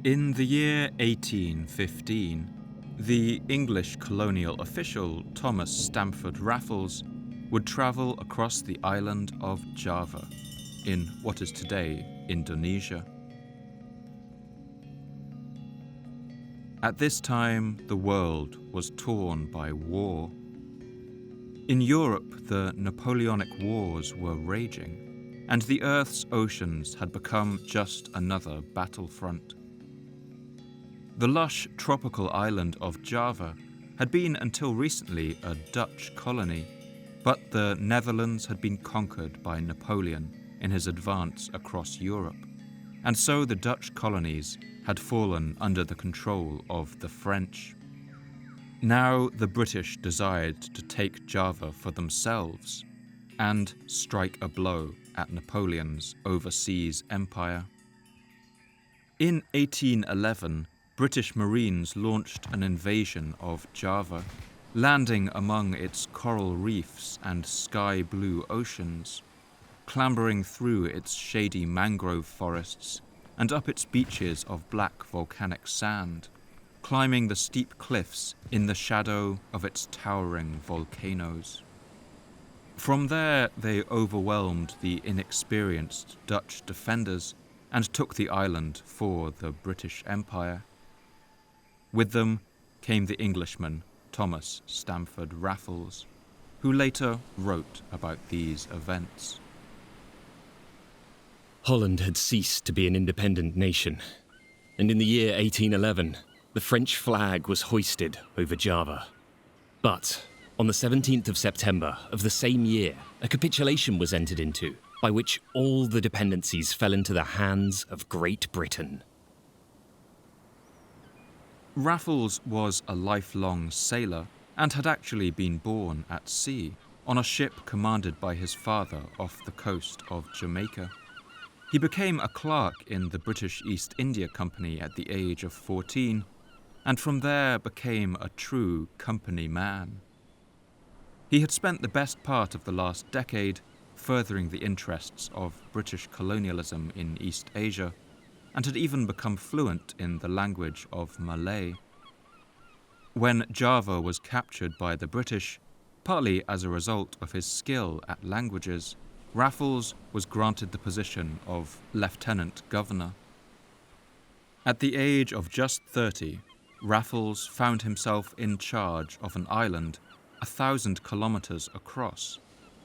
In the year 1815, the English colonial official Thomas Stamford Raffles would travel across the island of Java, in what is today Indonesia. At this time, the world was torn by war. In Europe, the Napoleonic Wars were raging, and the Earth's oceans had become just another battlefront. The lush tropical island of Java had been until recently a Dutch colony, but the Netherlands had been conquered by Napoleon in his advance across Europe, and so the Dutch colonies had fallen under the control of the French. Now the British desired to take Java for themselves and strike a blow at Napoleon's overseas empire. In 1811, British Marines launched an invasion of Java, landing among its coral reefs and sky-blue oceans, clambering through its shady mangrove forests and up its beaches of black volcanic sand, climbing the steep cliffs in the shadow of its towering volcanoes. From there, they overwhelmed the inexperienced Dutch defenders and took the island for the British Empire. With them came the Englishman Thomas Stamford Raffles, who later wrote about these events. Holland had ceased to be an independent nation, and in the year 1811, the French flag was hoisted over Java. But on the 17th of September of the same year, a capitulation was entered into, by which all the dependencies fell into the hands of Great Britain. Raffles was a lifelong sailor and had actually been born at sea on a ship commanded by his father off the coast of Jamaica. He became a clerk in the British East India Company at the age of 14, and from there became a true company man. He had spent the best part of the last decade furthering the interests of British colonialism in East Asia, and had even become fluent in the language of Malay. When Java was captured by the British, partly as a result of his skill at languages, Raffles was granted the position of Lieutenant Governor. At the age of just 30, Raffles found himself in charge of an island 1,000 kilometers across,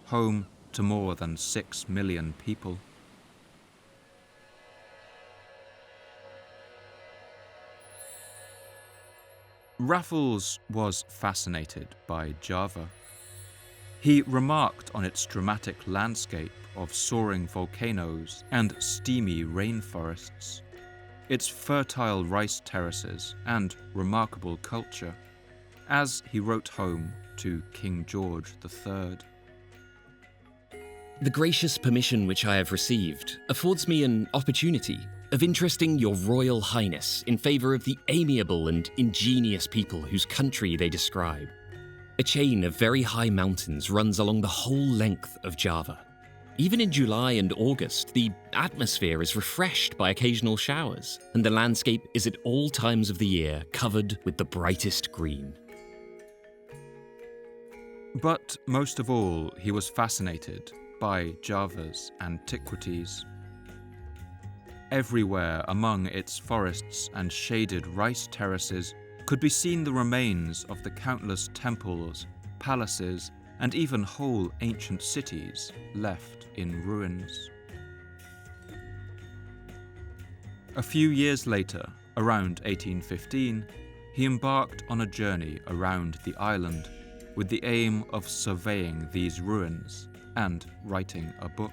home to more than 6 million people. Raffles was fascinated by Java. He remarked on its dramatic landscape of soaring volcanoes and steamy rainforests, its fertile rice terraces and remarkable culture, as he wrote home to King George III. The gracious permission which I have received affords me an opportunity of interesting your Royal Highness in favour of the amiable and ingenious people whose country they describe. A chain of very high mountains runs along the whole length of Java. Even in July and August, the atmosphere is refreshed by occasional showers, and the landscape is at all times of the year covered with the brightest green. But most of all, he was fascinated by Java's antiquities. Everywhere among its forests and shaded rice terraces could be seen the remains of the countless temples, palaces, and even whole ancient cities left in ruins. A few years later, around 1815, he embarked on a journey around the island with the aim of surveying these ruins and writing a book.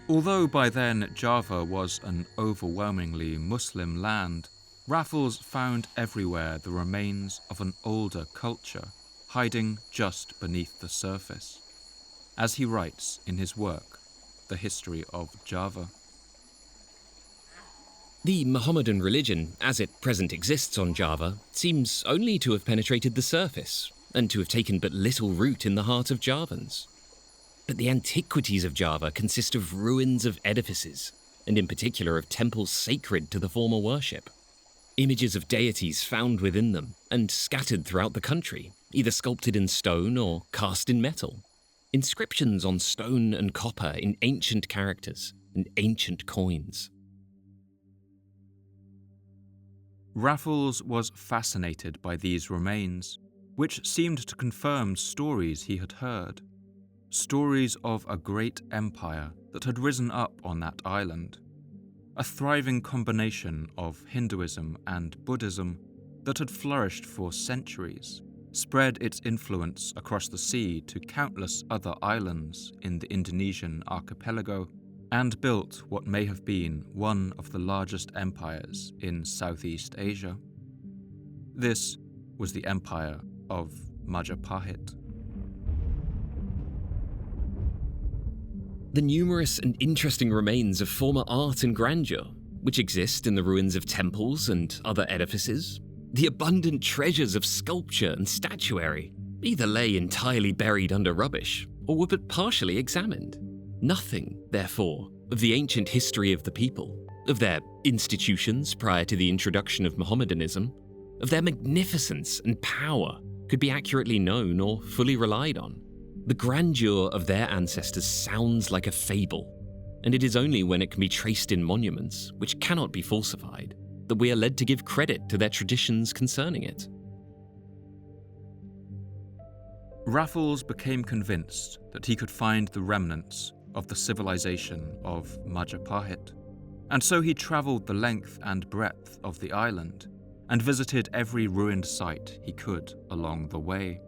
Although by then Java was an overwhelmingly Muslim land, Raffles found everywhere the remains of an older culture hiding just beneath the surface, as he writes in his work, The History of Java. The Mohammedan religion, as it present exists on Java, seems only to have penetrated the surface, and to have taken but little root in the heart of Javans. But the antiquities of Java consist of ruins of edifices, and in particular of temples sacred to the former worship. Images of deities found within them and scattered throughout the country, either sculpted in stone or cast in metal. Inscriptions on stone and copper in ancient characters and ancient coins. Raffles was fascinated by these remains, which seemed to confirm stories he had heard. Stories of a great empire that had risen up on that island. A thriving combination of Hinduism and Buddhism that had flourished for centuries, spread its influence across the sea to countless other islands in the Indonesian archipelago, and built what may have been one of the largest empires in Southeast Asia. This was the Empire of Majapahit. The numerous and interesting remains of former art and grandeur, which exist in the ruins of temples and other edifices, the abundant treasures of sculpture and statuary, either lay entirely buried under rubbish or were but partially examined. Nothing, therefore, of the ancient history of the people, of their institutions prior to the introduction of Mohammedanism, of their magnificence and power could be accurately known or fully relied on. The grandeur of their ancestors sounds like a fable, and it is only when it can be traced in monuments, which cannot be falsified, that we are led to give credit to their traditions concerning it. Raffles became convinced that he could find the remnants of the civilization of Majapahit, and so he travelled the length and breadth of the island and visited every ruined site he could along the way.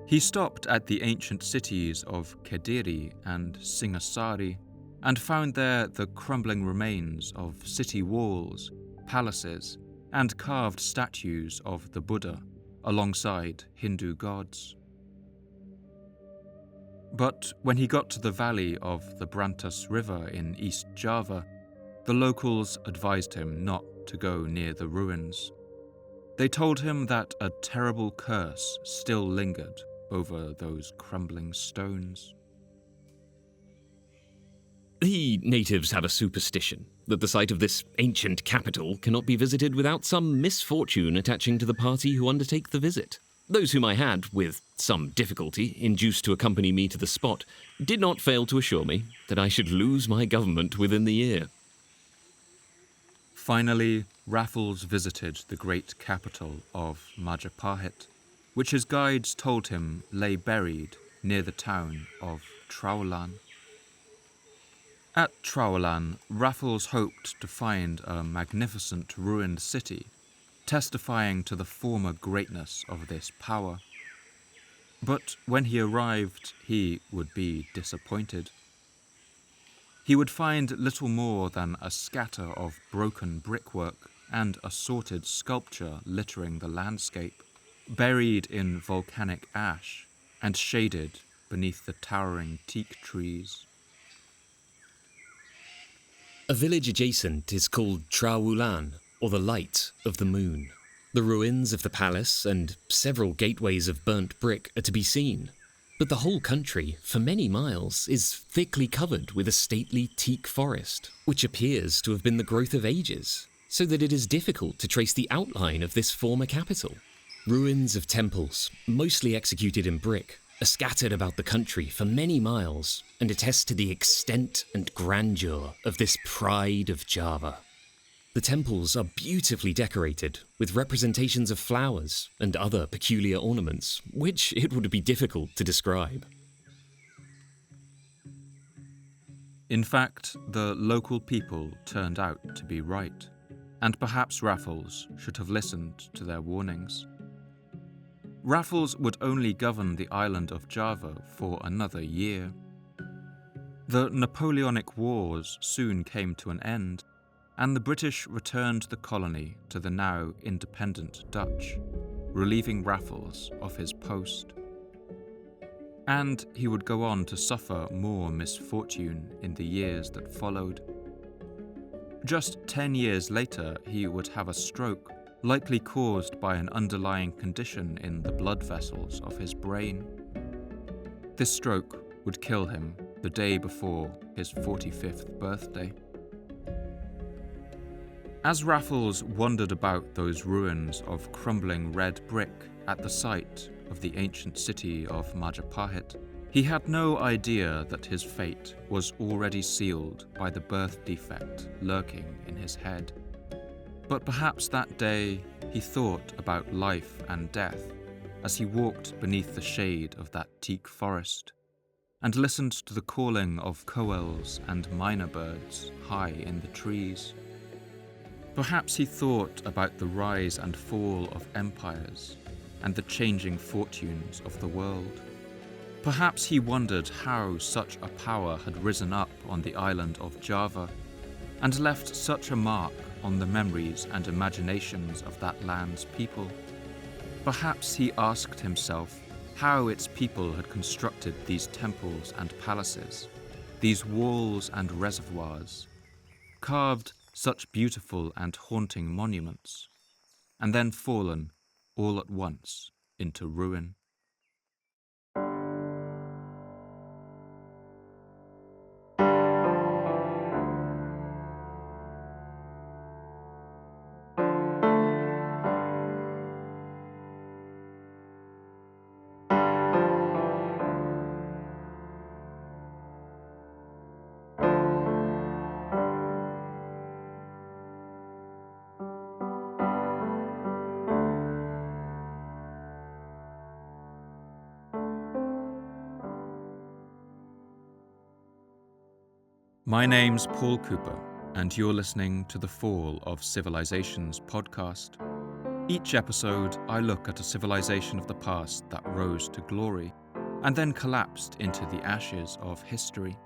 He stopped at the ancient cities of Kediri and Singasari and found there the crumbling remains of city walls, palaces, and carved statues of the Buddha alongside Hindu gods. But when he got to the valley of the Brantas River in East Java, the locals advised him not to go near the ruins. They told him that a terrible curse still lingered over those crumbling stones. The natives have a superstition that the site of this ancient capital cannot be visited without some misfortune attaching to the party who undertake the visit. Those whom I had, with some difficulty, induced to accompany me to the spot, did not fail to assure me that I should lose my government within the year. Finally, Raffles visited the great capital of Majapahit, which his guides told him lay buried near the town of Traulan. At Traulan, Raffles hoped to find a magnificent ruined city, testifying to the former greatness of this power. But when he arrived, he would be disappointed. He would find little more than a scatter of broken brickwork and assorted sculpture littering the landscape, buried in volcanic ash and shaded beneath the towering teak trees. A village adjacent is called Tribhuwana, or the Light of the Moon. The ruins of the palace and several gateways of burnt brick are to be seen, but the whole country, for many miles, is thickly covered with a stately teak forest, which appears to have been the growth of ages, so that it is difficult to trace the outline of this former capital. Ruins of temples, mostly executed in brick, are scattered about the country for many miles and attest to the extent and grandeur of this pride of Java. The temples are beautifully decorated with representations of flowers and other peculiar ornaments, which it would be difficult to describe. In fact, the local people turned out to be right, and perhaps Raffles should have listened to their warnings. Raffles would only govern the island of Java for another year. The Napoleonic Wars soon came to an end, and the British returned the colony to the now independent Dutch, relieving Raffles of his post. And he would go on to suffer more misfortune in the years that followed. Just 10 years later, he would have a stroke, likely caused by an underlying condition in the blood vessels of his brain. This stroke would kill him the day before his 45th birthday. As Raffles wandered about those ruins of crumbling red brick at the site of the ancient city of Majapahit, he had no idea that his fate was already sealed by the birth defect lurking in his head. But perhaps that day he thought about life and death as he walked beneath the shade of that teak forest and listened to the calling of koels and myna birds high in the trees. Perhaps he thought about the rise and fall of empires and the changing fortunes of the world. Perhaps he wondered how such a power had risen up on the island of Java and left such a mark on the memories and imaginations of that land's people. Perhaps he asked himself how its people had constructed these temples and palaces, these walls and reservoirs, carved such beautiful and haunting monuments, and then fallen all at once into ruin. My name's Paul Cooper, and you're listening to the Fall of Civilizations podcast. Each episode, I look at a civilization of the past that rose to glory and then collapsed into the ashes of history.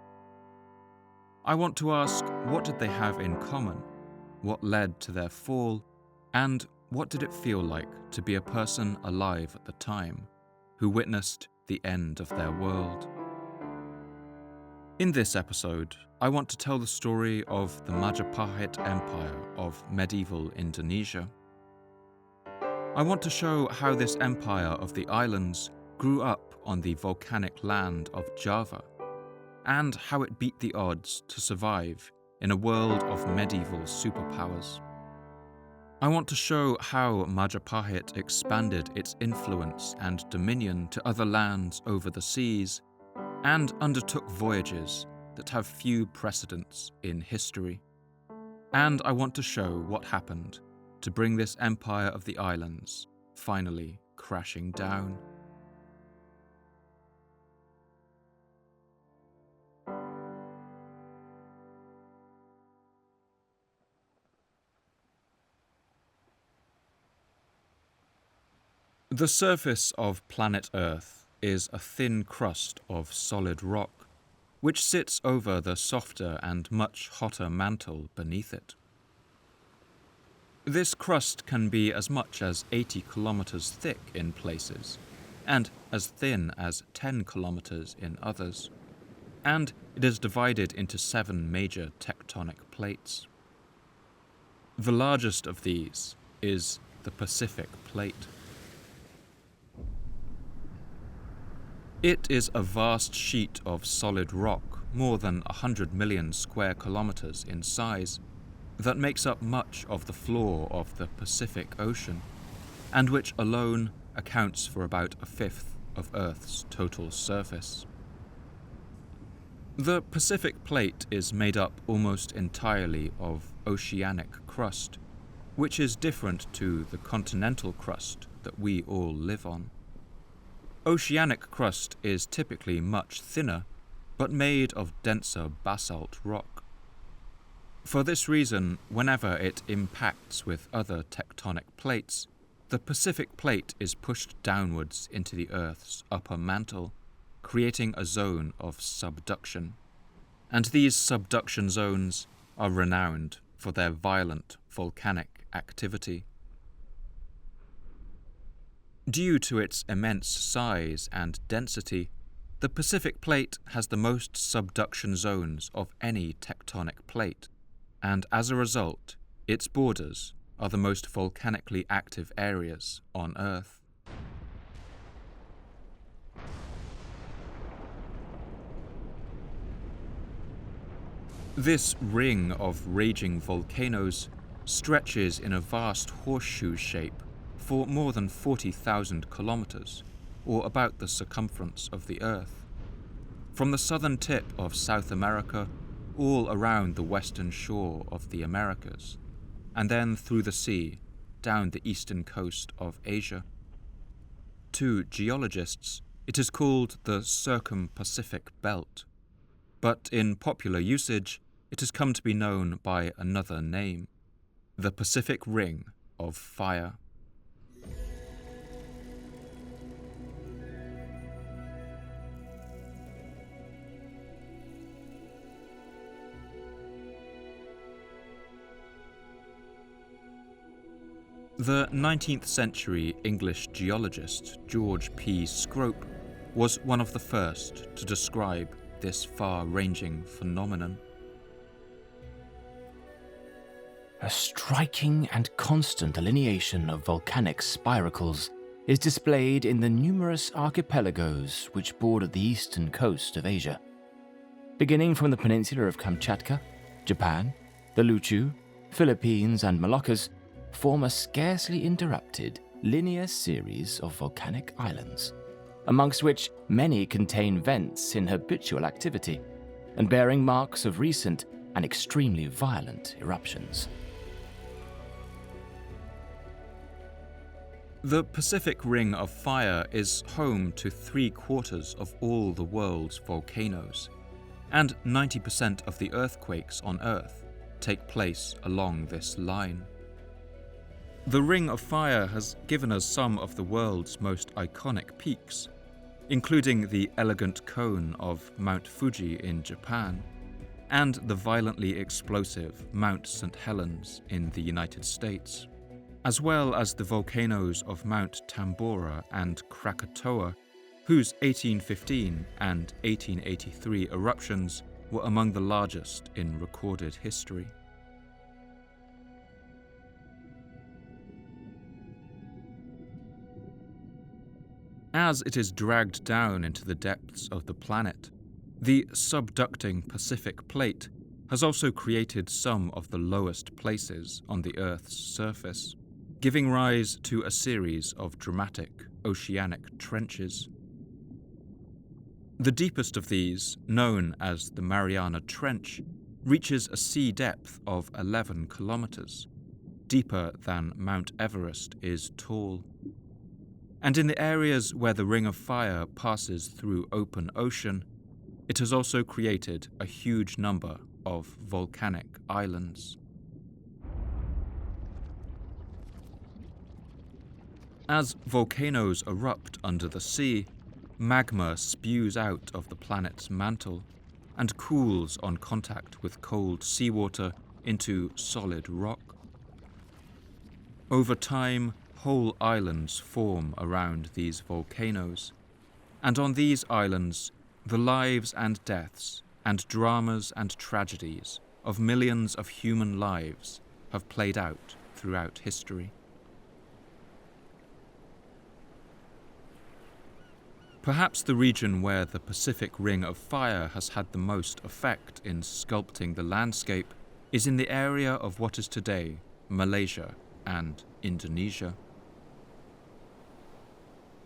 I want to ask, what did they have in common? What led to their fall? And what did it feel like to be a person alive at the time who witnessed the end of their world? In this episode, I want to tell the story of the Majapahit Empire of medieval Indonesia. I want to show how this empire of the islands grew up on the volcanic land of Java, and how it beat the odds to survive in a world of medieval superpowers. I want to show how Majapahit expanded its influence and dominion to other lands over the seas, and undertook voyages that have few precedents in history. And I want to show what happened to bring this empire of the islands finally crashing down. The surface of planet Earth is a thin crust of solid rock, which sits over the softer and much hotter mantle beneath it. This crust can be as much as 80 kilometers thick in places, and as thin as 10 kilometers in others, and it is divided into 7 major tectonic plates. The largest of these is the Pacific Plate. It is a vast sheet of solid rock, more than 100 million square kilometers in size, that makes up much of the floor of the Pacific Ocean, and which alone accounts for about a fifth of Earth's total surface. The Pacific Plate is made up almost entirely of oceanic crust, which is different to the continental crust that we all live on. Oceanic crust is typically much thinner, but made of denser basalt rock. For this reason, whenever it impacts with other tectonic plates, the Pacific Plate is pushed downwards into the Earth's upper mantle, creating a zone of subduction. And these subduction zones are renowned for their violent volcanic activity. Due to its immense size and density, the Pacific Plate has the most subduction zones of any tectonic plate, and as a result, its borders are the most volcanically active areas on Earth. This ring of raging volcanoes stretches in a vast horseshoe shape for more than 40,000 kilometers, or about the circumference of the Earth. From the southern tip of South America, all around the western shore of the Americas, and then through the sea, down the eastern coast of Asia. To geologists, it is called the Circum-Pacific Belt, but in popular usage, it has come to be known by another name, the Pacific Ring of Fire. The 19th century English geologist George P. Scrope was one of the first to describe this far-ranging phenomenon. A striking and constant delineation of volcanic spiracles is displayed in the numerous archipelagos which border the eastern coast of Asia. Beginning from the peninsula of Kamchatka, Japan, the Luchu, Philippines and Moluccas form a scarcely interrupted, linear series of volcanic islands, amongst which many contain vents in habitual activity and bearing marks of recent and extremely violent eruptions. The Pacific Ring of Fire is home to 3/4 of all the world's volcanoes, and 90% of the earthquakes on Earth take place along this line. The Ring of Fire has given us some of the world's most iconic peaks, including the elegant cone of Mount Fuji in Japan, and the violently explosive Mount St. Helens in the United States, as well as the volcanoes of Mount Tambora and Krakatoa, whose 1815 and 1883 eruptions were among the largest in recorded history. As it is dragged down into the depths of the planet, the subducting Pacific Plate has also created some of the lowest places on the Earth's surface, giving rise to a series of dramatic oceanic trenches. The deepest of these, known as the Mariana Trench, reaches a sea depth of 11 kilometers, deeper than Mount Everest is tall. And in the areas where the Ring of Fire passes through open ocean, it has also created a huge number of volcanic islands. As volcanoes erupt under the sea, magma spews out of the planet's mantle and cools on contact with cold seawater into solid rock. Over time, whole islands form around these volcanoes, and on these islands, the lives and deaths and dramas and tragedies of millions of human lives have played out throughout history. Perhaps the region where the Pacific Ring of Fire has had the most effect in sculpting the landscape is in the area of what is today Malaysia and Indonesia.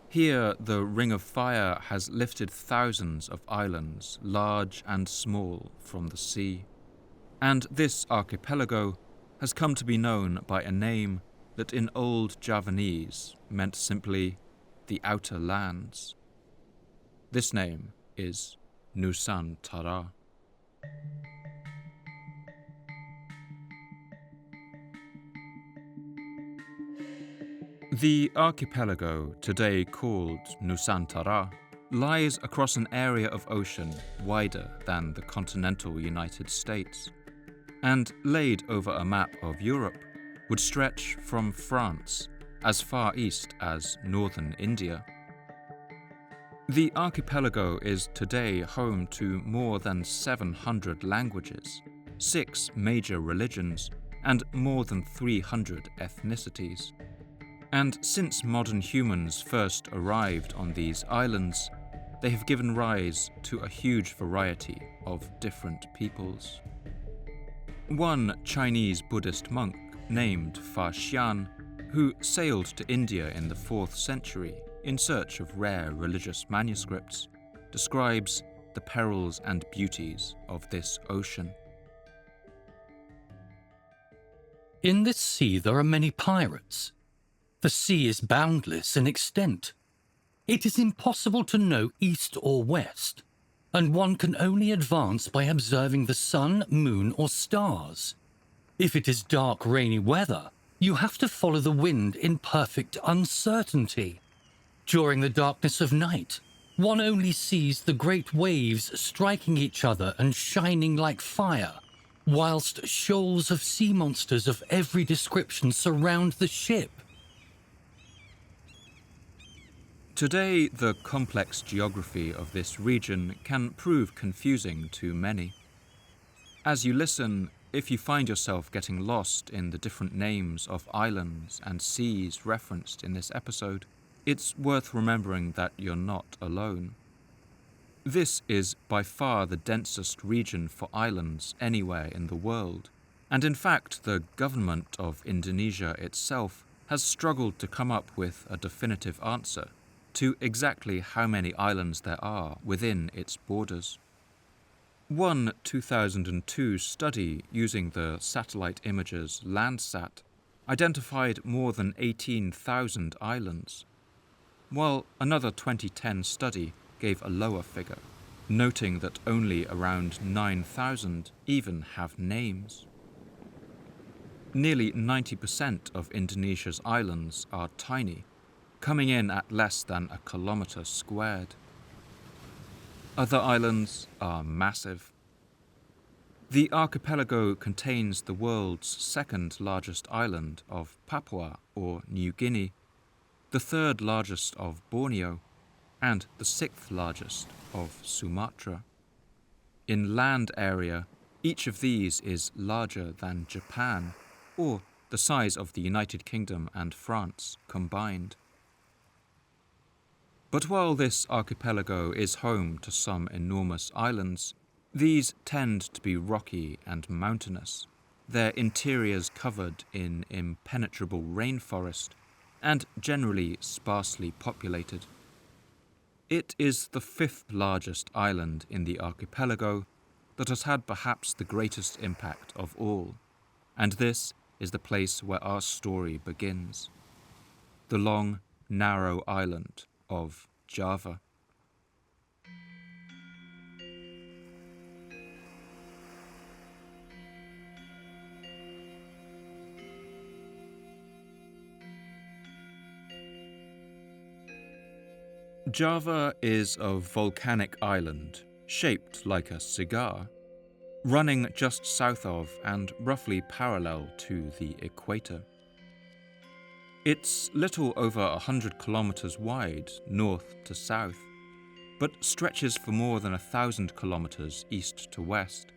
Here, the Ring of Fire has lifted thousands of islands, large and small, from the sea, and this archipelago has come to be known by a name that in old Javanese meant simply the outer lands. This name is Nusantara. The archipelago, today called Nusantara, lies across an area of ocean wider than the continental United States, and laid over a map of Europe, would stretch from France as far east as northern India. The archipelago is today home to more than 700 languages, 6 major religions, and more than 300 ethnicities. And since modern humans first arrived on these islands, they have given rise to a huge variety of different peoples. One Chinese Buddhist monk named Fa Xian, who sailed to India in the 4th century in search of rare religious manuscripts, describes the perils and beauties of this ocean. In this sea there are many pirates. The sea is boundless in extent. It is impossible to know east or west, and one can only advance by observing the sun, moon, or stars. If it is dark, rainy weather, you have to follow the wind in perfect uncertainty. During the darkness of night, one only sees the great waves striking each other and shining like fire, whilst shoals of sea monsters of every description surround the ship. Today, the complex geography of this region can prove confusing to many. As you listen, if you find yourself getting lost in the different names of islands and seas referenced in this episode, it's worth remembering that you're not alone. This is by far the densest region for islands anywhere in the world, and in fact the government of Indonesia itself has struggled to come up with a definitive answer to exactly how many islands there are within its borders. One 2002 study using the satellite images Landsat identified more than 18,000 islands, while another 2010 study gave a lower figure, noting that only around 9,000 even have names. Nearly 90% of Indonesia's islands are tiny, coming in at less than a kilometre squared. Other islands are massive. The archipelago contains the world's second largest island of Papua or New Guinea, the third largest of Borneo, and the 6th largest of Sumatra. In land area, each of these is larger than Japan, or the size of the United Kingdom and France combined. But while this archipelago is home to some enormous islands, these tend to be rocky and mountainous, their interiors covered in impenetrable rainforest and generally sparsely populated. It is the 5th largest island in the archipelago that has had perhaps the greatest impact of all, and this is the place where our story begins. The long, narrow island of Java. Java is a volcanic island shaped like a cigar, running just south of and roughly parallel to the equator. It's little over 100 kilometers wide north to south, but stretches for more than 1,000 kilometers east to west,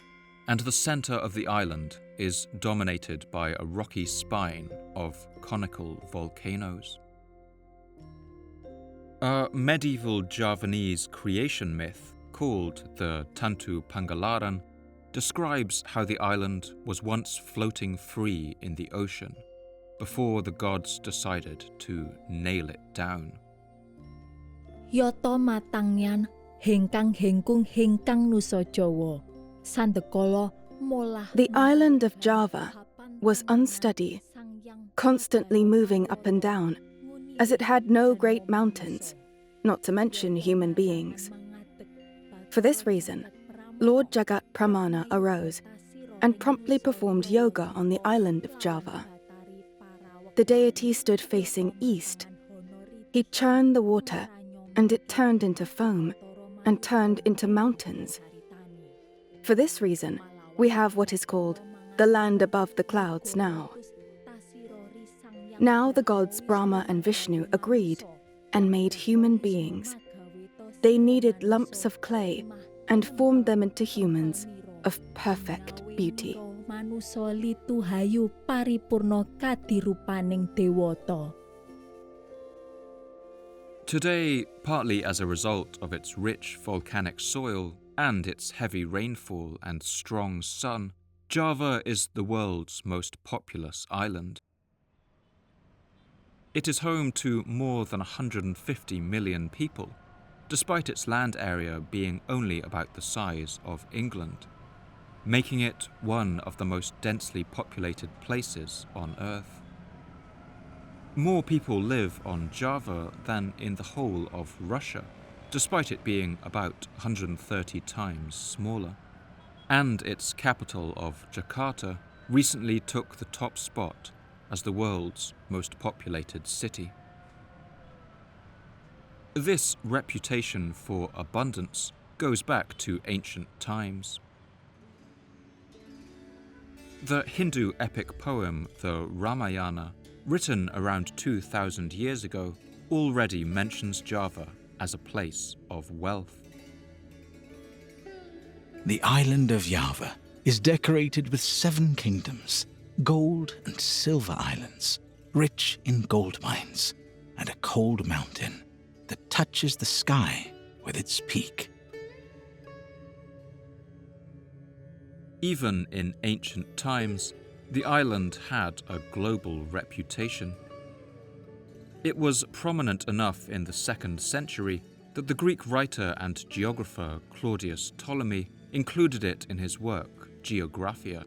and the center of the island is dominated by a rocky spine of conical volcanoes. A medieval Javanese creation myth called the Tantu Panggelaran describes how the island was once floating free in the ocean before the gods decided to nail it down. Yoto matangyan hengkang hengkung hengkang nusa Jawa sandekala molah. The island of Java was unsteady, constantly moving up and down, as it had no great mountains, not to mention human beings. For this reason, Lord Jagat Pramana arose and promptly performed yoga on the island of Java. The deity stood facing east. He churned the water, and it turned into foam, and turned into mountains. For this reason, we have what is called the land above the clouds now. Now the gods Brahma and Vishnu agreed and made human beings. They kneaded lumps of clay and formed them into humans of perfect beauty. Today, partly as a result of its rich volcanic soil and its heavy rainfall and strong sun, Java is the world's most populous island. It is home to more than 150 million people, despite its land area being only about the size of England, making it one of the most densely populated places on Earth. More people live on Java than in the whole of Russia, despite it being about 130 times smaller. And its capital of Jakarta recently took the top spot as the world's most populated city. This reputation for abundance goes back to ancient times. The Hindu epic poem, the Ramayana, written around 2,000 years ago, already mentions Java as a place of wealth. The island of Java is decorated with 7 kingdoms, gold and silver islands, rich in gold mines, and a cold mountain that touches the sky with its peak. Even in ancient times, the island had a global reputation. It was prominent enough in the 2nd century that the Greek writer and geographer Claudius Ptolemy included it in his work, Geographia,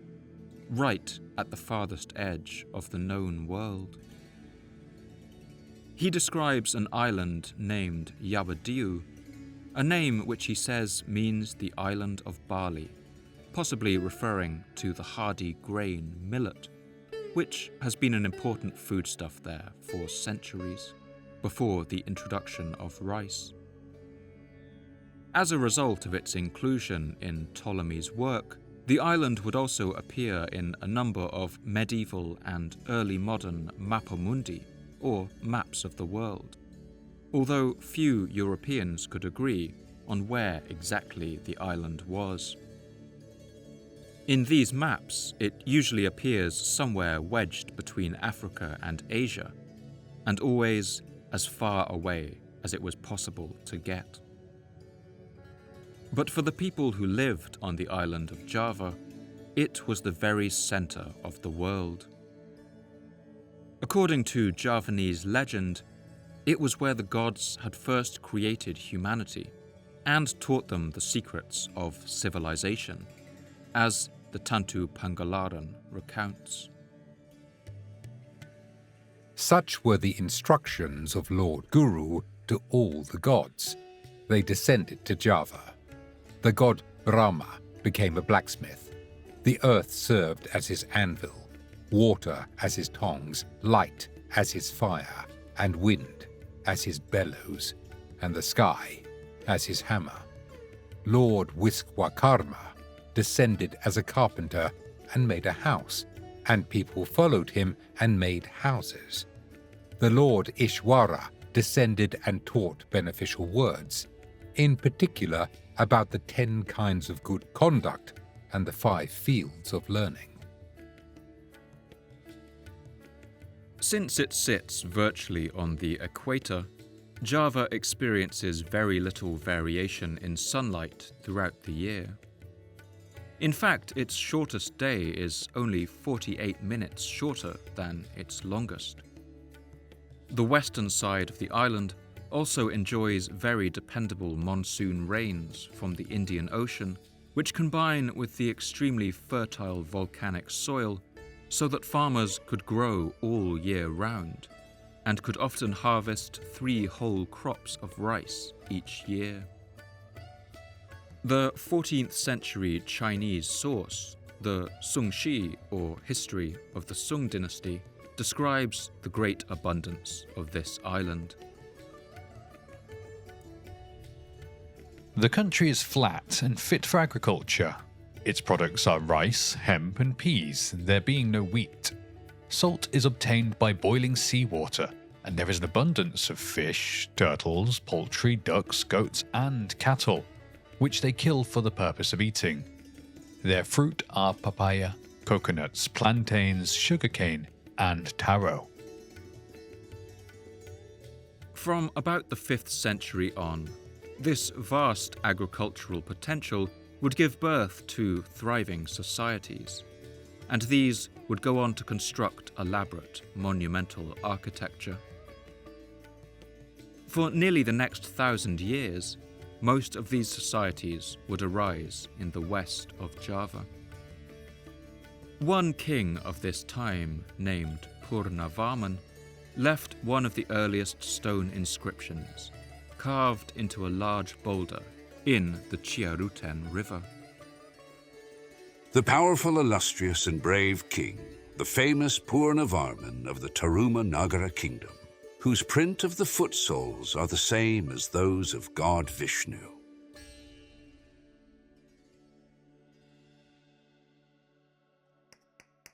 right at the farthest edge of the known world. He describes an island named Yabadiu, a name which he says means the island of barley, possibly referring to the hardy grain millet, which has been an important foodstuff there for centuries, before the introduction of rice. As a result of its inclusion in Ptolemy's work, the island would also appear in a number of medieval and early modern mappamundi, or maps of the world, although few Europeans could agree on where exactly the island was. In these maps, it usually appears somewhere wedged between Africa and Asia, and always as far away as it was possible to get. But for the people who lived on the island of Java, it was the very center of the world. According to Javanese legend, it was where the gods had first created humanity and taught them the secrets of civilization, as the Tantu Pangalaran recounts. Such were the instructions of Lord Guru to all the gods. They descended to Java. The god Brahma became a blacksmith. The earth served as his anvil, water as his tongs, light as his fire, and wind as his bellows, and the sky as his hammer. Lord Wiswakarma descended as a carpenter and made a house, and people followed him and made houses. The Lord Ishwara descended and taught beneficial words, in particular about the 10 kinds of good conduct and the 5 fields of learning. Since it sits virtually on the equator, Java experiences very little variation in sunlight throughout the year. In fact, its shortest day is only 48 minutes shorter than its longest. The western side of the island also enjoys very dependable monsoon rains from the Indian Ocean, which combine with the extremely fertile volcanic soil so that farmers could grow all year round and could often harvest 3 whole crops of rice each year. The 14th century Chinese source, the Sungshi, or History of the Sung Dynasty, describes the great abundance of this island. The country is flat and fit for agriculture. Its products are rice, hemp, and peas, there being no wheat. Salt is obtained by boiling seawater, and there is an abundance of fish, turtles, poultry, ducks, goats, and cattle, which they kill for the purpose of eating. Their fruit are papaya, coconuts, plantains, sugarcane, and taro. From about the 5th century on, this vast agricultural potential would give birth to thriving societies, and these would go on to construct elaborate, monumental architecture. For nearly the next 1,000 years, most of these societies would arise in the west of Java. One king of this time, named Purnavarman, left one of the earliest stone inscriptions, carved into a large boulder in the Chiaruten River. The powerful, illustrious and brave king, the famous Purnavarman of the Tirumanagar kingdom, whose print of the foot soles are the same as those of God Vishnu.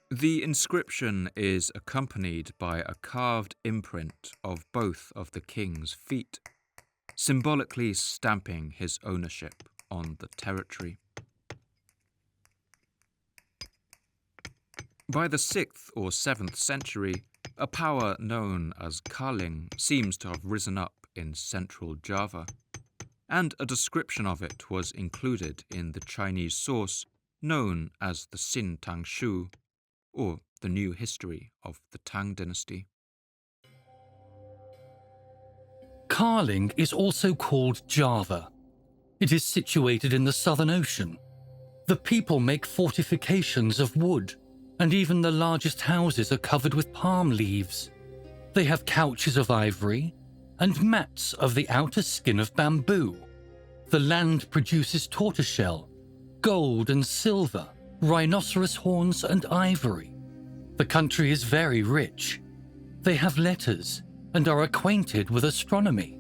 The inscription is accompanied by a carved imprint of both of the king's feet, symbolically stamping his ownership on the territory. By the 6th or 7th century, a power known as Kaling seems to have risen up in central Java, and a description of it was included in the Chinese source known as the Xin Tang Shu, or the New History of the Tang Dynasty. Kaling is also called Java. It is situated in the Southern Ocean. The people make fortifications of wood, and even the largest houses are covered with palm leaves. They have couches of ivory and mats of the outer skin of bamboo. The land produces tortoiseshell, gold and silver, rhinoceros horns and ivory. The country is very rich. They have letters and are acquainted with astronomy.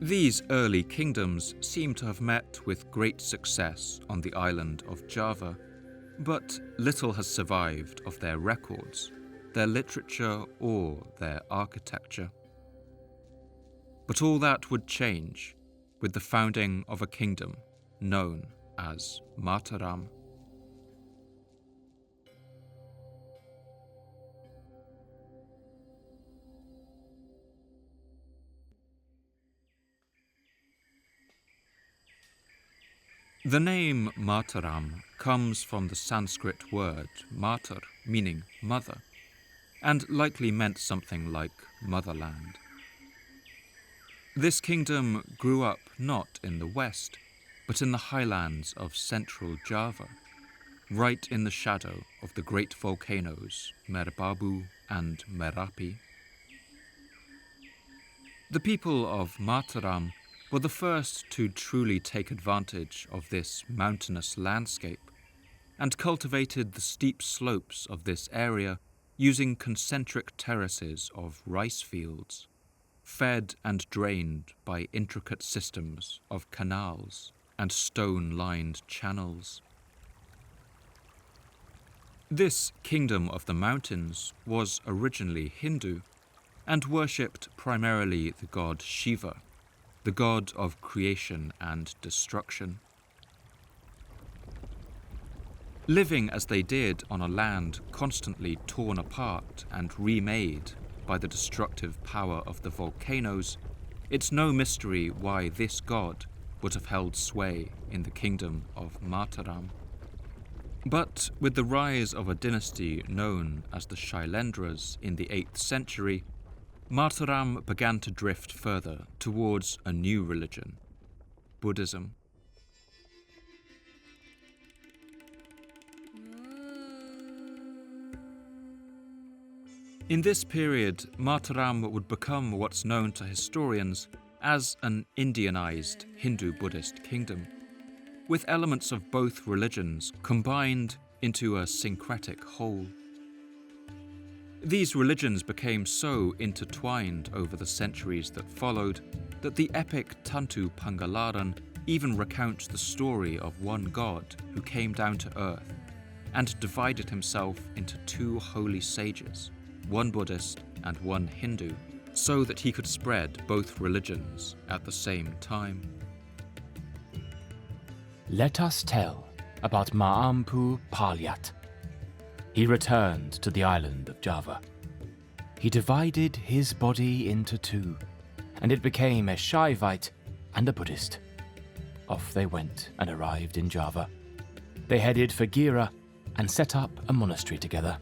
These early kingdoms seem to have met with great success on the island of Java, but little has survived of their records, their literature or their architecture. But all that would change with the founding of a kingdom known as Mataram. The name Mataram comes from the Sanskrit word matar, meaning mother, and likely meant something like motherland. This kingdom grew up not in the west, but in the highlands of central Java, right in the shadow of the great volcanoes Merbabu and Merapi. The people of Mataram were the first to truly take advantage of this mountainous landscape and cultivated the steep slopes of this area using concentric terraces of rice fields, fed and drained by intricate systems of canals and stone-lined channels. This kingdom of the mountains was originally Hindu and worshipped primarily the god Shiva, the god of creation and destruction. Living as they did on a land constantly torn apart and remade by the destructive power of the volcanoes, it's no mystery why this god would have held sway in the kingdom of Mataram. But with the rise of a dynasty known as the Shailendras in the 8th century, Mataram began to drift further towards a new religion, Buddhism. In this period, Mataram would become what's known to historians as an Indianized Hindu-Buddhist kingdom, with elements of both religions combined into a syncretic whole. These religions became so intertwined over the centuries that followed that the epic Tantu Pangalaran even recounts the story of one god who came down to earth and divided himself into 2 holy sages, one Buddhist and one Hindu, so that he could spread both religions at the same time. Let us tell about Ma'ampu Palyat. He returned to the island of Java. He divided his body into 2, and it became a Shaivite and a Buddhist. Off they went and arrived in Java. They headed for Gira and set up a monastery together.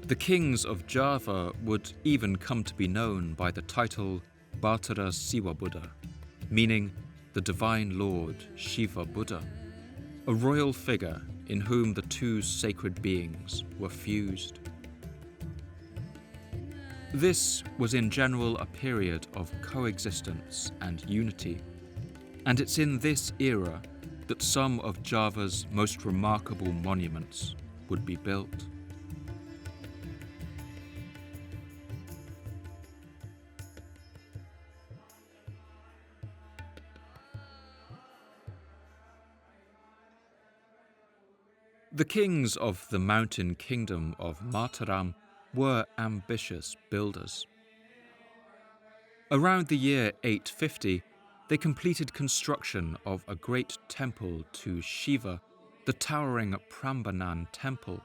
The kings of Java would even come to be known by the title Bahtara Siwa Buddha, meaning the Divine Lord Shiva Buddha, a royal figure in whom the two sacred beings were fused. This was in general a period of coexistence and unity, and it's in this era that some of Java's most remarkable monuments would be built. The kings of the mountain kingdom of Mataram were ambitious builders. Around the year 850, they completed construction of a great temple to Shiva, the towering Prambanan temple,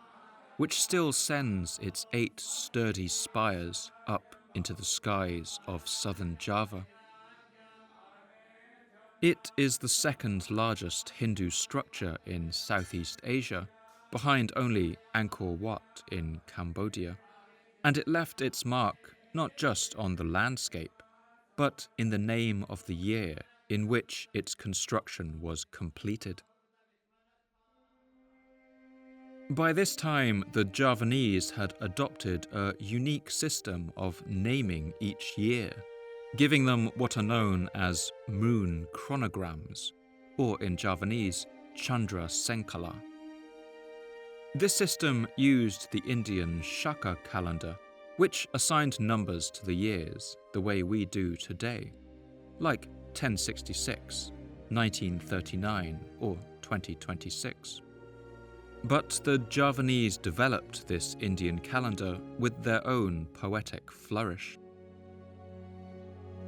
which still sends its 8 sturdy spires up into the skies of southern Java. It is the second largest Hindu structure in Southeast Asia, behind only Angkor Wat in Cambodia, and it left its mark not just on the landscape, but in the name of the year in which its construction was completed. By this time, the Javanese had adopted a unique system of naming each year, giving them what are known as moon chronograms, or in Javanese, Chandra Senkala. This system used the Indian Shaka calendar, which assigned numbers to the years the way we do today, like 1066, 1939, or 2026. But the Javanese developed this Indian calendar with their own poetic flourish.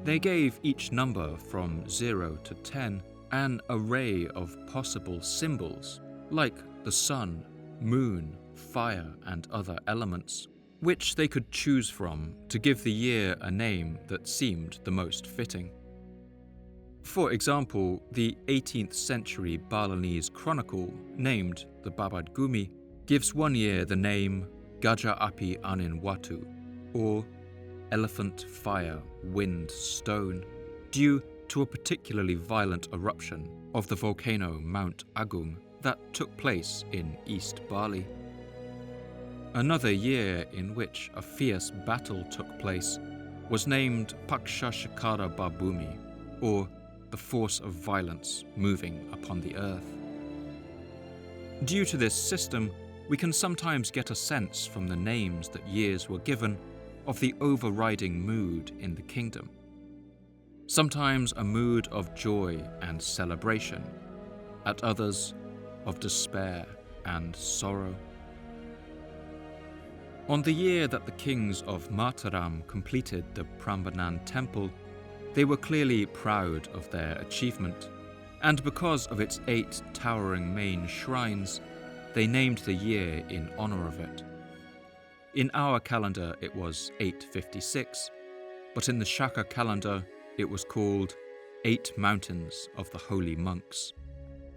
They gave each number from 0 to 10 an array of possible symbols, like the sun, moon, fire, and other elements, which they could choose from to give the year a name that seemed the most fitting. For example, the 18th century Balinese chronicle, named the Babad Gumi, gives one year the name Gajah Api Anin Watu, or Elephant Fire Wind Stone, due to a particularly violent eruption of the volcano Mount Agung that took place in East Bali. Another year in which a fierce battle took place was named Paksha Shakara Babumi, or the force of violence moving upon the earth. Due to this system, we can sometimes get a sense from the names that years were given of the overriding mood in the kingdom. Sometimes a mood of joy and celebration, at others of despair and sorrow. On the year that the kings of Mataram completed the Prambanan temple, they were clearly proud of their achievement, and because of its 8 towering main shrines, they named the year in honor of it. In our calendar it was 856, but in the Shaka calendar it was called 8 Mountains of the Holy Monks,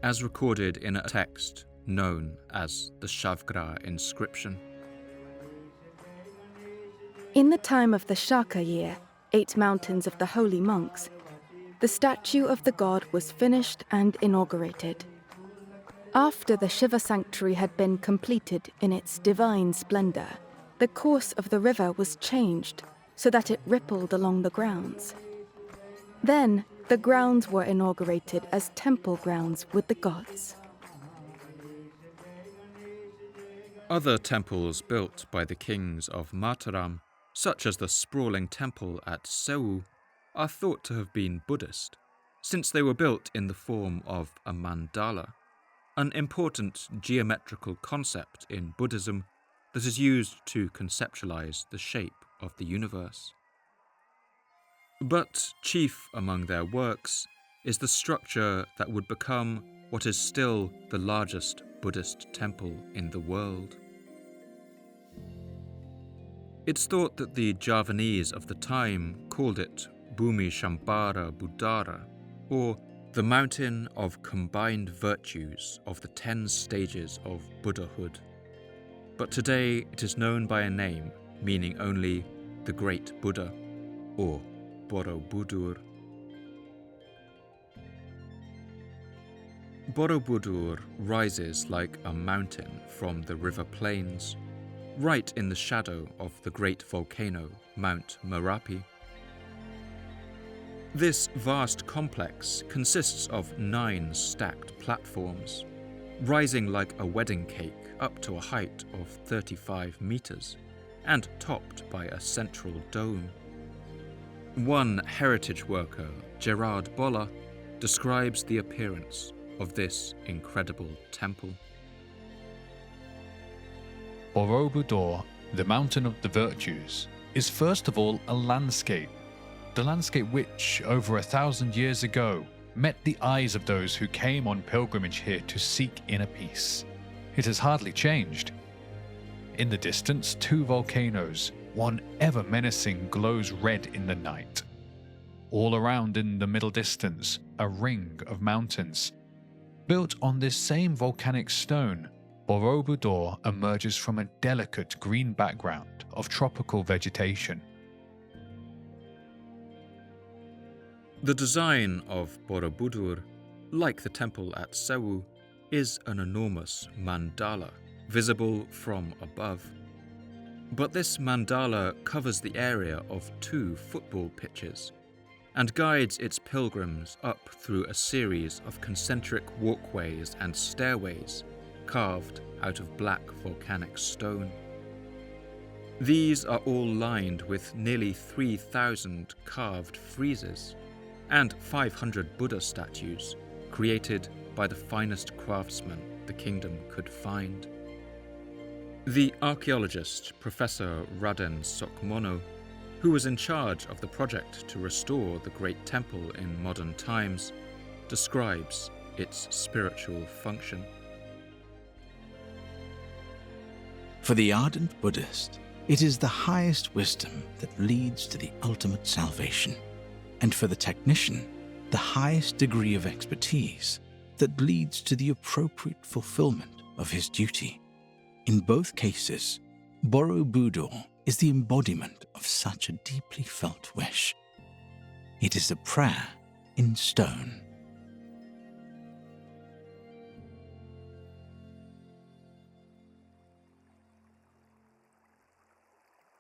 as recorded in a text known as the Shavgra inscription. In the time of the Shaka year, 8 Mountains of the Holy Monks, the statue of the god was finished and inaugurated. After the Shiva sanctuary had been completed in its divine splendor, the course of the river was changed so that it rippled along the grounds. Then, the grounds were inaugurated as temple grounds with the gods. Other temples built by the kings of Mataram, such as the sprawling temple at Sewu, are thought to have been Buddhist, since they were built in the form of a mandala, an important geometrical concept in Buddhism that is used to conceptualize the shape of the universe. But chief among their works is the structure that would become what is still the largest Buddhist temple in the world. It's thought that the Javanese of the time called it Bhumi Shambhara Buddhara, or the mountain of combined virtues of the 10 stages of Buddhahood. But today it is known by a name meaning only the Great Buddha, or Borobudur. Borobudur rises like a mountain from the river plains, right in the shadow of the great volcano, Mount Merapi. This vast complex consists of 9 stacked platforms, rising like a wedding cake up to a height of 35 meters, and topped by a central dome. One heritage worker, Gerard Bolla, describes the appearance of this incredible temple. Borobudur, the mountain of the virtues, is first of all a landscape. The landscape which, over 1,000 years ago, met the eyes of those who came on pilgrimage here to seek inner peace. It has hardly changed. In the distance, 2 volcanoes, one ever menacing, glows red in the night. All around in the middle distance, a ring of mountains. Built on this same volcanic stone, Borobudur emerges from a delicate green background of tropical vegetation. The design of Borobudur, like the temple at Sewu, is an enormous mandala, visible from above. But this mandala covers the area of 2 football pitches and guides its pilgrims up through a series of concentric walkways and stairways carved out of black volcanic stone. These are all lined with nearly 3,000 carved friezes and 500 Buddha statues created by the finest craftsmen the kingdom could find. The archaeologist Professor Raden Sokmono, who was in charge of the project to restore the great temple in modern times, describes its spiritual function. For the ardent Buddhist, it is the highest wisdom that leads to the ultimate salvation, and for the technician, the highest degree of expertise that leads to the appropriate fulfillment of his duty. In both cases, Borobudur is the embodiment of such a deeply felt wish. It is a prayer in stone.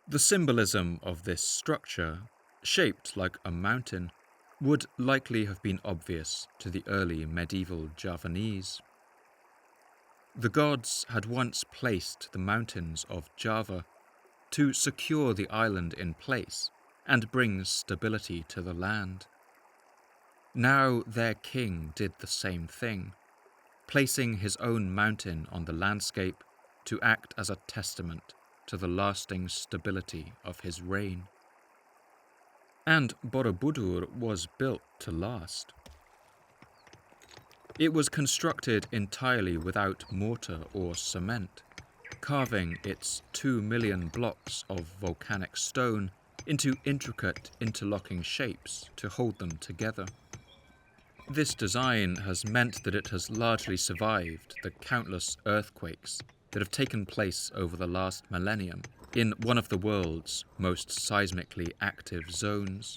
The symbolism of this structure, shaped like a mountain, would likely have been obvious to the early medieval Javanese. The gods had once placed the mountains of Java to secure the island in place and bring stability to the land. Now their king did the same thing, placing his own mountain on the landscape to act as a testament to the lasting stability of his reign. And Borobudur was built to last. It was constructed entirely without mortar or cement, carving its 2 million blocks of volcanic stone into intricate interlocking shapes to hold them together. This design has meant that it has largely survived the countless earthquakes that have taken place over the last millennium in one of the world's most seismically active zones.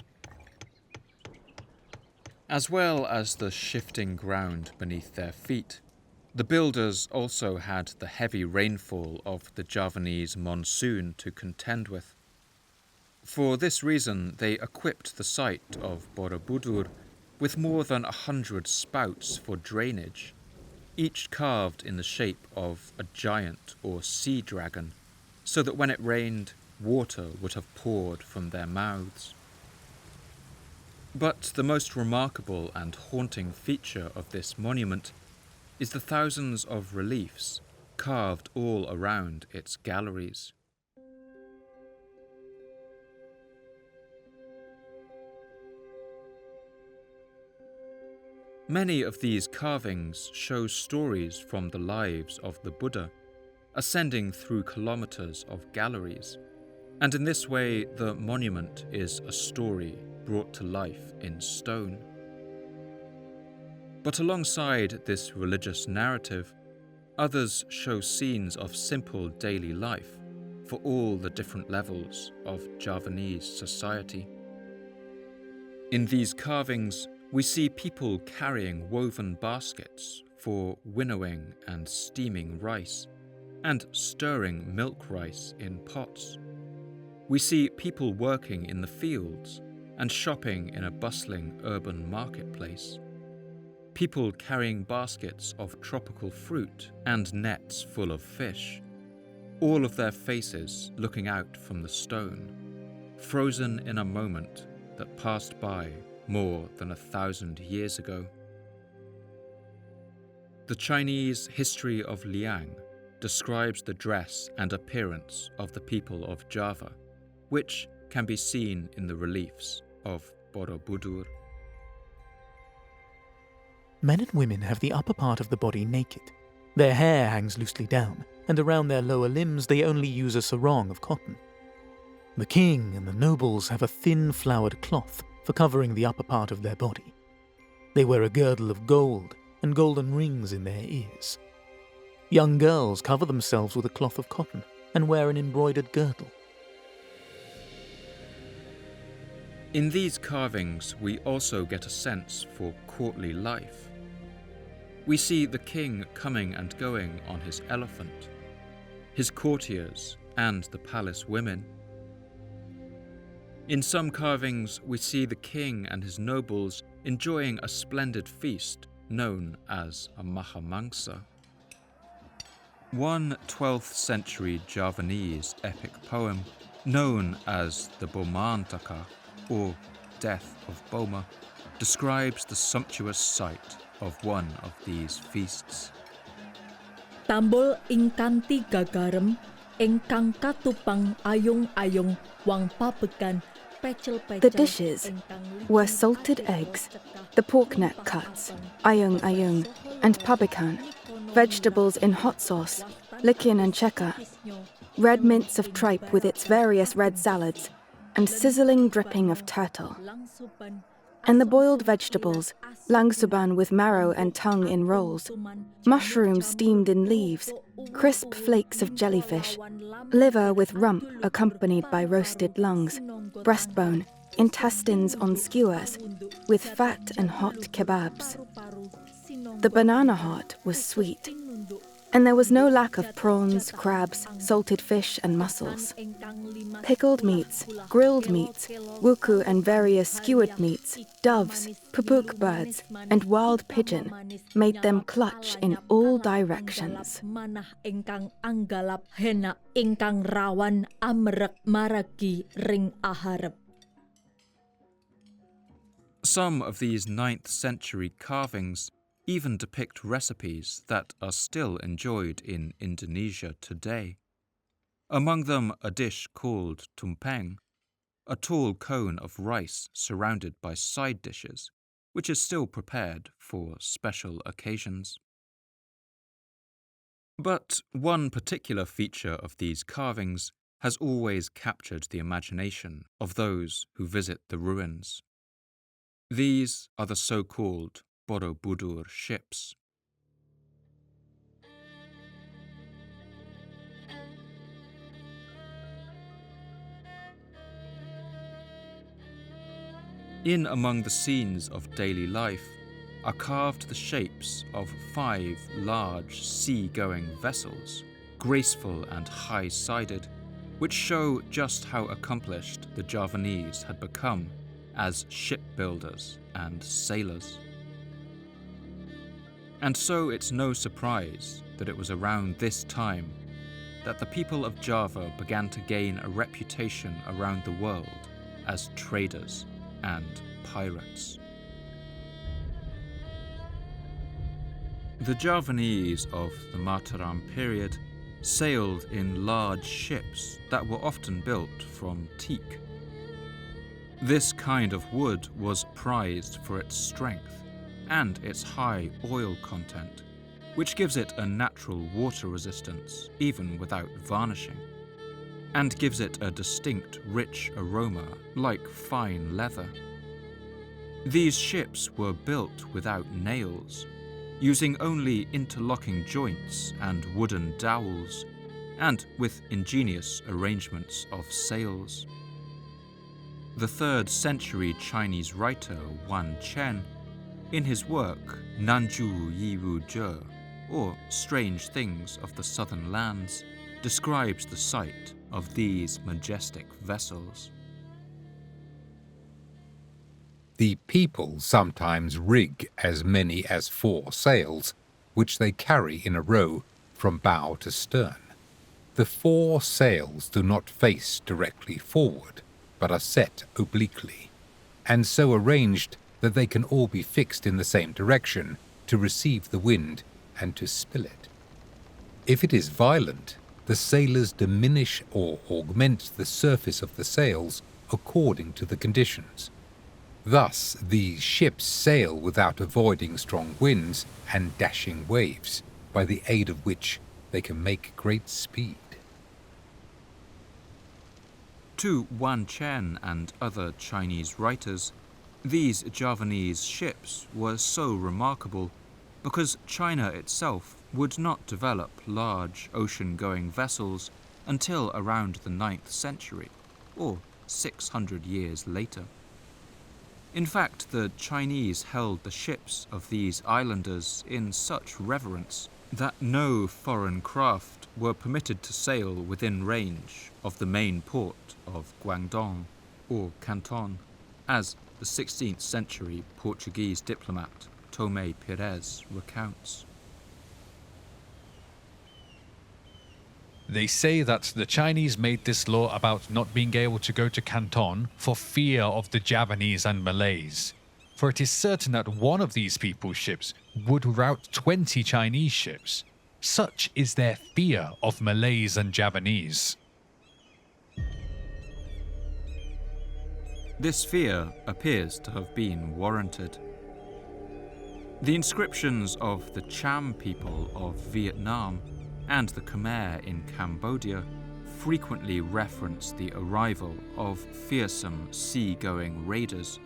As well as the shifting ground beneath their feet, the builders also had the heavy rainfall of the Javanese monsoon to contend with. For this reason, they equipped the site of Borobudur with more than 100 spouts for drainage, each carved in the shape of a giant or sea dragon, so that when it rained, water would have poured from their mouths. But the most remarkable and haunting feature of this monument is the thousands of reliefs carved all around its galleries. Many of these carvings show stories from the lives of the Buddha, ascending through kilometers of galleries, and in this way the monument is a story brought to life in stone. But alongside this religious narrative, others show scenes of simple daily life for all the different levels of Javanese society. In these carvings, we see people carrying woven baskets for winnowing and steaming rice, and stirring milk rice in pots. We see people working in the fields and shopping in a bustling urban marketplace. People carrying baskets of tropical fruit and nets full of fish, all of their faces looking out from the stone, frozen in a moment that passed by more than 1,000 years ago. The Chinese history of Liang describes the dress and appearance of the people of Java, which can be seen in the reliefs of Borobudur. Men and women have the upper part of the body naked. Their hair hangs loosely down, and around their lower limbs they only use a sarong of cotton. The king and the nobles have a thin flowered cloth for covering the upper part of their body. They wear a girdle of gold and golden rings in their ears. Young girls cover themselves with a cloth of cotton and wear an embroidered girdle. In these carvings, we also get a sense for courtly life. We see the king coming and going on his elephant, his courtiers and the palace women. In some carvings, we see the king and his nobles enjoying a splendid feast known as a mahamangsa. One 12th century Javanese epic poem known as the Bomantaka, or Death of Boma, describes the sumptuous sight of one of these feasts. Tambol ingkang tiga garem, ingkang katupang ayung-ayung wang pabekan pecel-pecel. The dishes were salted eggs, the pork neck cuts, ayung-ayung, and pabekan, vegetables in hot sauce, likin and cheka, red mince of tripe with its various red salads, and sizzling dripping of turtle. And the boiled vegetables, langsuban with marrow and tongue in rolls, mushrooms steamed in leaves, crisp flakes of jellyfish, liver with rump accompanied by roasted lungs, breastbone, intestines on skewers, with fat and hot kebabs. The banana heart was sweet, and there was no lack of prawns, crabs, salted fish and mussels. Pickled meats, grilled meats, wuku and various skewered meats, doves, pupuk birds, and wild pigeon made them clutch in all directions. Some of these 9th century carvings even depict recipes that are still enjoyed in Indonesia today. Among them a dish called tumpeng, a tall cone of rice surrounded by side dishes, which is still prepared for special occasions. But one particular feature of these carvings has always captured the imagination of those who visit the ruins. These are the so-called Borobudur Ships. In among the scenes of daily life are carved the shapes of 5 large sea-going vessels, graceful and high-sided, which show just how accomplished the Javanese had become as shipbuilders and sailors. And so it's no surprise that it was around this time that the people of Java began to gain a reputation around the world as traders and pirates. The Javanese of the Mataram period sailed in large ships that were often built from teak. This kind of wood was prized for its strength and its high oil content, which gives it a natural water resistance even without varnishing, and gives it a distinct rich aroma like fine leather. These ships were built without nails, using only interlocking joints and wooden dowels, and with ingenious arrangements of sails. The 3rd century Chinese writer Wan Chen, in his work Nanju Yiwu Zhe, or Strange Things of the Southern Lands, describes the sight of these majestic vessels. The people sometimes rig as many as 4 sails, which they carry in a row from bow to stern. The 4 sails do not face directly forward, but are set obliquely, and so arranged that they can all be fixed in the same direction to receive the wind and to spill it. If it is violent, the sailors diminish or augment the surface of the sails according to the conditions. Thus, these ships sail without avoiding strong winds and dashing waves, by the aid of which they can make great speed. To Wan Chen and other Chinese writers, these Javanese ships were so remarkable because China itself would not develop large ocean-going vessels until around the 9th century, or 600 years later. In fact, the Chinese held the ships of these islanders in such reverence that no foreign craft were permitted to sail within range of the main port of Guangdong, or Canton, as the 16th century Portuguese diplomat Tomé Pires recounts. They say that the Chinese made this law about not being able to go to Canton for fear of the Javanese and Malays. For it is certain that one of these people's ships would rout 20 Chinese ships. Such is their fear of Malays and Javanese. This fear appears to have been warranted. The inscriptions of the Cham people of Vietnam and the Khmer in Cambodia frequently reference the arrival of fearsome sea-going raiders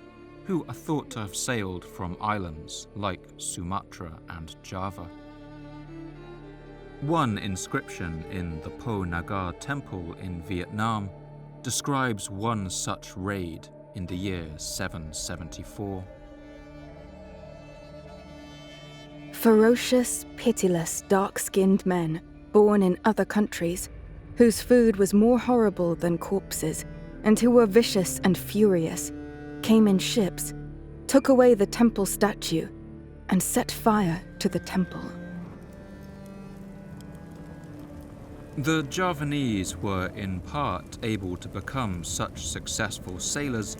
who are thought to have sailed from islands like Sumatra and Java. One inscription in the Po Nagar Temple in Vietnam describes one such raid in the year 774. Ferocious, pitiless, dark-skinned men, born in other countries, whose food was more horrible than corpses, and who were vicious and furious, came in ships, took away the temple statue, and set fire to the temple. The Javanese were in part able to become such successful sailors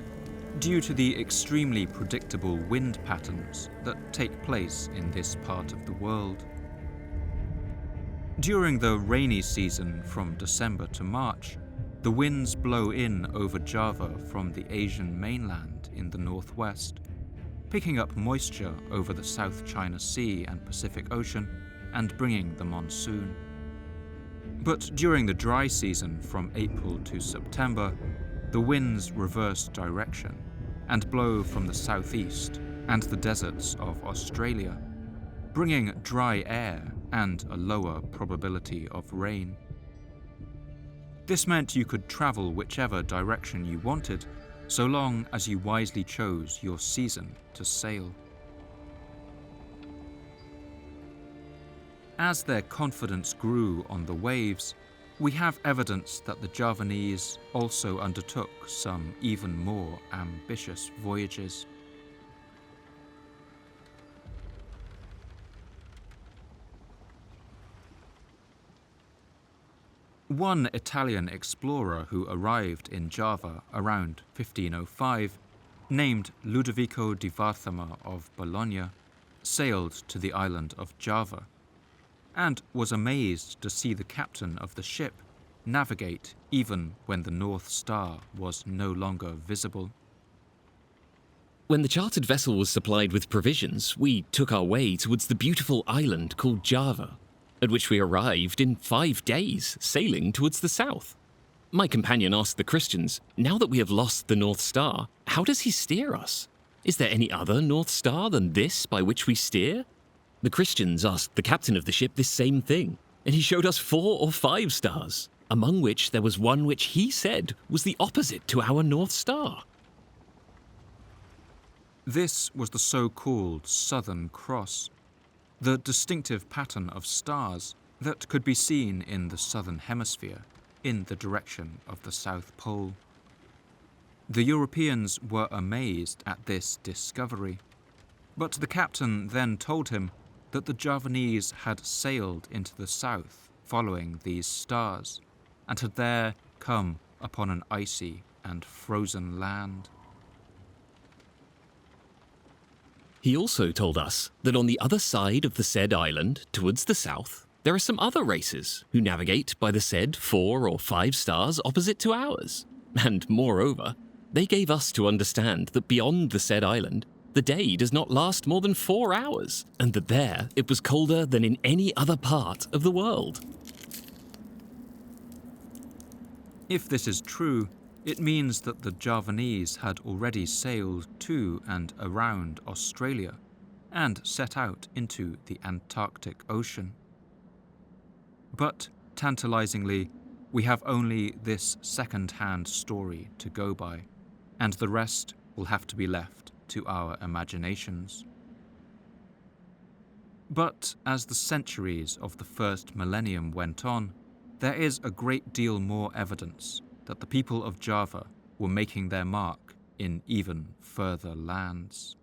due to the extremely predictable wind patterns that take place in this part of the world. During the rainy season from December to March, the winds blow in over Java from the Asian mainland in the northwest, picking up moisture over the South China Sea and Pacific Ocean and bringing the monsoon. But during the dry season from April to September, the winds reverse direction and blow from the southeast and the deserts of Australia, bringing dry air and a lower probability of rain. This meant you could travel whichever direction you wanted, so long as you wisely chose your season to sail. As their confidence grew on the waves, we have evidence that the Javanese also undertook some even more ambitious voyages. One Italian explorer who arrived in Java around 1505, named Ludovico di Varthama of Bologna, sailed to the island of Java, and was amazed to see the captain of the ship navigate even when the North Star was no longer visible. When the chartered vessel was supplied with provisions, we took our way towards the beautiful island called Java, at which we arrived in 5 days, sailing towards the south. My companion asked the Christians, now that we have lost the North Star, how does he steer us? Is there any other North Star than this by which we steer? The Christians asked the captain of the ship this same thing, and he showed us 4 or 5 stars, among which there was one which he said was the opposite to our North Star. This was the so-called Southern Cross, the distinctive pattern of stars that could be seen in the Southern Hemisphere, in the direction of the South Pole. The Europeans were amazed at this discovery, but the captain then told him that the Javanese had sailed into the south following these stars, and had there come upon an icy and frozen land. He also told us that on the other side of the said island, towards the south, there are some other races who navigate by the said 4 or 5 stars opposite to ours. And moreover, they gave us to understand that beyond the said island, the day does not last more than 4 hours, and that there it was colder than in any other part of the world. If this is true, it means that the Javanese had already sailed to and around Australia and set out into the Antarctic Ocean. But, tantalizingly, we have only this second-hand story to go by, and the rest will have to be left to our imaginations. But as the centuries of the first millennium went on, there is a great deal more evidence that the people of Java were making their mark in even further lands.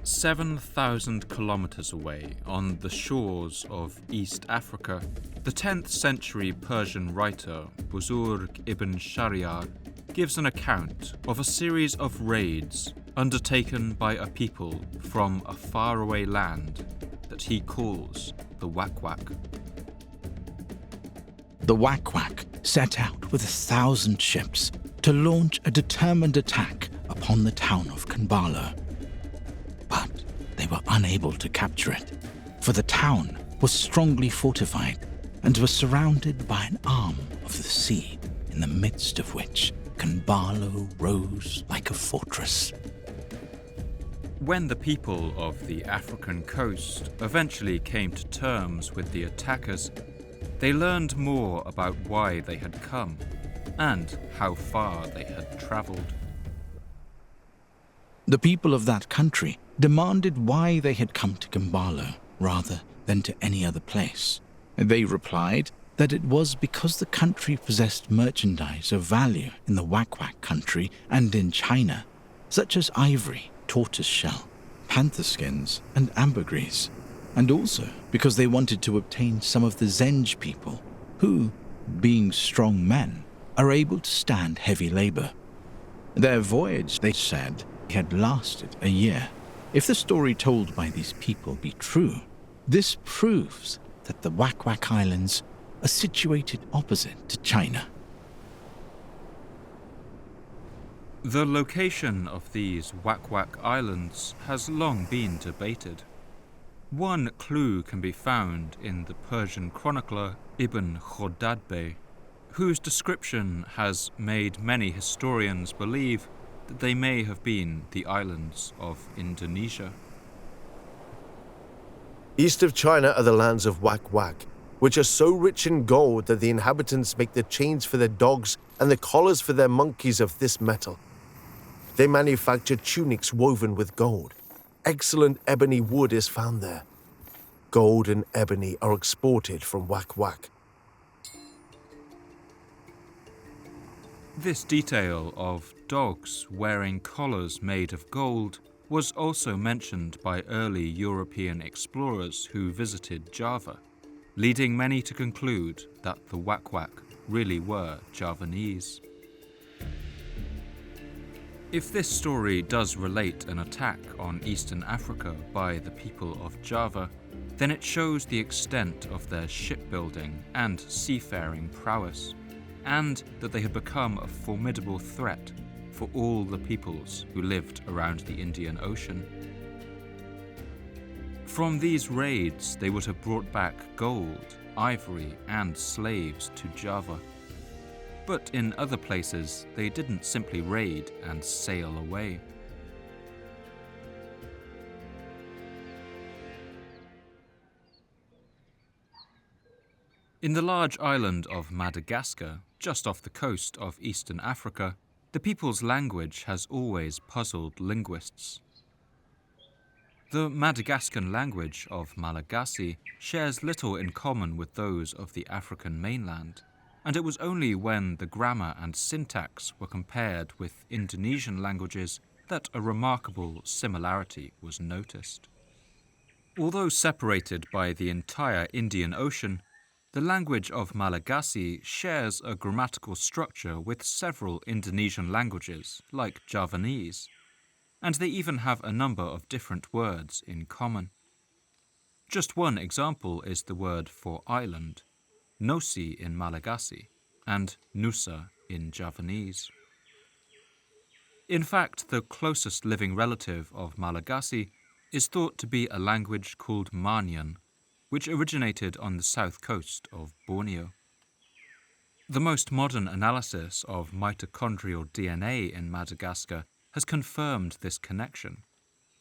"7,000 kilometers away, on the shores of East Africa, the 10th century Persian writer Buzurg ibn Shahryar gives an account of a series of raids undertaken by a people from a faraway land that he calls the Wak-Wak. The Wak-Wak set out with 1,000 ships to launch a determined attack upon the town of Kambala. But they were unable to capture it, for the town was strongly fortified and was surrounded by an arm of the sea, in the midst of which Kambala rose like a fortress. When the people of the African coast eventually came to terms with the attackers, they learned more about why they had come and how far they had travelled. The people of that country demanded why they had come to Kambala rather than to any other place. They replied that it was because the country possessed merchandise of value in the Wak-Wak country and in China, such as ivory, tortoiseshell, panther skins, and ambergris, and also because they wanted to obtain some of the Zenge people, who, being strong men, are able to stand heavy labor. Their voyage, they said, had lasted a year. If the story told by these people be true, this proves that the Wak-Wak Islands are situated opposite to China. The location of these Wak-Wak Islands has long been debated. One clue can be found in the Persian chronicler Ibn Khordadbeh, whose description has made many historians believe that they may have been the islands of Indonesia. East of China are the lands of Wak-Wak, which are so rich in gold that the inhabitants make the chains for their dogs and the collars for their monkeys of this metal. They manufacture tunics woven with gold. Excellent ebony wood is found there. Gold and ebony are exported from Wak-Wak. This detail of dogs wearing collars made of gold was also mentioned by early European explorers who visited Java, leading many to conclude that the Wak-Wak really were Javanese. If this story does relate an attack on Eastern Africa by the people of Java, then it shows the extent of their shipbuilding and seafaring prowess, and that they had become a formidable threat for all the peoples who lived around the Indian Ocean. From these raids, they would have brought back gold, ivory, and slaves to Java. But in other places, they didn't simply raid and sail away. In the large island of Madagascar, just off the coast of eastern Africa, the people's language has always puzzled linguists. The Madagascan language of Malagasy shares little in common with those of the African mainland, and it was only when the grammar and syntax were compared with Indonesian languages that a remarkable similarity was noticed. Although separated by the entire Indian Ocean, the language of Malagasy shares a grammatical structure with several Indonesian languages, like Javanese, and they even have a number of different words in common. Just one example is the word for island, Nosi in Malagasy, and Nusa in Javanese. In fact, the closest living relative of Malagasy is thought to be a language called Manyan, which originated on the south coast of Borneo. The most modern analysis of mitochondrial DNA in Madagascar has confirmed this connection,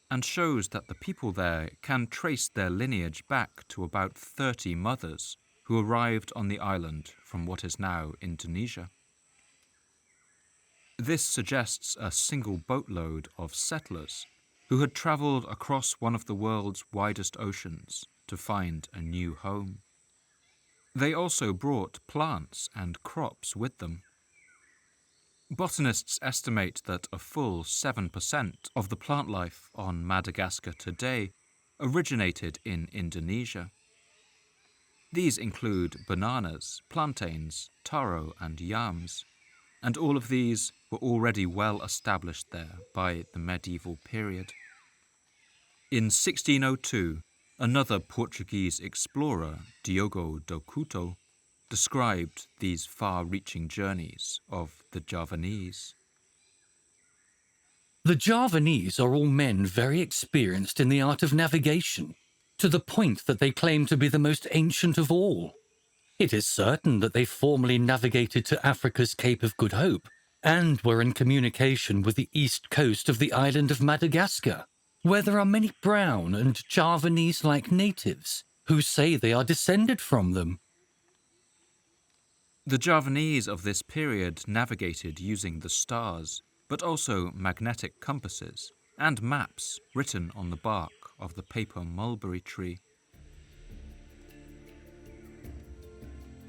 and shows that the people there can trace their lineage back to about 30 mothers who arrived on the island from what is now Indonesia. This suggests a single boatload of settlers who had travelled across one of the world's widest oceans to find a new home. They also brought plants and crops with them. Botanists estimate that a full 7% of the plant life on Madagascar today originated in Indonesia. These include bananas, plantains, taro and yams, and all of these were already well established there by the medieval period. In 1602, another Portuguese explorer, Diogo do Couto, described these far-reaching journeys of the Javanese. The Javanese are all men very experienced in the art of navigation, to the point that they claim to be the most ancient of all. It is certain that they formerly navigated to Africa's Cape of Good Hope and were in communication with the east coast of the island of Madagascar, where there are many brown and Javanese-like natives who say they are descended from them. The Javanese of this period navigated using the stars, but also magnetic compasses and maps written on the bark of the paper mulberry tree.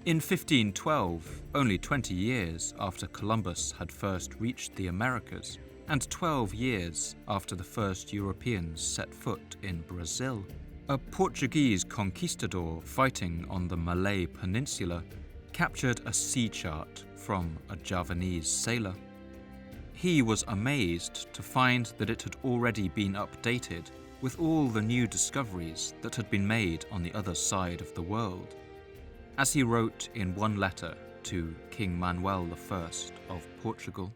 In 1512, only 20 years after Columbus had first reached the Americas, and 12 years after the first Europeans set foot in Brazil, a Portuguese conquistador fighting on the Malay Peninsula captured a sea chart from a Javanese sailor. He was amazed to find that it had already been updated with all the new discoveries that had been made on the other side of the world, as he wrote in one letter to King Manuel I of Portugal.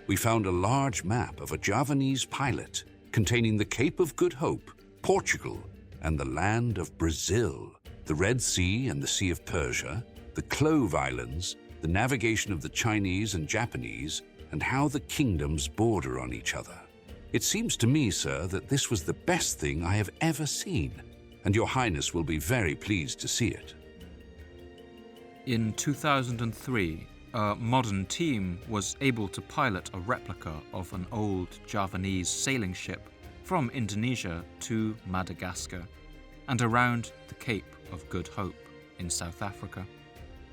We found a large map of a Javanese pilot containing the Cape of Good Hope, Portugal, and the land of Brazil, the Red Sea and the Sea of Persia, the Clove Islands, the navigation of the Chinese and Japanese, and how the kingdoms border on each other. It seems to me, sir, that this was the best thing I have ever seen, and your Highness will be very pleased to see it. In 2003, a modern team was able to pilot a replica of an old Javanese sailing ship from Indonesia to Madagascar and around the Cape of Good Hope in South Africa,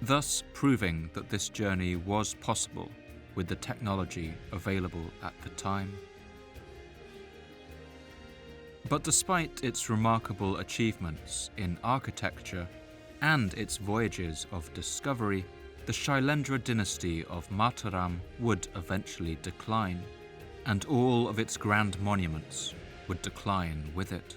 thus proving that this journey was possible with the technology available at the time. But despite its remarkable achievements in architecture and its voyages of discovery, the Shailendra dynasty of Mataram would eventually decline, and all of its grand monuments would decline with it.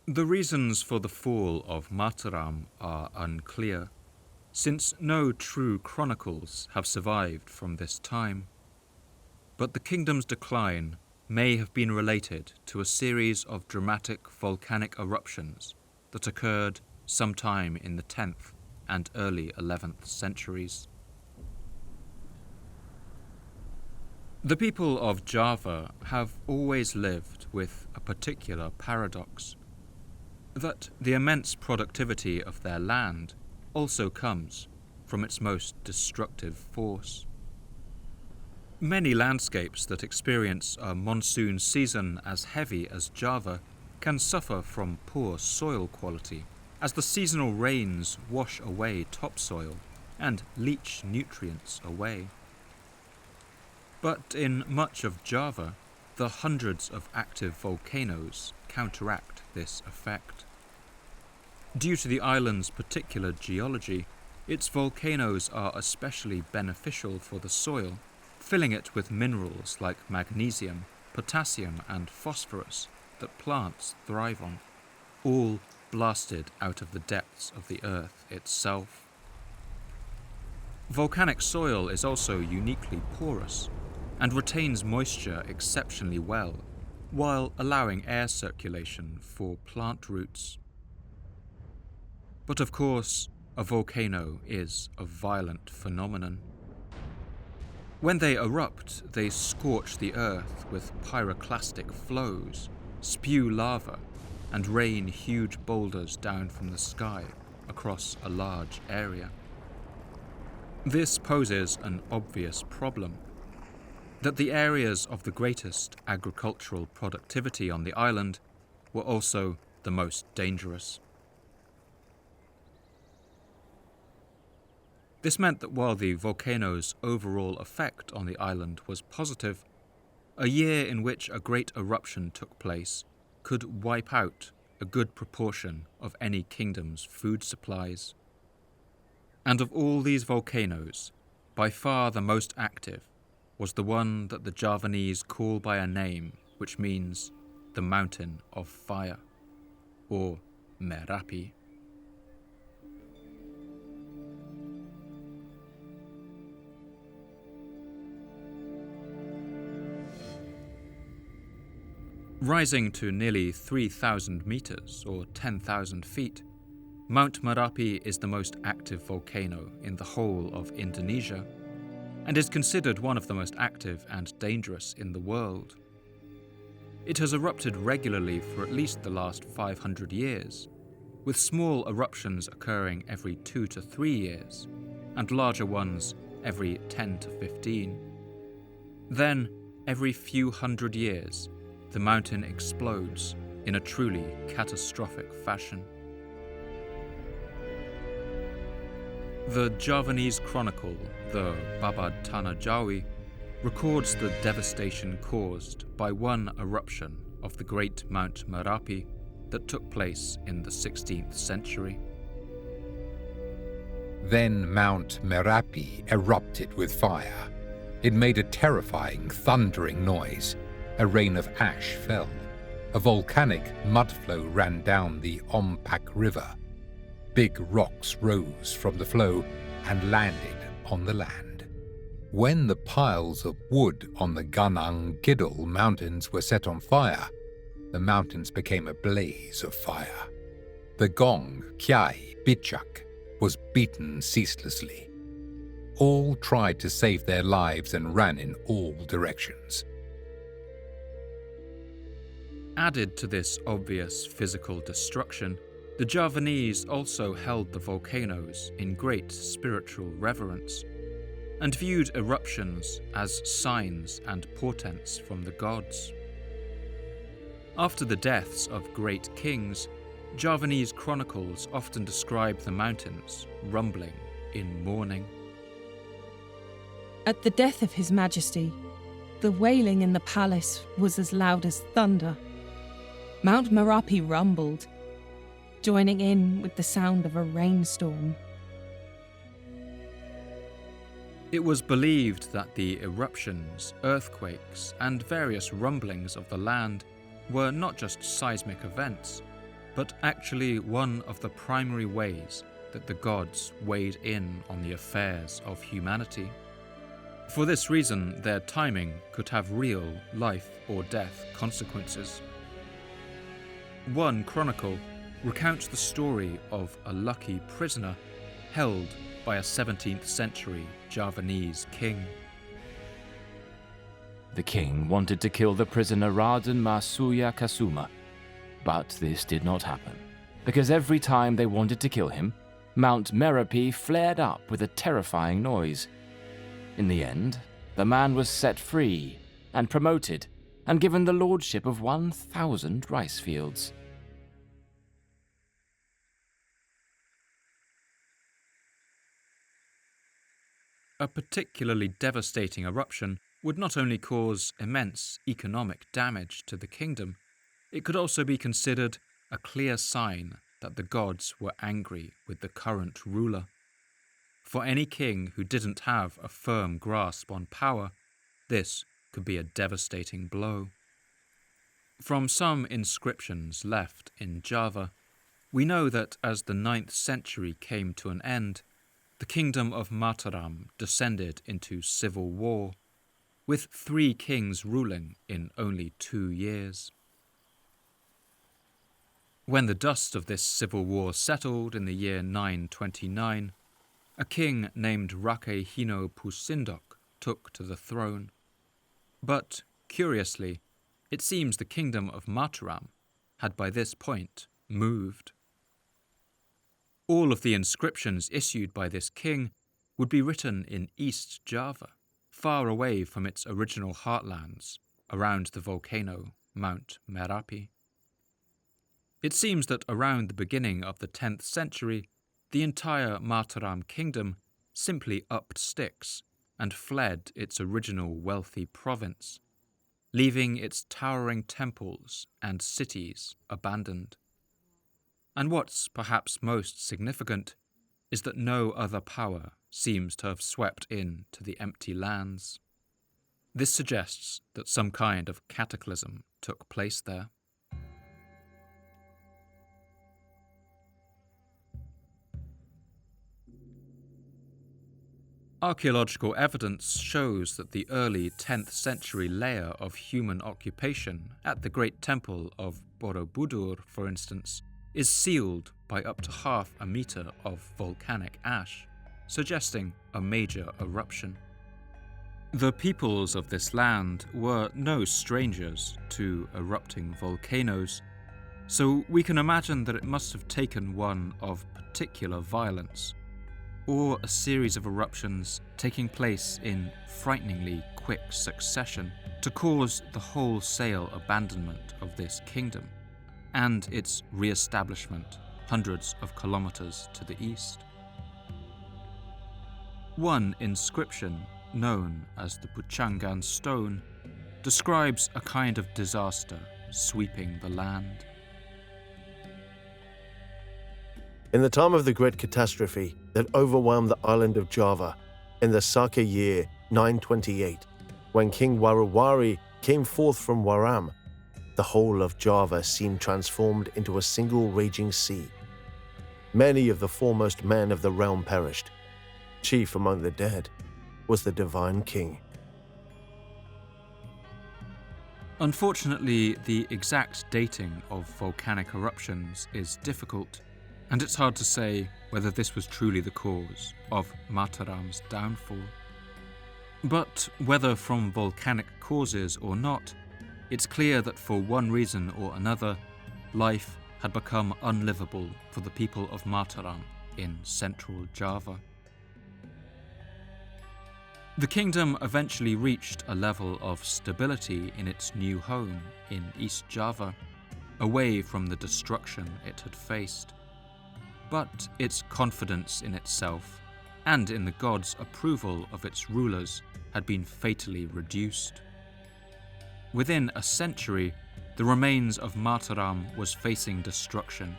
The reasons for the fall of Mataram are unclear, since no true chronicles have survived from this time. but the kingdom's decline may have been related to a series of dramatic volcanic eruptions that occurred sometime in the 10th and early 11th centuries. The people of Java have always lived with a particular paradox, that the immense productivity of their land also comes from its most destructive force. Many landscapes that experience a monsoon season as heavy as Java can suffer from poor soil quality, as the seasonal rains wash away topsoil and leach nutrients away. But in much of Java, the hundreds of active volcanoes counteract this effect. Due to the island's particular geology, its volcanoes are especially beneficial for the soil, filling it with minerals like magnesium, potassium and phosphorus that plants thrive on, all blasted out of the depths of the earth itself. Volcanic soil is also uniquely porous and retains moisture exceptionally well, while allowing air circulation for plant roots. But of course, a volcano is a violent phenomenon. When they erupt, they scorch the earth with pyroclastic flows, spew lava, and rain huge boulders down from the sky across a large area. This poses an obvious problem, that the areas of the greatest agricultural productivity on the island were also the most dangerous. This meant that while the volcano's overall effect on the island was positive, a year in which a great eruption took place could wipe out a good proportion of any kingdom's food supplies. And of all these volcanoes, by far the most active was the one that the Javanese call by a name which means the Mountain of Fire, or Merapi. Rising to nearly 3,000 meters or 10,000 feet, Mount Merapi is the most active volcano in the whole of Indonesia and is considered one of the most active and dangerous in the world. It has erupted regularly for at least the last 500 years, with small eruptions occurring every 2 to 3 years and larger ones every 10 to 15. Then, every few hundred years, the mountain explodes in a truly catastrophic fashion. The Javanese chronicle, the Babad Tanah Jawi, records the devastation caused by one eruption of the great Mount Merapi that took place in the 16th century. Then Mount Merapi erupted with fire. It made a terrifying, thundering noise. A rain of ash fell. A volcanic mudflow ran down the Ompak River. Big rocks rose from the flow and landed on the land. When the piles of wood on the Gunung Kidul mountains were set on fire, the mountains became a blaze of fire. The gong, Kiai, Bichak, was beaten ceaselessly. All tried to save their lives and ran in all directions. Added to this obvious physical destruction, the Javanese also held the volcanoes in great spiritual reverence and viewed eruptions as signs and portents from the gods. After the deaths of great kings, Javanese chronicles often describe the mountains rumbling in mourning. At the death of His Majesty, the wailing in the palace was as loud as thunder. Mount Merapi rumbled, joining in with the sound of a rainstorm. It was believed that the eruptions, earthquakes, and various rumblings of the land were not just seismic events, but actually one of the primary ways that the gods weighed in on the affairs of humanity. For this reason, their timing could have real life or death consequences. One chronicle recounts the story of a lucky prisoner held by a 17th century Javanese king. The king wanted to kill the prisoner Raden Masuya Kasuma, but this did not happen, because every time they wanted to kill him, Mount Merapi flared up with a terrifying noise. In the end, the man was set free and promoted and given the lordship of 1,000 rice fields. A particularly devastating eruption would not only cause immense economic damage to the kingdom, it could also be considered a clear sign that the gods were angry with the current ruler. For any king who didn't have a firm grasp on power, this could be a devastating blow. From some inscriptions left in Java, we know that as the 9th century came to an end, the kingdom of Mataram descended into civil war, with 3 kings ruling in only 2 years. When the dust of this civil war settled in the year 929, a king named Rakehino Pusindok took to the throne. But, curiously, it seems the kingdom of Mataram had by this point moved. All of the inscriptions issued by this king would be written in East Java, far away from its original heartlands, around the volcano Mount Merapi. It seems that around the beginning of the 10th century, the entire Mataram kingdom simply upped sticks and fled its original wealthy province, leaving its towering temples and cities abandoned. And what's perhaps most significant is that no other power seems to have swept in to the empty lands. This suggests that some kind of cataclysm took place there. Archaeological evidence shows that the early 10th century layer of human occupation at the great temple of Borobudur, for instance, is sealed by up to half a meter of volcanic ash, suggesting a major eruption. The peoples of this land were no strangers to erupting volcanoes, so we can imagine that it must have taken one of particular violence, or a series of eruptions taking place in frighteningly quick succession to cause the wholesale abandonment of this kingdom and its re-establishment hundreds of kilometers to the east. One inscription, known as the Puchangan Stone, describes a kind of disaster sweeping the land. In the time of the great catastrophe that overwhelmed the island of Java in the Saka year 928, when King Warawari came forth from Waram, the whole of Java seemed transformed into a single raging sea. Many of the foremost men of the realm perished. Chief among the dead was the divine king. Unfortunately, the exact dating of volcanic eruptions is difficult, and it's hard to say whether this was truly the cause of Mataram's downfall. But whether from volcanic causes or not, it's clear that for one reason or another, life had become unlivable for the people of Mataram in central Java. The kingdom eventually reached a level of stability in its new home in East Java, away from the destruction it had faced. But its confidence in itself and in the gods' approval of its rulers had been fatally reduced. Within a century, the remains of Mataram was facing destruction,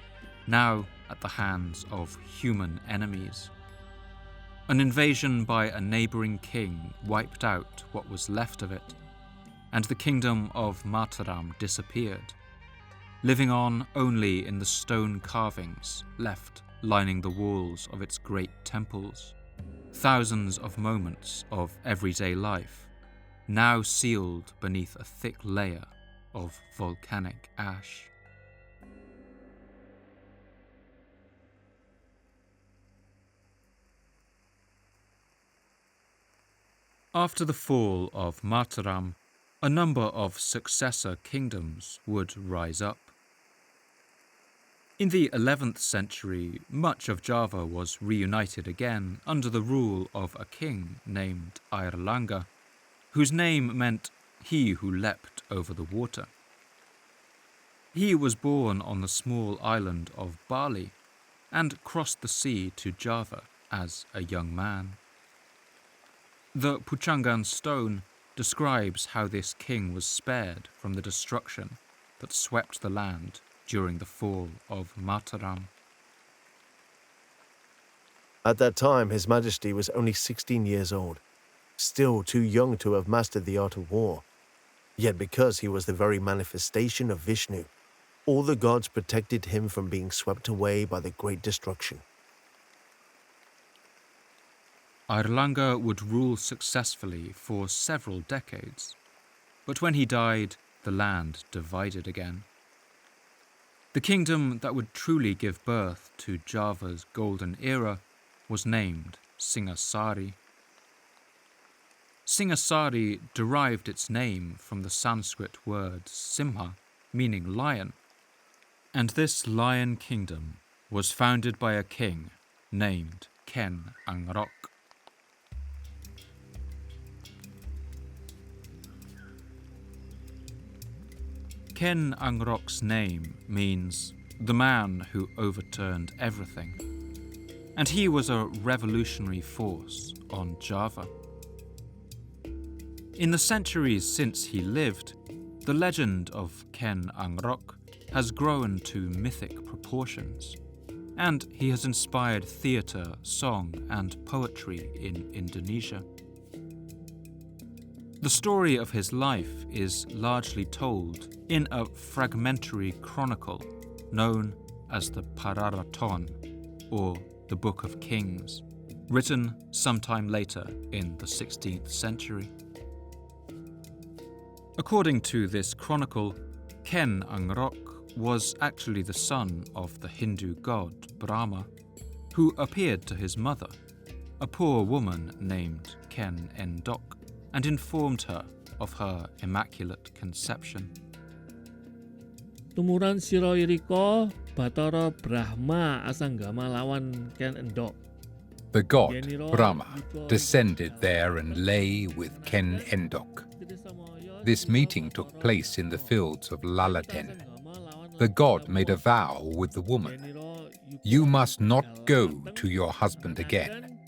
now at the hands of human enemies. An invasion by a neighbouring king wiped out what was left of it, and the kingdom of Mataram disappeared, living on only in the stone carvings left lining the walls of its great temples. thousands of moments of everyday life, now sealed beneath a thick layer of volcanic ash. After the fall of Mataram, a number of successor kingdoms would rise up. In the 11th century, much of Java was reunited again under the rule of a king named Airlangga, whose name meant he who leapt over the water. He was born on the small island of Bali and crossed the sea to Java as a young man. The Puchangan stone describes how this king was spared from the destruction that swept the land during the fall of Mataram. At that time, His Majesty was only 16 years old, still too young to have mastered the art of war. Yet because he was the very manifestation of Vishnu, all the gods protected him from being swept away by the great destruction. Airlangga would rule successfully for several decades, but when he died, the land divided again. The kingdom that would truly give birth to Java's golden era was named Singasari. Singasari derived its name from the Sanskrit word simha, meaning lion, and this lion kingdom was founded by a king named Ken Angrok. Ken Angrok's name means the man who overturned everything, and he was a revolutionary force on Java. In the centuries since he lived, the legend of Ken Angrok has grown to mythic proportions, and he has inspired theatre, song, and poetry in Indonesia. The story of his life is largely told in a fragmentary chronicle known as the Pararaton, or the Book of Kings, written sometime later in the 16th century. According to this chronicle, Ken Angrok was actually the son of the Hindu god Brahma, who appeared to his mother, a poor woman named Ken Endok, and informed her of her immaculate conception. Tumuran sira irika Bathara Brahma asanggama lawan Ken Endok. The god Brahma descended there and lay with Ken Endok. This meeting took place in the fields of Lalaten. The god made a vow with the woman. You must not go to your husband again.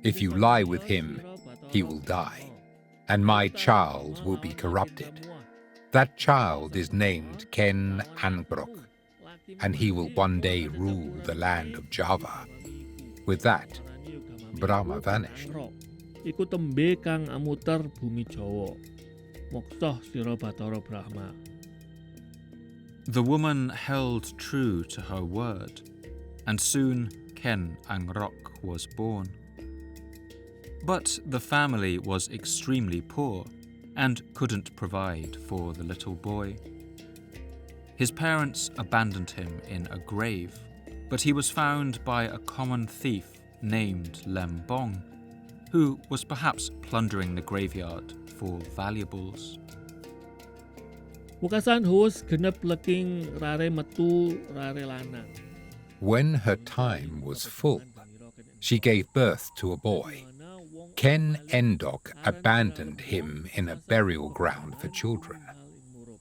If you lie with him, he will die, and my child will be corrupted. That child is named Ken Angrok, and he will one day rule the land of Java. With that, Brahma vanished. Iku tembe kang amuter bumi Jawa. Moksoh sira Bathara Brahma. The woman held true to her word, and soon Ken Angrok was born. But the family was extremely poor and couldn't provide for the little boy. His parents abandoned him in a grave, but he was found by a common thief named Lembong, who was perhaps plundering the graveyard for valuables. Wekasan hus genep leking rare metu rare lanang. When her time was full, she gave birth to a boy. Ken Endok abandoned him in a burial ground for children.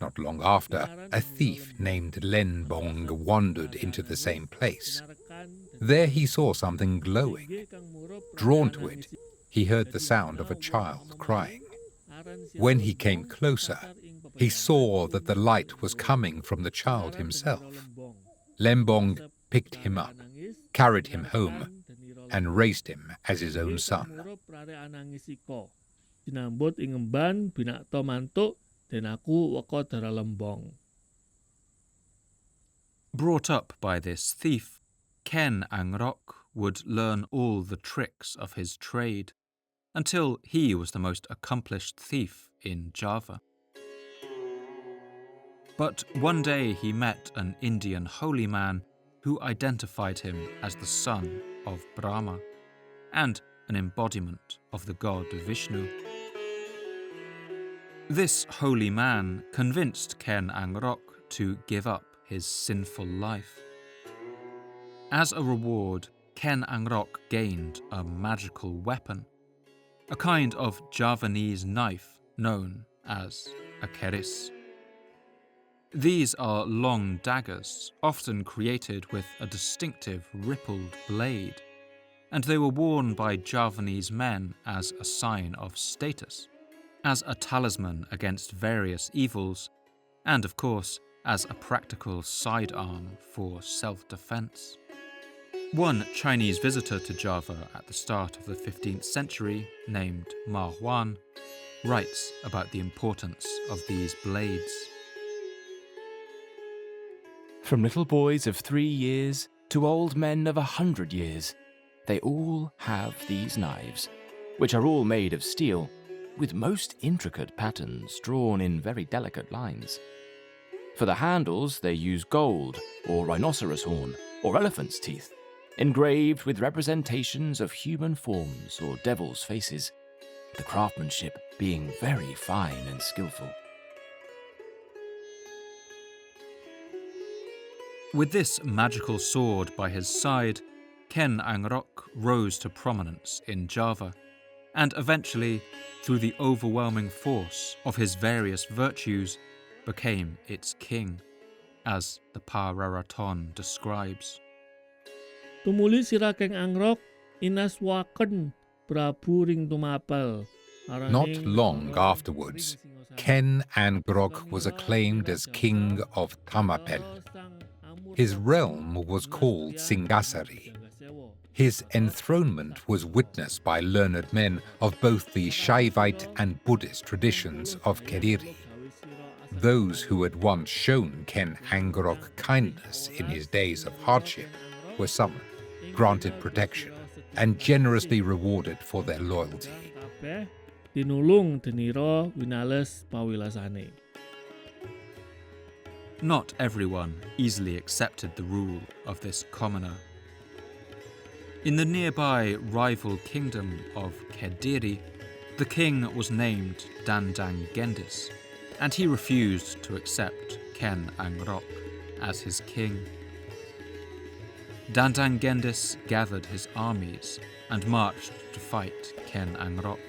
Not long after, a thief named Lembong wandered into the same place. There he saw something glowing. Drawn to it, he heard the sound of a child crying. When he came closer, he saw that the light was coming from the child himself. Lembong picked him up, carried him home, and raised him as his own son. Brought up by this thief, Ken Angrok would learn all the tricks of his trade, until he was the most accomplished thief in Java. But one day he met an Indian holy man who identified him as the son of Brahma and an embodiment of the god Vishnu. This holy man convinced Ken Angrok to give up his sinful life. As a reward, Ken Angrok gained a magical weapon, a kind of Javanese knife known as a keris. These are long daggers, often created with a distinctive rippled blade, and they were worn by Javanese men as a sign of status, as a talisman against various evils, and of course, as a practical sidearm for self-defense. One Chinese visitor to Java at the start of the 15th century, named Ma Huan, writes about the importance of these blades. From little boys of 3 years to old men of 100 years, they all have these knives, which are all made of steel, with most intricate patterns drawn in very delicate lines. For the handles, they use gold, or rhinoceros horn, or elephant's teeth, engraved with representations of human forms or devils' faces, the craftsmanship being very fine and skillful. With this magical sword by his side, Ken Angrok rose to prominence in Java, and eventually, through the overwhelming force of his various virtues, became its king, as the Pararaton describes. Tumuli sira Keng Angrok inaswaken Prabu ring tumapel. Not long afterwards, Ken Angrok was acclaimed as king of Tamapel. His realm was called Singasari. His enthronement was witnessed by learned men of both the Shaivite and Buddhist traditions of Kediri. Those who had once shown Ken Angrok kindness in his days of hardship were summoned, granted protection, and generously rewarded for their loyalty. Dinulung deniro winales pawilasane. Not everyone easily accepted the rule of this commoner. In the nearby rival kingdom of Kediri, the king was named Dandang Gendis, and he refused to accept Ken Angrok as his king. Dandang Gendis gathered his armies and marched to fight Ken Angrok.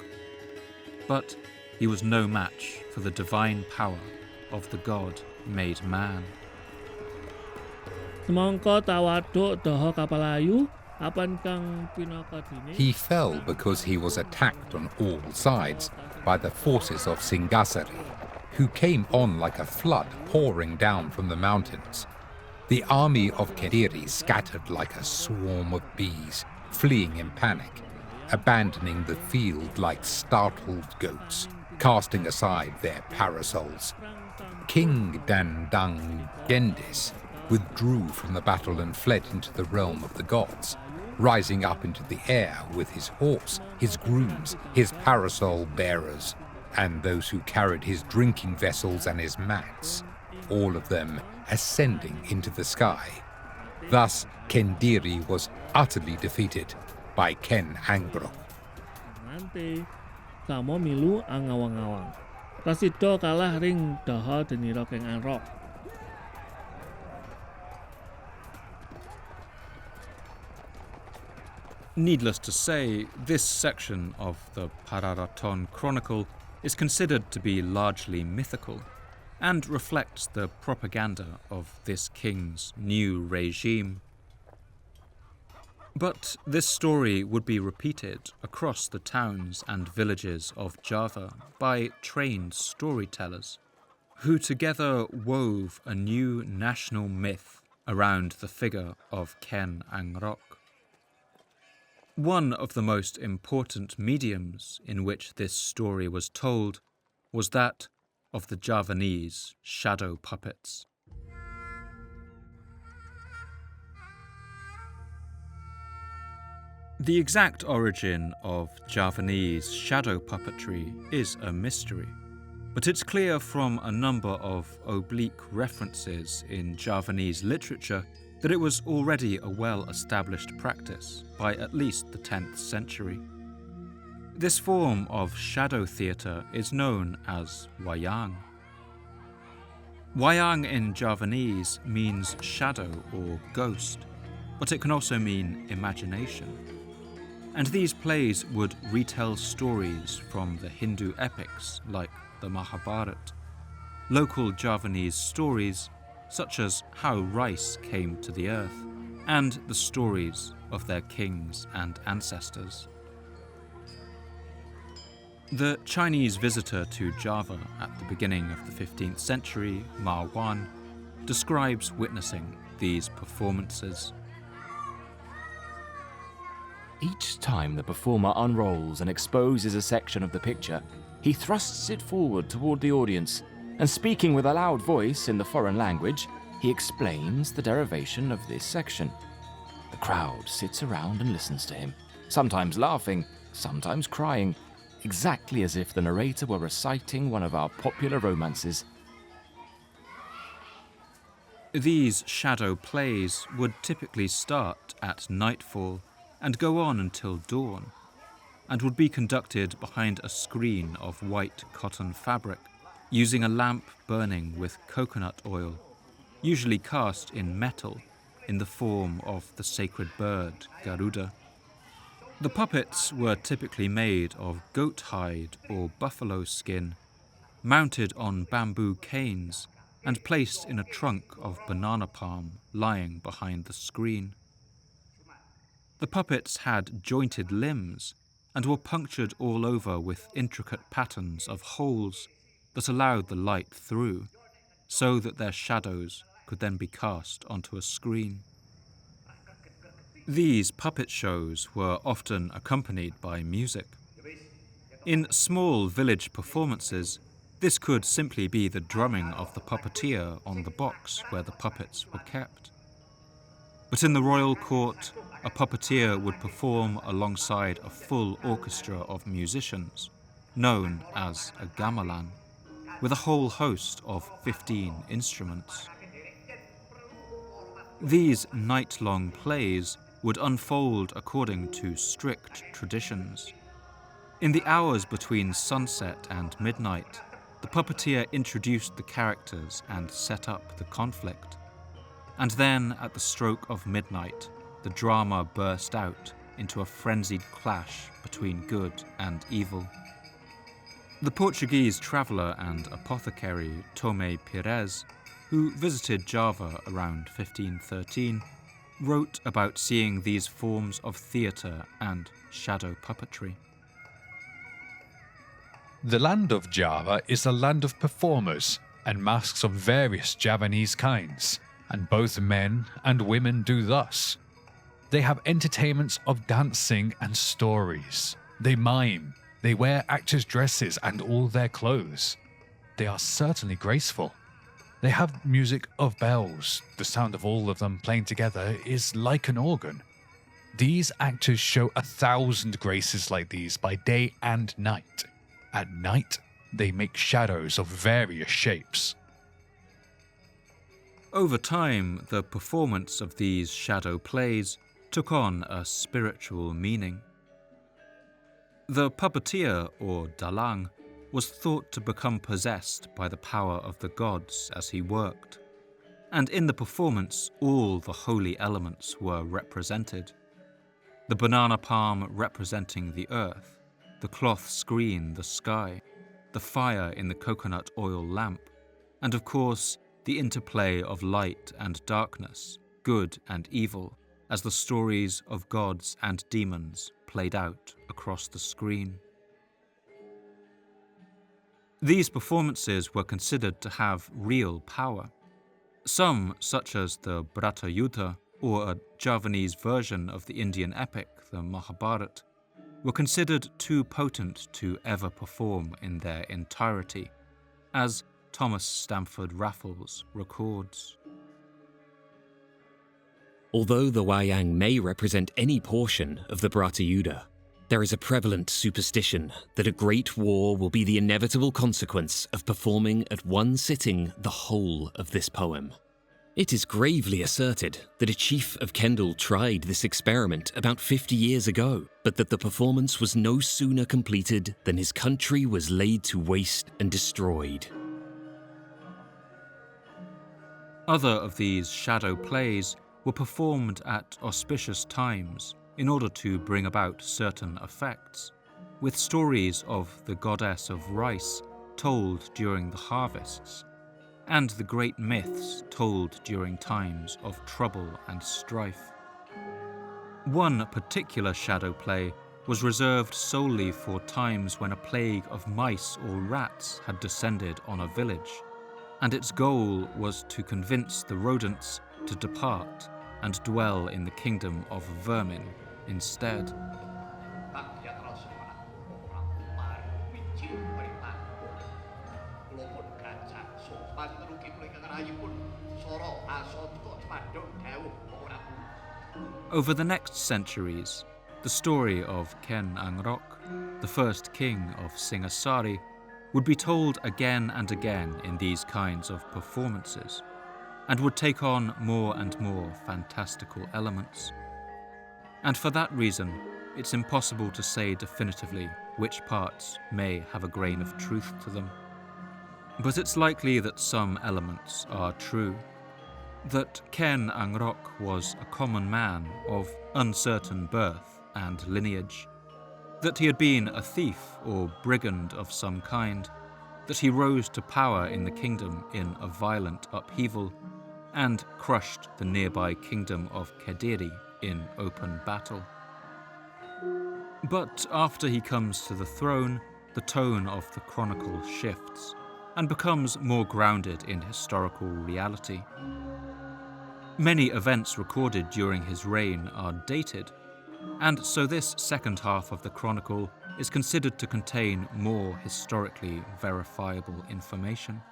But he was no match for the divine power of the god made man. Semangka tawaduk daha kapalayu apan kang pinakadine. He fell because he was attacked on all sides by the forces of Singasari, who came on like a flood pouring down from the mountains. The army of Kediri scattered like a swarm of bees, fleeing in panic, abandoning the field like startled goats, casting aside their parasols. King Dandang Gendis withdrew from the battle and fled into the realm of the gods, rising up into the air with his horse, his grooms, his parasol bearers, and those who carried his drinking vessels and his mats, all of them ascending into the sky. Thus, Kendiri was utterly defeated by Ken Angrok. Nanti samo milu angawang-awang. Prasidha kalah ring daha deniro Keng Angrok. Needless to say, this section of the Pararaton Chronicle is considered to be largely mythical and reflects the propaganda of this king's new regime. But this story would be repeated across the towns and villages of Java by trained storytellers, who together wove a new national myth around the figure of Ken Angrok. One of the most important mediums in which this story was told was that of the Javanese shadow puppets. The exact origin of Javanese shadow puppetry is a mystery, but it's clear from a number of oblique references in Javanese literature that it was already a well-established practice by at least the 10th century. This form of shadow theatre is known as wayang. Wayang in Javanese means shadow or ghost, but it can also mean imagination. And these plays would retell stories from the Hindu epics like the Mahabharata, local Javanese stories such as how rice came to the earth, and the stories of their kings and ancestors. The Chinese visitor to Java at the beginning of the 15th century, Ma Wan, describes witnessing these performances. Each time the performer unrolls and exposes a section of the picture, he thrusts it forward toward the audience, and speaking with a loud voice in the foreign language, he explains the derivation of this section. The crowd sits around and listens to him, sometimes laughing, sometimes crying, exactly as if the narrator were reciting one of our popular romances. These shadow plays would typically start at nightfall and go on until dawn, and would be conducted behind a screen of white cotton fabric, using a lamp burning with coconut oil, usually cast in metal in the form of the sacred bird Garuda. The puppets were typically made of goat hide or buffalo skin, mounted on bamboo canes and placed in a trunk of banana palm lying behind the screen. The puppets had jointed limbs and were punctured all over with intricate patterns of holes that allowed the light through, so that their shadows could then be cast onto a screen. These puppet shows were often accompanied by music. In small village performances, this could simply be the drumming of the puppeteer on the box where the puppets were kept. But in the royal court, a puppeteer would perform alongside a full orchestra of musicians, known as a gamelan, with a whole host of 15 instruments. These night-long plays would unfold according to strict traditions. In the hours between sunset and midnight, the puppeteer introduced the characters and set up the conflict. And then, at the stroke of midnight, the drama burst out into a frenzied clash between good and evil. The Portuguese traveller and apothecary Tomé Pires, who visited Java around 1513, wrote about seeing these forms of theatre and shadow puppetry. The land of Java is a land of performers and masks of various Javanese kinds, and both men and women do thus. They have entertainments of dancing and stories. They mime, they wear actors' dresses and all their clothes. They are certainly graceful. They have music of bells. The sound of all of them playing together is like an organ. These actors show 1,000 graces like these by day and night. At night, they make shadows of various shapes. Over time, the performance of these shadow plays took on a spiritual meaning. The puppeteer, or dalang, was thought to become possessed by the power of the gods as he worked, and in the performance all the holy elements were represented. The banana palm representing the earth, the cloth screen the sky, the fire in the coconut oil lamp, and of course the interplay of light and darkness, good and evil, as the stories of gods and demons played out across the screen. These performances were considered to have real power. Some, such as the Bratayuddha, or a Javanese version of the Indian epic, the Mahabharata, were considered too potent to ever perform in their entirety, as Thomas Stamford Raffles records. Although the wayang may represent any portion of the Bratayuda, there is a prevalent superstition that a great war will be the inevitable consequence of performing at one sitting the whole of this poem. It is gravely asserted that a chief of Kendal tried this experiment about 50 years ago, but that the performance was no sooner completed than his country was laid to waste and destroyed. Other of these shadow plays were performed at auspicious times in order to bring about certain effects, with stories of the goddess of rice told during the harvests, and the great myths told during times of trouble and strife. One particular shadow play was reserved solely for times when a plague of mice or rats had descended on a village, and its goal was to convince the rodents to depart and dwell in the kingdom of vermin instead. Over the next centuries, the story of Ken Angrok, the first king of Singasari, would be told again and again in these kinds of performances, and would take on more and more fantastical elements. And for that reason, it's impossible to say definitively which parts may have a grain of truth to them. But it's likely that some elements are true. That Ken Angrok was a common man of uncertain birth and lineage, that he had been a thief or brigand of some kind, that he rose to power in the kingdom in a violent upheaval, and crushed the nearby kingdom of Kediri in open battle. But after he comes to the throne, the tone of the chronicle shifts, and becomes more grounded in historical reality. Many events recorded during his reign are dated, and so this second half of the chronicle is considered to contain more historically verifiable information.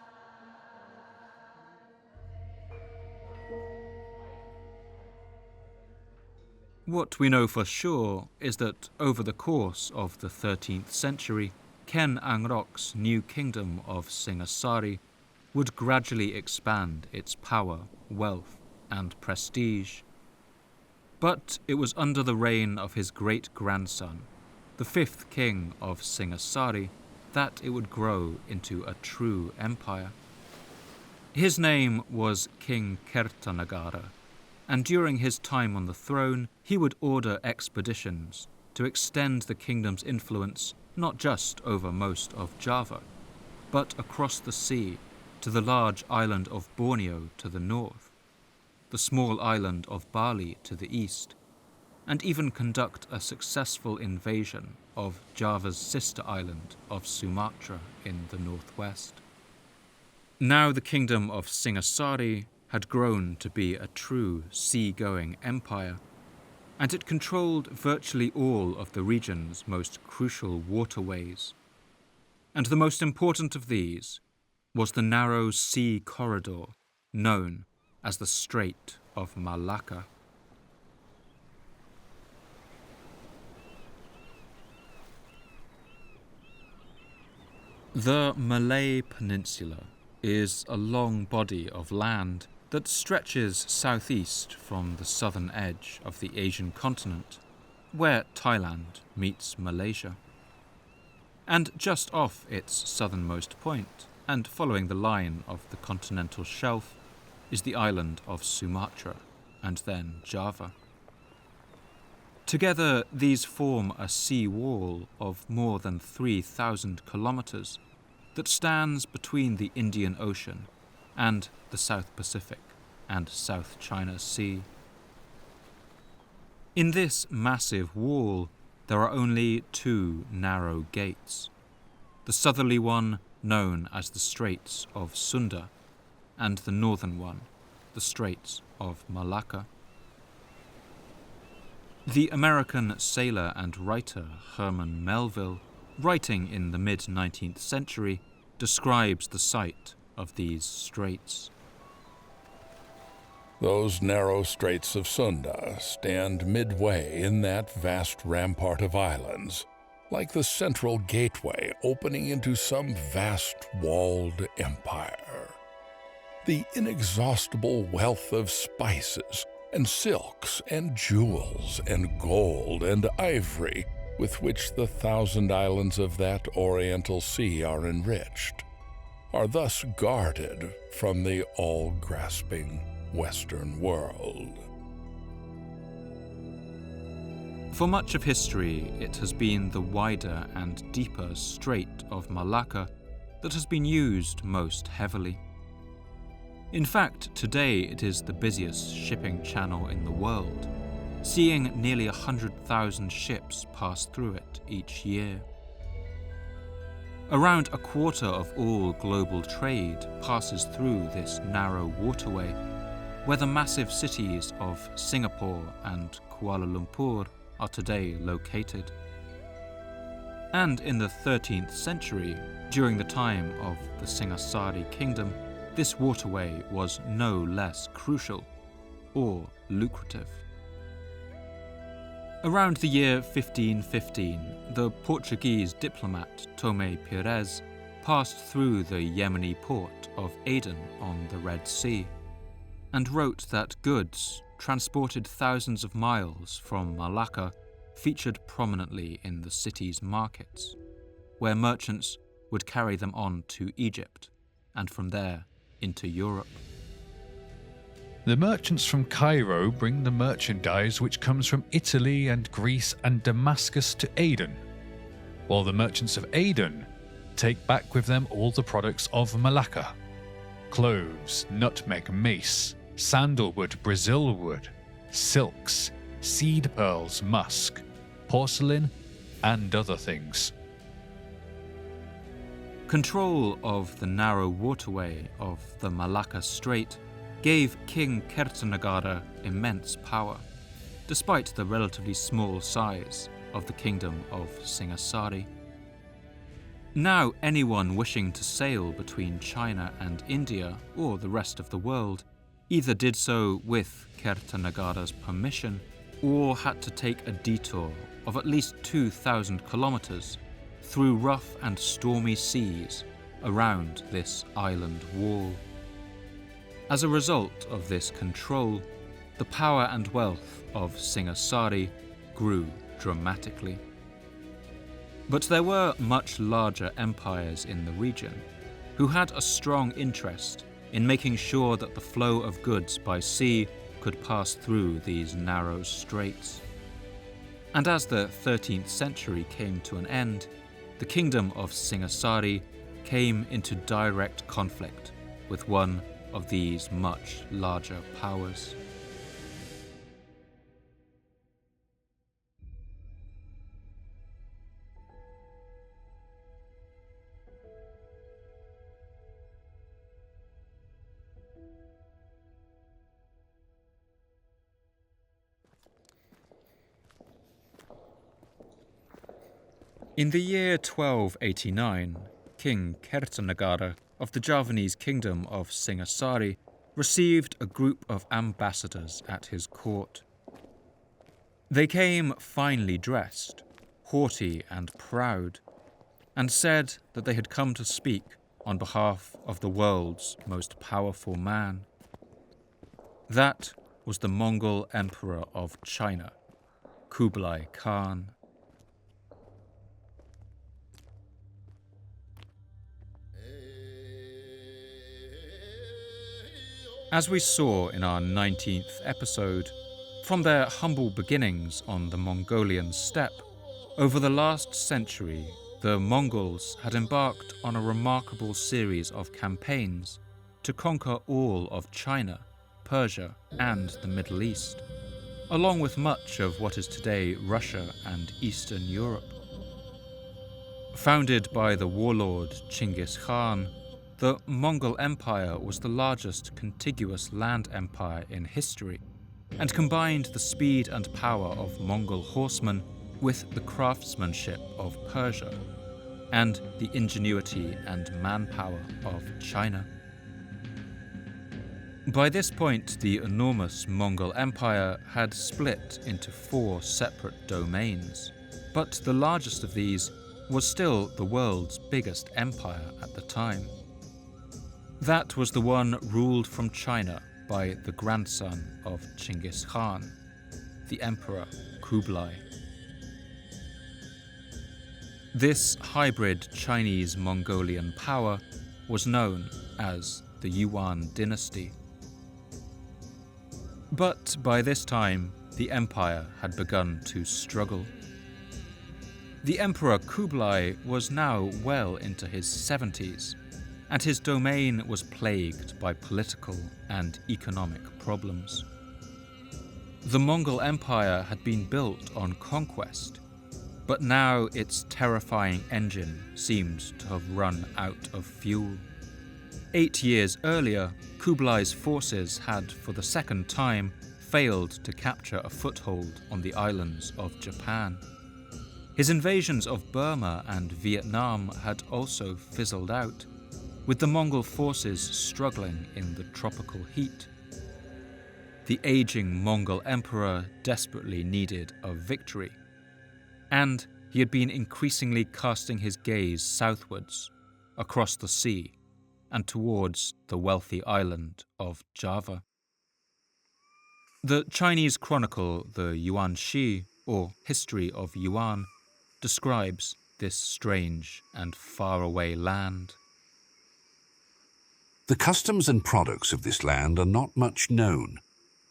What we know for sure is that over the course of the 13th century, Ken Angrok's new kingdom of Singasari would gradually expand its power, wealth, and prestige. But it was under the reign of his great-grandson, the fifth king of Singasari, that it would grow into a true empire. His name was King Kertanegara, and during his time on the throne, he would order expeditions to extend the kingdom's influence not just over most of Java, but across the sea to the large island of Borneo to the north, the small island of Bali to the east, and even conduct a successful invasion of Java's sister island of Sumatra in the northwest. Now the kingdom of Singasari had grown to be a true sea-going empire, and it controlled virtually all of the region's most crucial waterways. And the most important of these was the narrow sea corridor known as the Strait of Malacca. The Malay Peninsula is a long body of land that stretches southeast from the southern edge of the Asian continent, where Thailand meets Malaysia. And just off its southernmost point, and following the line of the continental shelf, is the island of Sumatra, and then Java. Together, these form a sea wall of more than 3,000 kilometers that stands between the Indian Ocean and the South Pacific and South China Sea. In this massive wall, there are only two narrow gates. The southerly one, known as the Straits of Sunda, and the northern one, the Straits of Malacca. The American sailor and writer Herman Melville, writing in the mid-19th century, describes the site of these straits. Those narrow straits of Sunda stand midway in that vast rampart of islands, like the central gateway opening into some vast walled empire. The inexhaustible wealth of spices and silks and jewels and gold and ivory with which the 1,000 islands of that oriental sea are enriched, are thus guarded from the all-grasping Western world. For much of history, it has been the wider and deeper Strait of Malacca that has been used most heavily. In fact, today it is the busiest shipping channel in the world, seeing nearly 100,000 ships pass through it each year. Around a quarter of all global trade passes through this narrow waterway, where the massive cities of Singapore and Kuala Lumpur are today located. And in the 13th century, during the time of the Singasari Kingdom, this waterway was no less crucial or lucrative. Around the year 1515, the Portuguese diplomat Tomé Pires passed through the Yemeni port of Aden on the Red Sea and wrote that goods transported thousands of miles from Malacca featured prominently in the city's markets, where merchants would carry them on to Egypt and from there into Europe. The merchants from Cairo bring the merchandise which comes from Italy and Greece and Damascus to Aden, while the merchants of Aden take back with them all the products of Malacca: cloves, nutmeg, mace, sandalwood, Brazil wood, silks, seed pearls, musk, porcelain, and other things. Control of the narrow waterway of the Malacca Strait gave King Kertanegara immense power, despite the relatively small size of the kingdom of Singasari. Now anyone wishing to sail between China and India or the rest of the world either did so with Kertanegara's permission or had to take a detour of at least 2,000 kilometers through rough and stormy seas around this island wall. As a result of this control, the power and wealth of Singasari grew dramatically. But there were much larger empires in the region who had a strong interest in making sure that the flow of goods by sea could pass through these narrow straits. And as the 13th century came to an end, the kingdom of Singasari came into direct conflict with one of these much larger powers. In the year 1289, King Kertanegara of the Javanese kingdom of Singasari received a group of ambassadors at his court. They came finely dressed, haughty and proud, and said that they had come to speak on behalf of the world's most powerful man. That was the Mongol Emperor of China, Kublai Khan. As we saw in our 19th episode, from their humble beginnings on the Mongolian steppe, over the last century, the Mongols had embarked on a remarkable series of campaigns to conquer all of China, Persia, and the Middle East, along with much of what is today Russia and Eastern Europe. Founded by the warlord Chinggis Khan, the Mongol Empire was the largest contiguous land empire in history, and combined the speed and power of Mongol horsemen with the craftsmanship of Persia, and the ingenuity and manpower of China. By this point, the enormous Mongol Empire had split into 4 separate domains, but the largest of these was still the world's biggest empire at the time. That was the one ruled from China by the grandson of Chinggis Khan, the Emperor Kublai. This hybrid Chinese-Mongolian power was known as the Yuan dynasty. But by this time, the empire had begun to struggle. The Emperor Kublai was now well into his 70s, and his domain was plagued by political and economic problems. The Mongol Empire had been built on conquest, but now its terrifying engine seemed to have run out of fuel. 8 years earlier, Kublai's forces had, for the second time, failed to capture a foothold on the islands of Japan. His invasions of Burma and Vietnam had also fizzled out, with the Mongol forces struggling in the tropical heat. The aging Mongol emperor desperately needed a victory, and he had been increasingly casting his gaze southwards, across the sea, and towards the wealthy island of Java. The Chinese chronicle, the Yuanxi, or History of Yuan, describes this strange and faraway land. The customs and products of this land are not much known,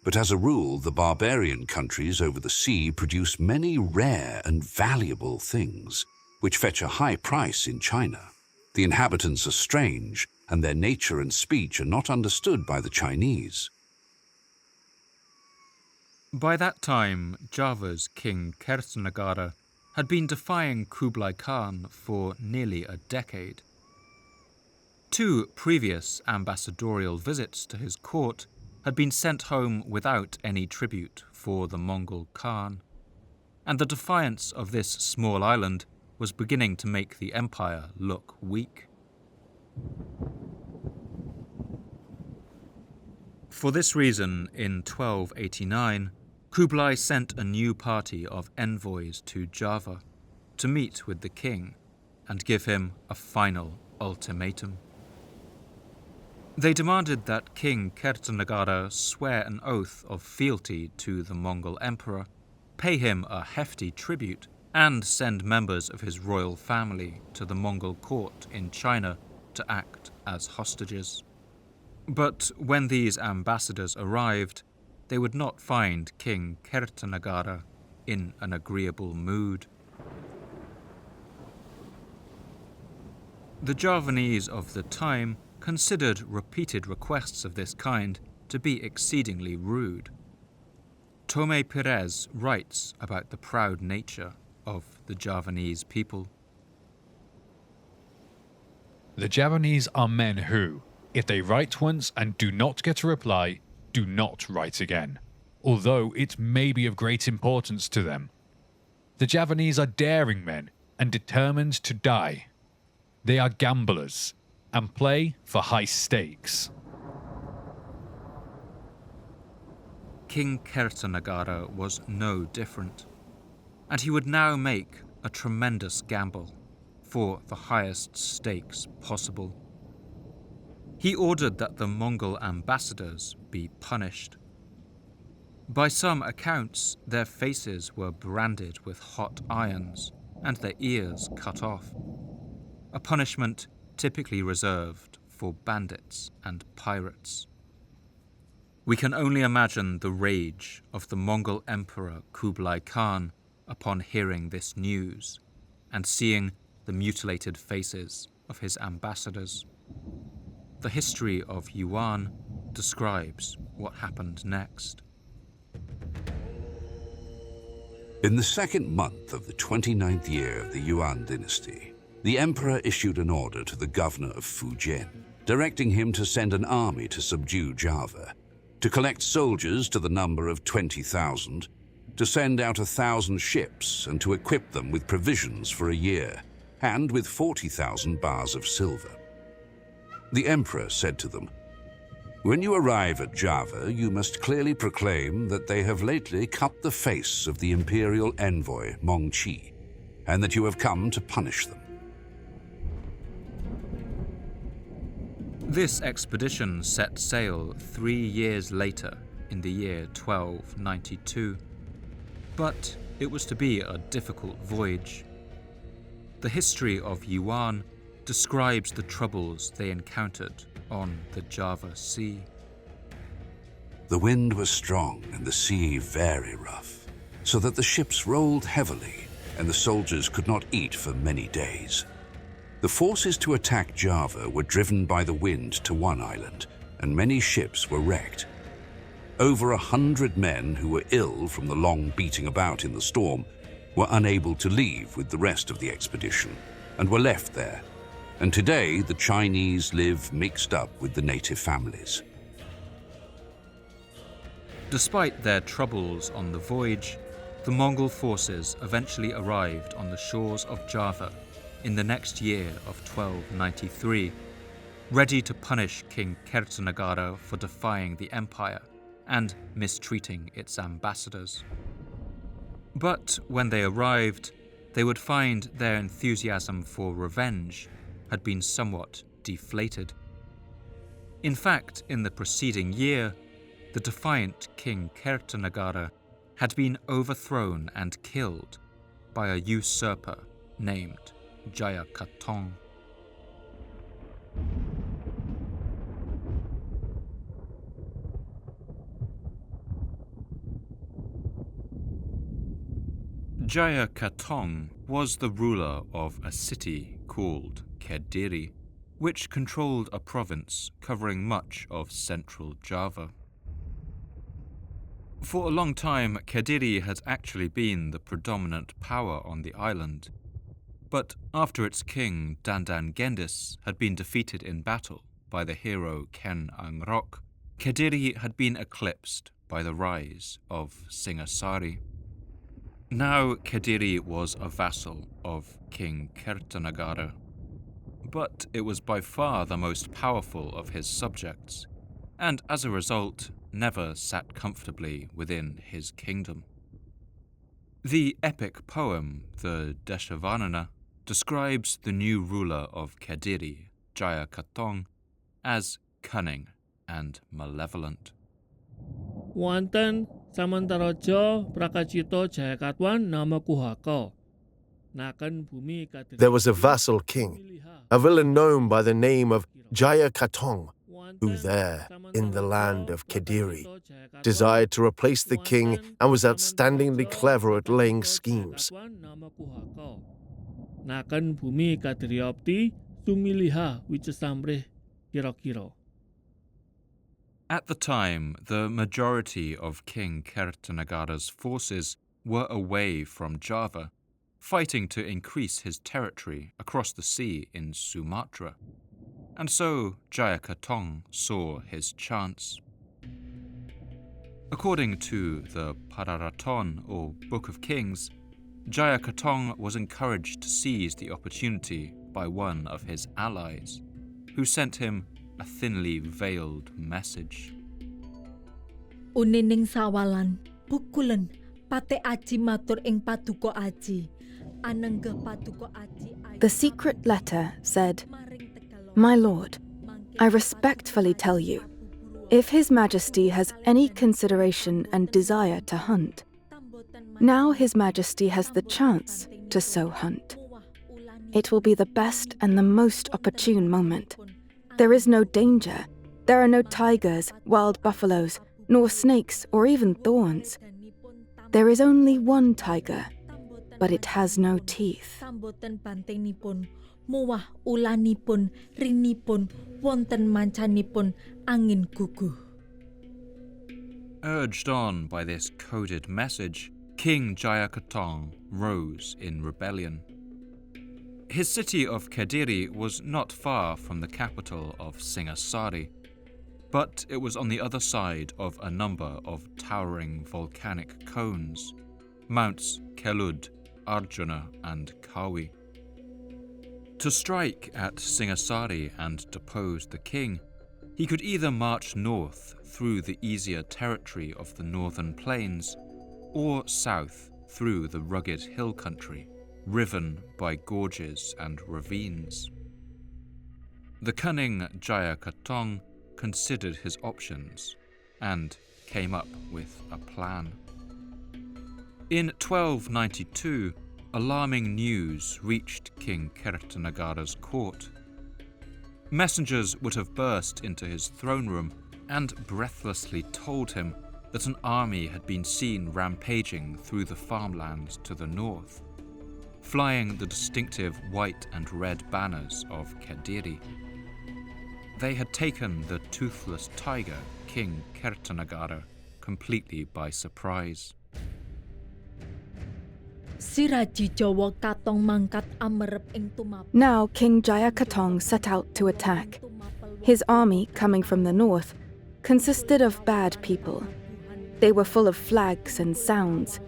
but as a rule, the barbarian countries over the sea produce many rare and valuable things, which fetch a high price in China. The inhabitants are strange, and their nature and speech are not understood by the Chinese. By that time, Java's king Kertanegara had been defying Kublai Khan for nearly a decade. 2 previous ambassadorial visits to his court had been sent home without any tribute for the Mongol Khan, and the defiance of this small island was beginning to make the empire look weak. For this reason, in 1289, Kublai sent a new party of envoys to Java to meet with the king and give him a final ultimatum. They demanded that King Kertanegara swear an oath of fealty to the Mongol emperor, pay him a hefty tribute, and send members of his royal family to the Mongol court in China to act as hostages. But when these ambassadors arrived, they would not find King Kertanegara in an agreeable mood. The Javanese of the time considered repeated requests of this kind to be exceedingly rude. Tomé Pérez writes about the proud nature of the Javanese people. The Javanese are men who, if they write once and do not get a reply, do not write again, although it may be of great importance to them. The Javanese are daring men and determined to die. They are gamblers and play for high stakes. King Kertanegara was no different, and he would now make a tremendous gamble for the highest stakes possible. He ordered that the Mongol ambassadors be punished. By some accounts, their faces were branded with hot irons and their ears cut off, a punishment typically reserved for bandits and pirates. We can only imagine the rage of the Mongol Emperor Kublai Khan upon hearing this news and seeing the mutilated faces of his ambassadors. The history of Yuan describes what happened next. In the second month of the 29th year of the Yuan dynasty, the emperor issued an order to the governor of Fujian, directing him to send an army to subdue Java, to collect soldiers to the number of 20,000, to send out 1,000 ships and to equip them with provisions for a year, and with 40,000 bars of silver. The emperor said to them, When you arrive at Java, you must clearly proclaim that they have lately cut the face of the imperial envoy, Mong Chi, and that you have come to punish them. This expedition set sail 3 years later, in the year 1292. But it was to be a difficult voyage. The history of Yuan describes the troubles they encountered on the Java Sea. The wind was strong and the sea very rough, so that the ships rolled heavily and the soldiers could not eat for many days. The forces to attack Java were driven by the wind to one island, and many ships were wrecked. Over 100 men who were ill from the long beating about in the storm were unable to leave with the rest of the expedition and were left there. And today the Chinese live mixed up with the native families. Despite their troubles on the voyage, the Mongol forces eventually arrived on the shores of Java in the next year of 1293, ready to punish King Kertanegara for defying the empire and mistreating its ambassadors. But when they arrived, they would find their enthusiasm for revenge had been somewhat deflated. In fact, in the preceding year, the defiant King Kertanegara had been overthrown and killed by a usurper named Dyah Gayatri. Dyah Gayatri was the ruler of a city called Kediri, which controlled a province covering much of central Java. For a long time, Kediri had actually been the predominant power on the island, but after its king Dandan Gendis had been defeated in battle by the hero Ken Angrok, Kediri had been eclipsed by the rise of Singasari. Now Kediri was a vassal of King Kertanegara, but it was by far the most powerful of his subjects, and as a result, never sat comfortably within his kingdom. The epic poem, the Deshavarnana, describes the new ruler of Kediri, Dyah Gayatri, as cunning and malevolent. Wonten samantaraja prakacita Jayakatwan nama Kuhaka. There was a vassal king, a villain known by the name of Dyah Gayatri, who there, in the land of Kediri, desired to replace the king and was outstandingly clever at laying schemes. Nakan bumi kadriopti sumiliha wicesamreh kira-kira. At the time, the majority of King Kertanegara's forces were away from Java, fighting to increase his territory across the sea in Sumatra. And so Dyah Gayatri saw his chance. According to the Pararaton, or Book of Kings, Dyah Gayatri was encouraged to seize the opportunity by one of his allies, who sent him a thinly veiled message. Unining sawalan, pukulan, pate aji matur ing paduka aji. Ananggah paduka aji. The secret letter said, "My lord, I respectfully tell you, if His Majesty has any consideration and desire to hunt, now His Majesty has the chance to so hunt. It will be the best and the most opportune moment. There is no danger. There are no tigers, wild buffaloes, nor snakes or even thorns. There is only one tiger, but it has no teeth." Muwah ulanipun, rinipun, wonten mancanipun, angin guguh. Urged on by this coded message, King Dyah Gayatri rose in rebellion. His city of Kediri was not far from the capital of Singasari, but it was on the other side of a number of towering volcanic cones, Mounts Kelud, Arjuna and Kawi. To strike at Singasari and depose the king, He could either march north through the easier territory of the northern plains, or south through the rugged hill country, riven by gorges and ravines. The cunning Jaya Katong considered his options and came up with a plan. In 1292, alarming news reached King Kertanegara's court. Messengers would have burst into his throne room and breathlessly told him that an army had been seen rampaging through the farmlands to the north, flying the distinctive white and red banners of Kediri. They had taken the toothless tiger, King Kertanegara, completely by surprise. Now King Jaya Katong set out to attack. His army, coming from the north, consisted of bad people. They were full of flags and sounds.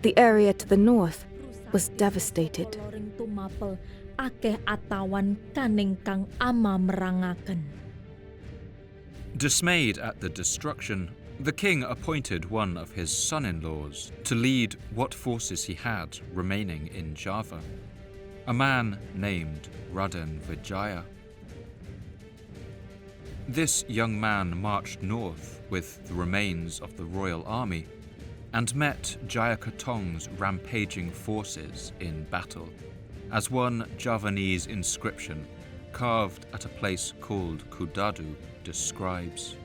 The area to the north was devastated. Dismayed at the destruction, the king appointed one of his son-in-laws to lead what forces he had remaining in Java, a man named Raden Wijaya. This young man marched north with the remains of the royal army and met Jaya Katong's rampaging forces in battle, as one Javanese inscription carved at a place called Kudadu describes.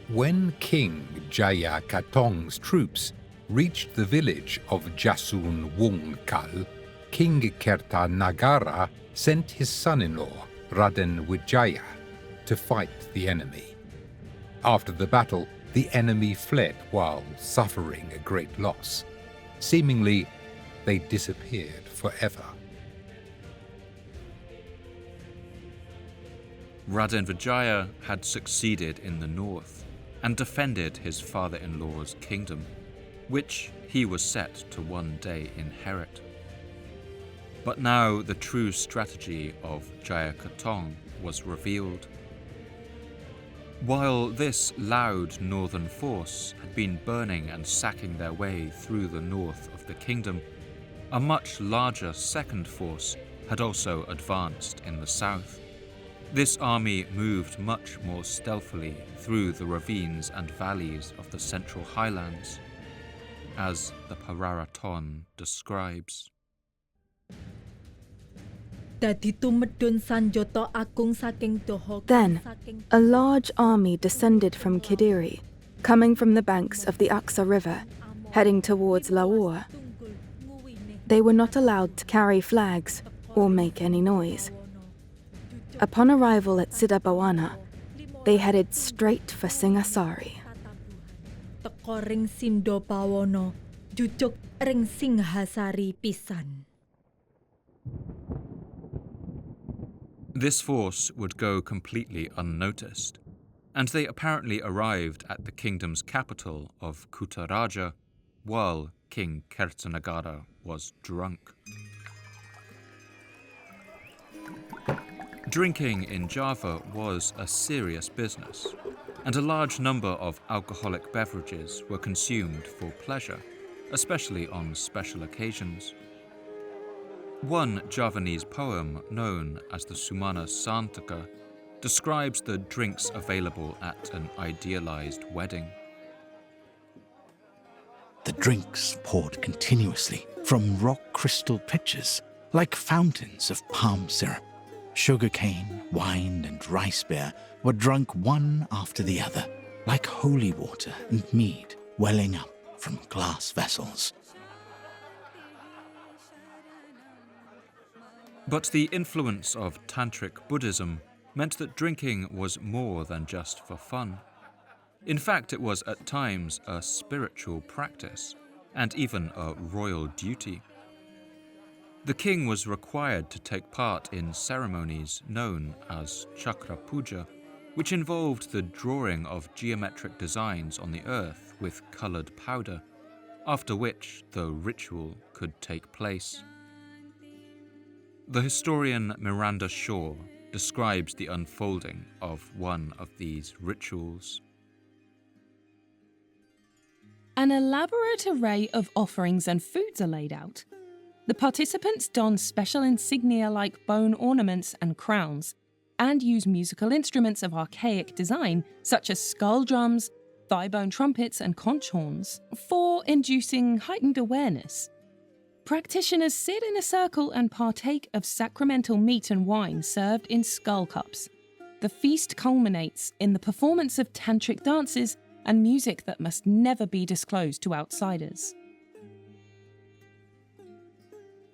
When King Jaya Katong's troops reached the village of Jasun Wungkal, King Kertanegara sent his son-in-law, Raden Wijaya, to fight the enemy. After the battle, the enemy fled while suffering a great loss. Seemingly, they disappeared forever. Raden Wijaya had succeeded in the north and defended his father-in-law's kingdom, which he was set to one day inherit. But now the true strategy of Jaya Katong was revealed. While this loud northern force had been burning and sacking their way through the north of the kingdom, a much larger second force had also advanced in the south. This army moved much more stealthily through the ravines and valleys of the central highlands, as the Pararaton describes. Then, a large army descended from Kediri, coming from the banks of the Aksa River, heading towards Lahore. They were not allowed to carry flags or make any noise. Upon arrival at Tribhuwana, they headed straight for Singasari. This force would go completely unnoticed, and they apparently arrived at the kingdom's capital of Kutaraja while King Kertanegara was drunk. Drinking in Java was a serious business, and a large number of alcoholic beverages were consumed for pleasure, especially on special occasions. One Javanese poem, known as the Sumana Santaka, describes the drinks available at an idealized wedding. The drinks poured continuously from rock crystal pitchers, like fountains of palm syrup. Sugarcane, wine, and rice beer were drunk one after the other, like holy water and mead welling up from glass vessels. But the influence of Tantric Buddhism meant that drinking was more than just for fun. In fact, it was at times a spiritual practice, and even a royal duty. The king was required to take part in ceremonies known as Chakra Puja, which involved the drawing of geometric designs on the earth with coloured powder, after which the ritual could take place. The historian Miranda Shaw describes the unfolding of one of these rituals. An elaborate array of offerings and foods are laid out. The participants don special insignia like bone ornaments and crowns, and use musical instruments of archaic design, such as skull drums, thigh-bone trumpets, and conch horns, for inducing heightened awareness. Practitioners sit in a circle and partake of sacramental meat and wine served in skull cups. The feast culminates in the performance of tantric dances and music that must never be disclosed to outsiders.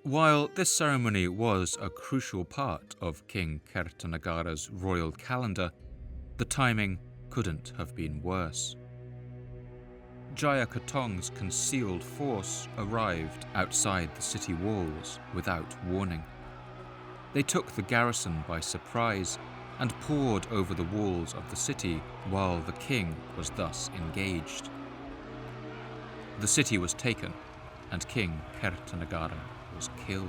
While this ceremony was a crucial part of King Kertanegara's royal calendar, the timing couldn't have been worse. Jaya Katong's concealed force arrived outside the city walls without warning. They took the garrison by surprise and poured over the walls of the city while the king was thus engaged. The city was taken, and King Kertanegara was killed.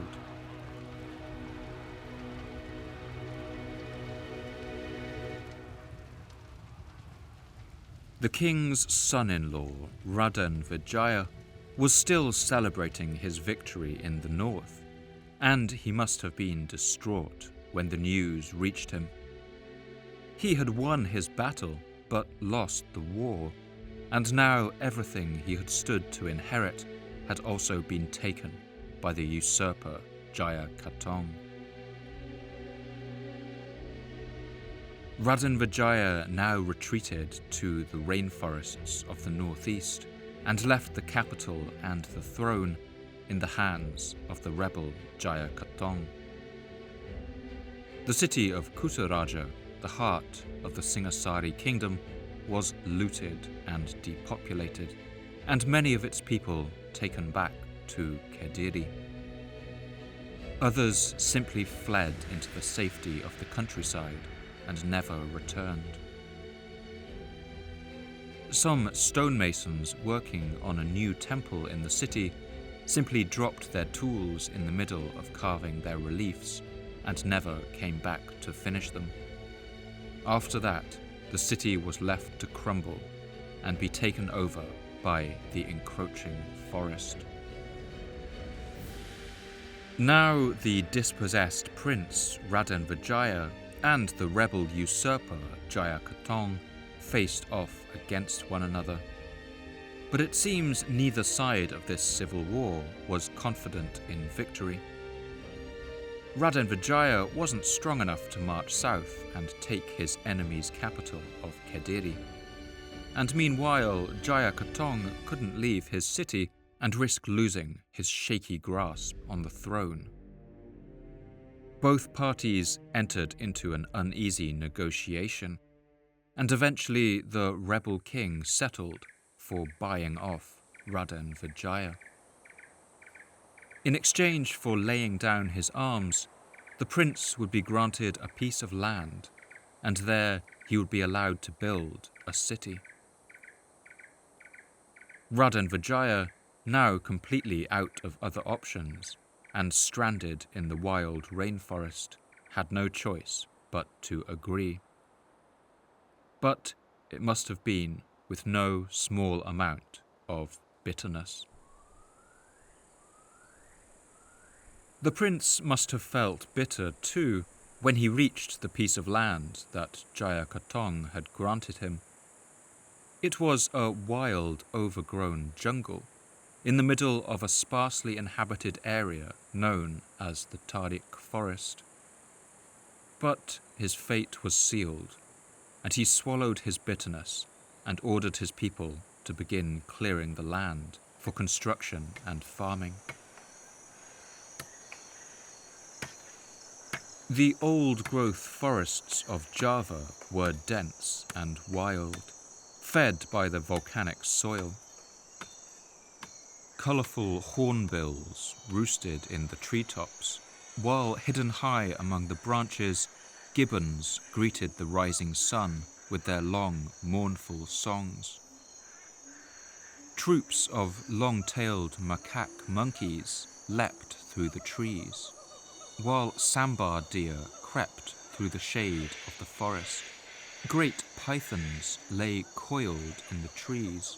The king's son-in-law, Raden Wijaya, was still celebrating his victory in the north, and he must have been distraught when the news reached him. He had won his battle, but lost the war, and now everything he had stood to inherit had also been taken by the usurper Jaya Katong. Raden Wijaya now retreated to the rainforests of the northeast and left the capital and the throne in the hands of the rebel Jaya Katong. The city of Kutaraja, the heart of the Singasari kingdom, was looted and depopulated, and many of its people taken back to Kediri. Others simply fled into the safety of the countryside and never returned. Some stonemasons working on a new temple in the city simply dropped their tools in the middle of carving their reliefs and never came back to finish them. After that, the city was left to crumble and be taken over by the encroaching forest. Now the dispossessed prince Raden Wijaya and the rebel usurper Jaya Katong faced off against one another. But it seems neither side of this civil war was confident in victory. Raden Wijaya wasn't strong enough to march south and take his enemy's capital of Kediri. And meanwhile, Jaya Katong couldn't leave his city and risk losing his shaky grasp on the throne. Both parties entered into an uneasy negotiation, and eventually the rebel king settled for buying off Raden Wijaya. In exchange for laying down his arms, the prince would be granted a piece of land, and there he would be allowed to build a city. Raden Wijaya, now completely out of other options and stranded in the wild rainforest, had no choice but to agree. But it must have been with no small amount of bitterness. The prince must have felt bitter too when he reached the piece of land that Jaya Katong had granted him. It was a wild, overgrown jungle in the middle of a sparsely inhabited area known as the Tarik Forest. But his fate was sealed, and he swallowed his bitterness and ordered his people to begin clearing the land for construction and farming. The old-growth forests of Java were dense and wild, fed by the volcanic soil. Colourful hornbills roosted in the treetops, while hidden high among the branches, gibbons greeted the rising sun with their long, mournful songs. Troops of long-tailed macaque monkeys leapt through the trees, while sambar deer crept through the shade of the forest. Great pythons lay coiled in the trees,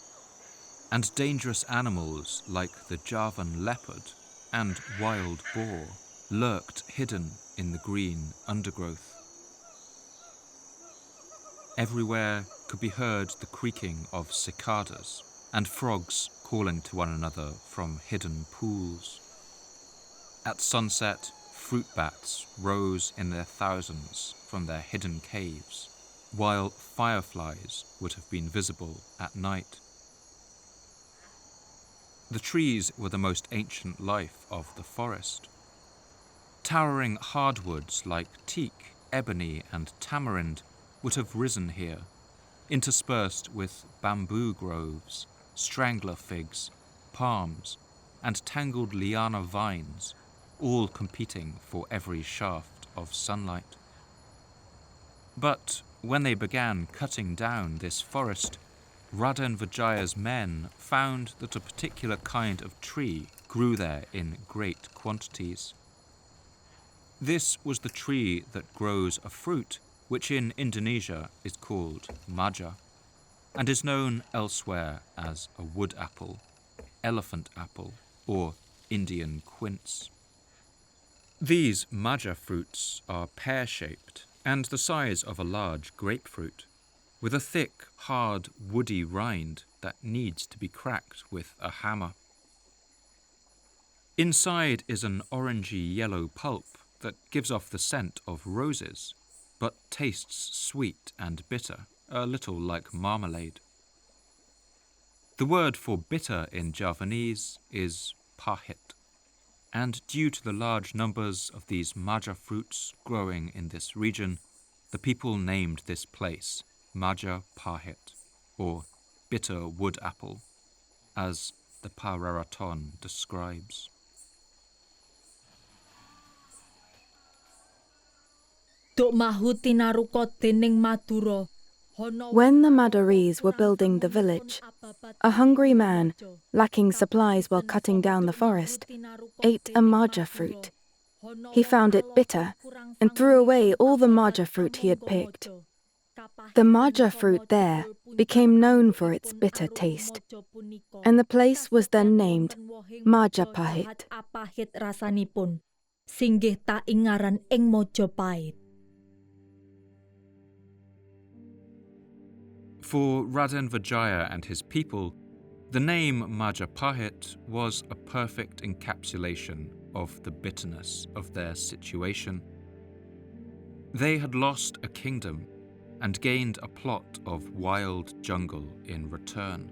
and dangerous animals like the Javan leopard and wild boar lurked hidden in the green undergrowth. Everywhere could be heard the creaking of cicadas and frogs calling to one another from hidden pools. At sunset, fruit bats rose in their thousands from their hidden caves, while fireflies would have been visible at night. The trees were the most ancient life of the forest. Towering hardwoods like teak, ebony, and tamarind would have risen here, interspersed with bamboo groves, strangler figs, palms, and tangled liana vines, all competing for every shaft of sunlight. But when they began cutting down this forest, Raden Wijaya's men found that a particular kind of tree grew there in great quantities. This was the tree that grows a fruit which in Indonesia is called maja, and is known elsewhere as a wood apple, elephant apple, or Indian quince. These maja fruits are pear-shaped and the size of a large grapefruit, with a thick, hard, woody rind that needs to be cracked with a hammer. Inside is an orangey-yellow pulp that gives off the scent of roses, but tastes sweet and bitter, a little like marmalade. The word for bitter in Javanese is pahit, and due to the large numbers of these maja fruits growing in this region, the people named this place Majapahit, or bitter wood apple, as the Pararaton describes. When the Madaris were building the village, a hungry man, lacking supplies while cutting down the forest, ate a maja fruit. He found it bitter and threw away all the maja fruit he had picked. The maja fruit there became known for its bitter taste, and the place was then named Majapahit. For Raden Wijaya and his people, the name Majapahit was a perfect encapsulation of the bitterness of their situation. They had lost a kingdom and gained a plot of wild jungle in return,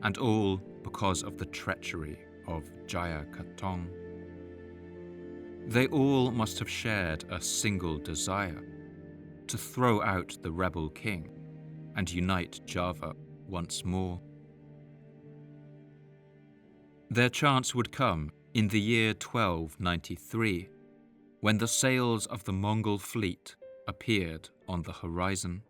and all because of the treachery of Jaya Katong. They all must have shared a single desire: to throw out the rebel king and unite Java once more. Their chance would come in the year 1293, when the sails of the Mongol fleet appeared on the horizon.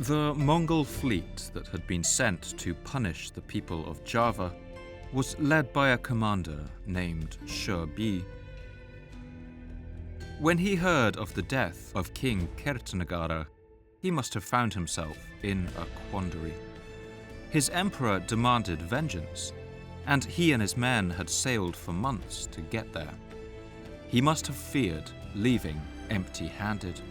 The Mongol fleet that had been sent to punish the people of Java was led by a commander named Shi. When he heard of the death of King Kertanegara, he must have found himself in a quandary. His emperor demanded vengeance, and he and his men had sailed for months to get there. He must have feared leaving empty-handed.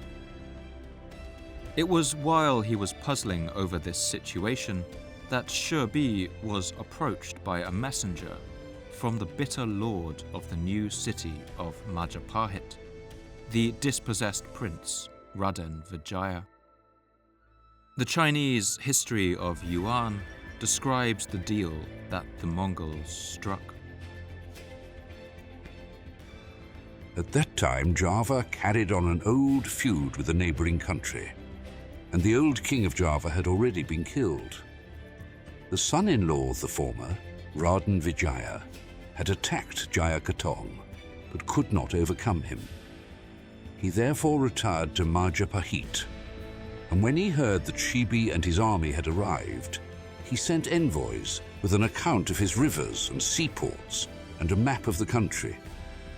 It was while he was puzzling over this situation that Shi was approached by a messenger from the bitter lord of the new city of Majapahit, the dispossessed prince Raden Wijaya. The Chinese history of Yuan describes the deal that the Mongols struck. At that time, Java carried on an old feud with the neighbouring country, and the old king of Java had already been killed. The son-in-law of the former, Raden Wijaya, had attacked Jaya Katong, but could not overcome him. He therefore retired to Majapahit, and when he heard that Shibi and his army had arrived, he sent envoys with an account of his rivers and seaports and a map of the country,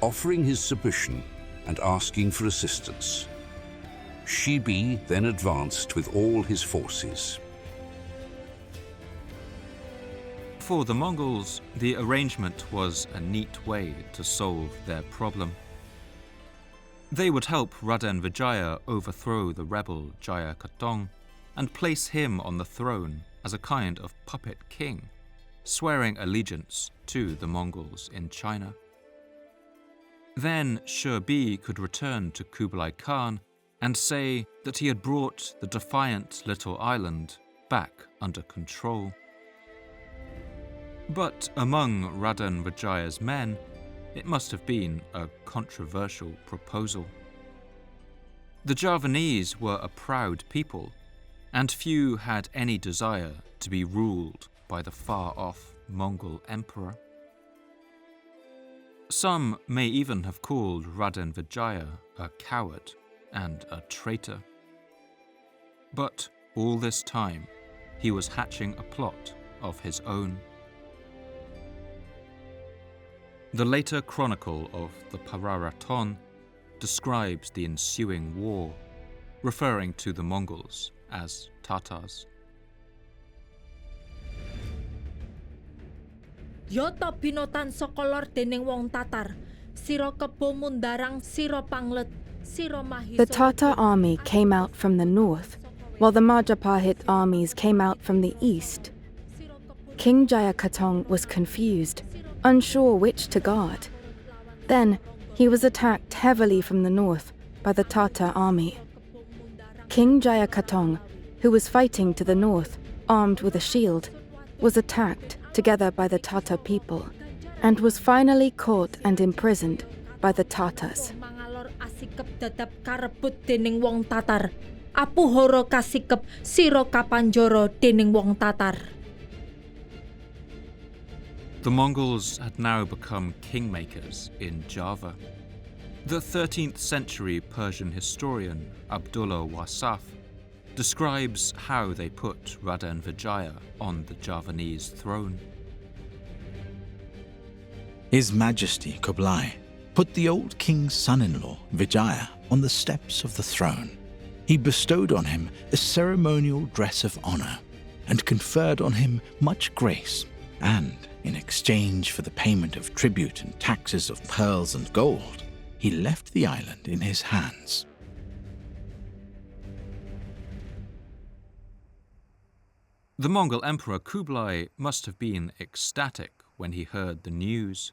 offering his submission and asking for assistance. Shibi then advanced with all his forces. For the Mongols, the arrangement was a neat way to solve their problem. They would help Raden Wijaya overthrow the rebel Jaya Katong and place him on the throne as a kind of puppet king, swearing allegiance to the Mongols in China. Then Shibi could return to Kublai Khan and say that he had brought the defiant little island back under control. But among Raden Vijaya's men, it must have been a controversial proposal. The Javanese were a proud people, and few had any desire to be ruled by the far-off Mongol emperor. Some may even have called Raden Wijaya a coward and a traitor. But all this time, he was hatching a plot of his own. The later chronicle of the Pararaton describes the ensuing war, referring to the Mongols as Tatars. Yoto binotan sokolor dening wong Tatar, siro kebo mundarang siro panglet, siro mahiso. The Tatar army came out from the north, while the Majapahit armies came out from the east. King Jayakatong was confused, unsure which to guard. Then he was attacked heavily from the north by the Tatar army. King Jayakatong, who was fighting to the north, armed with a shield, was attacked together by the Tatar people, and was finally caught and imprisoned by the Tatars. Mangalor asikep dadap karebut dening wong Tatar. Apuhoro kasikep siro kapanjoro dening wong Tatar. The Mongols had now become kingmakers in Java. The 13th century Persian historian Abdullah Wasaf describes how they put Raden Wijaya on the Javanese throne. His Majesty Kublai put the old king's son-in-law, Wijaya, on the steps of the throne. He bestowed on him a ceremonial dress of honor and conferred on him much grace, and in exchange for the payment of tribute and taxes of pearls and gold, he left the island in his hands. The Mongol Emperor Kublai must have been ecstatic when he heard the news.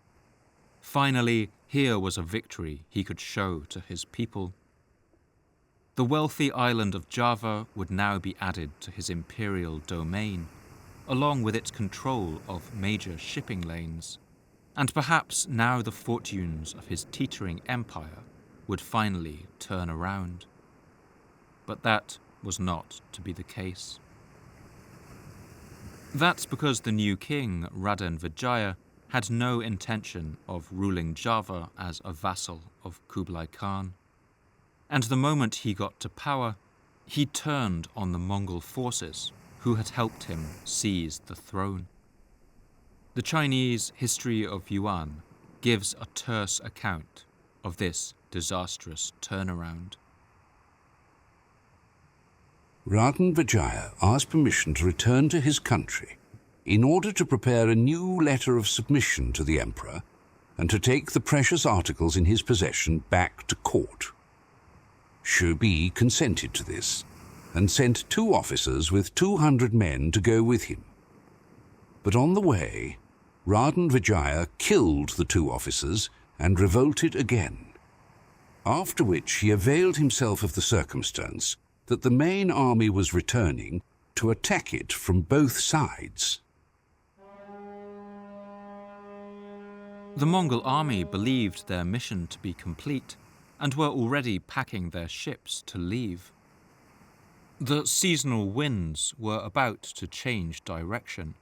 Finally, here was a victory he could show to his people. The wealthy island of Java would now be added to his imperial domain, along with its control of major shipping lanes, and perhaps now the fortunes of his teetering empire would finally turn around. But that was not to be the case. That's because the new king, Raden Wijaya, had no intention of ruling Java as a vassal of Kublai Khan. And the moment he got to power, he turned on the Mongol forces who had helped him seize the throne. The Chinese History of Yuan gives a terse account of this disastrous turnaround. Raden Wijaya asked permission to return to his country in order to prepare a new letter of submission to the emperor and to take the precious articles in his possession back to court. Shibi consented to this and sent 2 officers with 200 men to go with him. But on the way, Raden Wijaya killed the 2 officers and revolted again, after which he availed himself of the circumstance that the main army was returning to attack it from both sides. The Mongol army believed their mission to be complete and were already packing their ships to leave. The seasonal winds were about to change direction,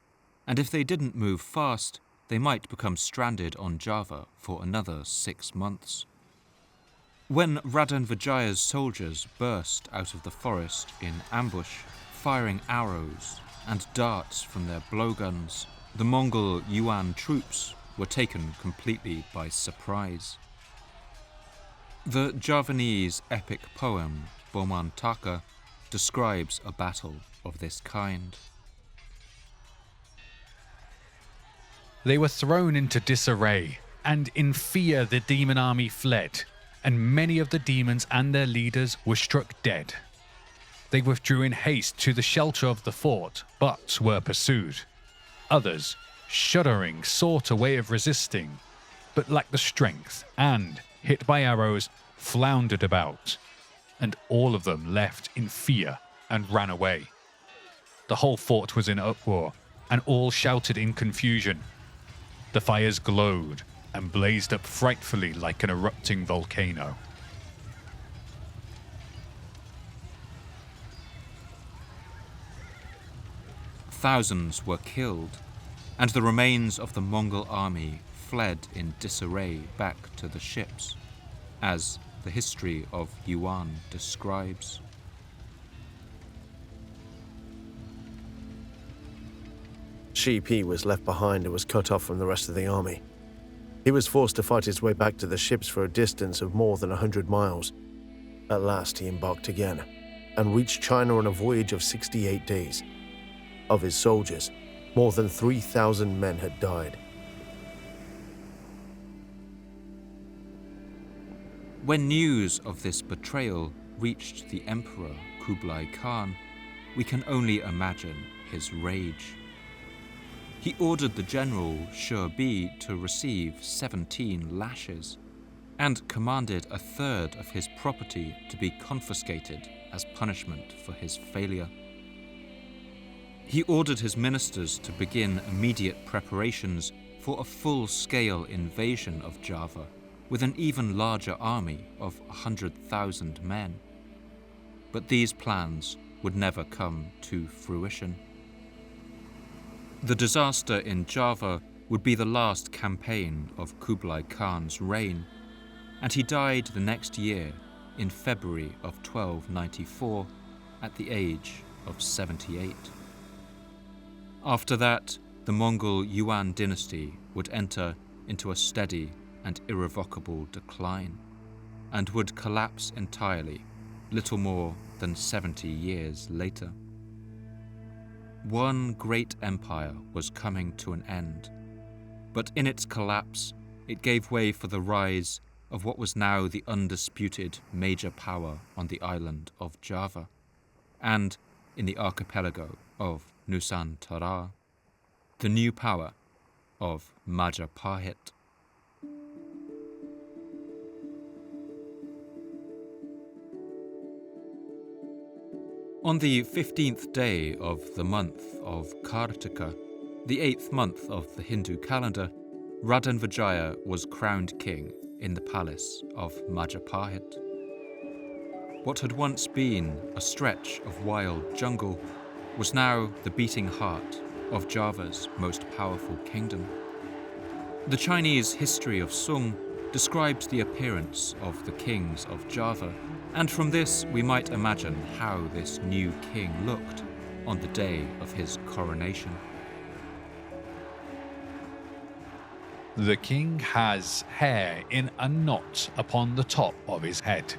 and if they didn't move fast, they might become stranded on Java for another 6 months. When Raden Wijaya's soldiers burst out of the forest in ambush, firing arrows and darts from their blowguns, the Mongol Yuan troops were taken completely by surprise. The Javanese epic poem Bomantaka describes a battle of this kind. They were thrown into disarray, and in fear the demon army fled, and many of the demons and their leaders were struck dead. They withdrew in haste to the shelter of the fort, but were pursued. Others, shuddering, sought a way of resisting, but lacked the strength and, hit by arrows, floundered about, and all of them left in fear and ran away. The whole fort was in uproar, and all shouted in confusion. The fires glowed and blazed up frightfully like an erupting volcano. Thousands were killed, and the remains of the Mongol army fled in disarray back to the ships, as the history of Yuan describes. Shi Pi was left behind and was cut off from the rest of the army. He was forced to fight his way back to the ships for a distance of more than 100 miles. At last he embarked again, and reached China on a voyage of 68 days. Of his soldiers, more than 3,000 men had died. When news of this betrayal reached the Emperor Kublai Khan, we can only imagine his rage. He ordered the general Shi to receive 17 lashes, and commanded a third of his property to be confiscated as punishment for his failure. He ordered his ministers to begin immediate preparations for a full-scale invasion of Java, with an even larger army of 100,000 men. But these plans would never come to fruition. The disaster in Java would be the last campaign of Kublai Khan's reign, and he died the next year in February of 1294 at the age of 78. After that, the Mongol Yuan dynasty would enter into a steady and irrevocable decline, and would collapse entirely little more than 70 years later. One great empire was coming to an end, but in its collapse, it gave way for the rise of what was now the undisputed major power on the island of Java, and in the archipelago of Nusantara, the new power of Majapahit. On the 15th day of the month of Kartika, the 8th month of the Hindu calendar, Raden Wijaya was crowned king in the palace of Majapahit. What had once been a stretch of wild jungle was now the beating heart of Java's most powerful kingdom. The Chinese history of Sung describes the appearance of the kings of Java, and from this we might imagine how this new king looked on the day of his coronation. The king has hair in a knot upon the top of his head.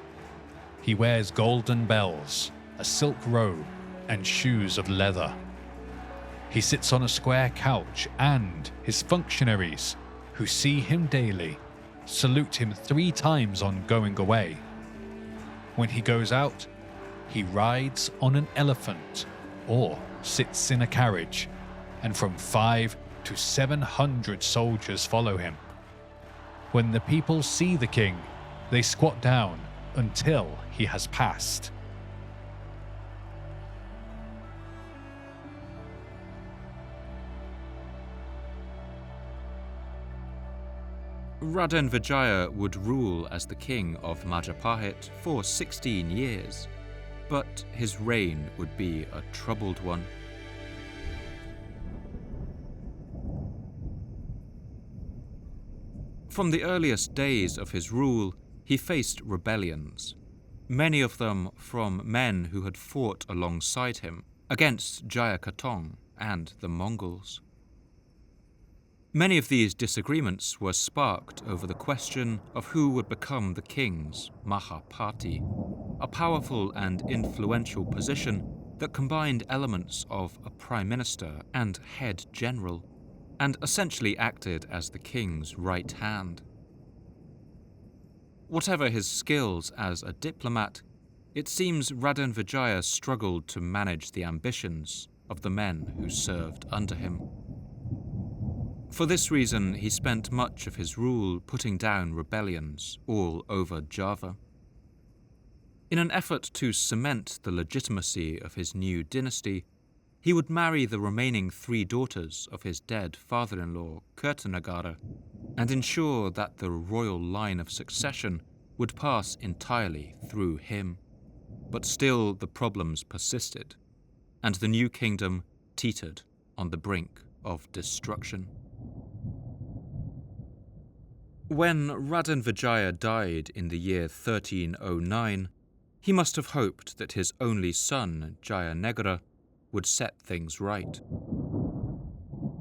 He wears golden bells, a silk robe, and shoes of leather. He sits on a square couch, and his functionaries, who see him daily, salute him 3 times on going away. When he goes out, he rides on an elephant or sits in a carriage, and from 500 to 700 soldiers follow him. When the people see the king, they squat down until he has passed. Raden Wijaya would rule as the king of Majapahit for 16 years, but his reign would be a troubled one. From the earliest days of his rule, he faced rebellions, many of them from men who had fought alongside him against Jayakatong and the Mongols. Many of these disagreements were sparked over the question of who would become the king's Mahapati, a powerful and influential position that combined elements of a prime minister and head general, and essentially acted as the king's right hand. Whatever his skills as a diplomat, it seems Raden Wijaya struggled to manage the ambitions of the men who served under him. For this reason, he spent much of his rule putting down rebellions all over Java. In an effort to cement the legitimacy of his new dynasty, he would marry the remaining 3 daughters of his dead father-in-law, Kertanegara, and ensure that the royal line of succession would pass entirely through him. But still the problems persisted, and the new kingdom teetered on the brink of destruction. When Raden Wijaya died in the year 1309, he must have hoped that his only son, Jayanegara, would set things right.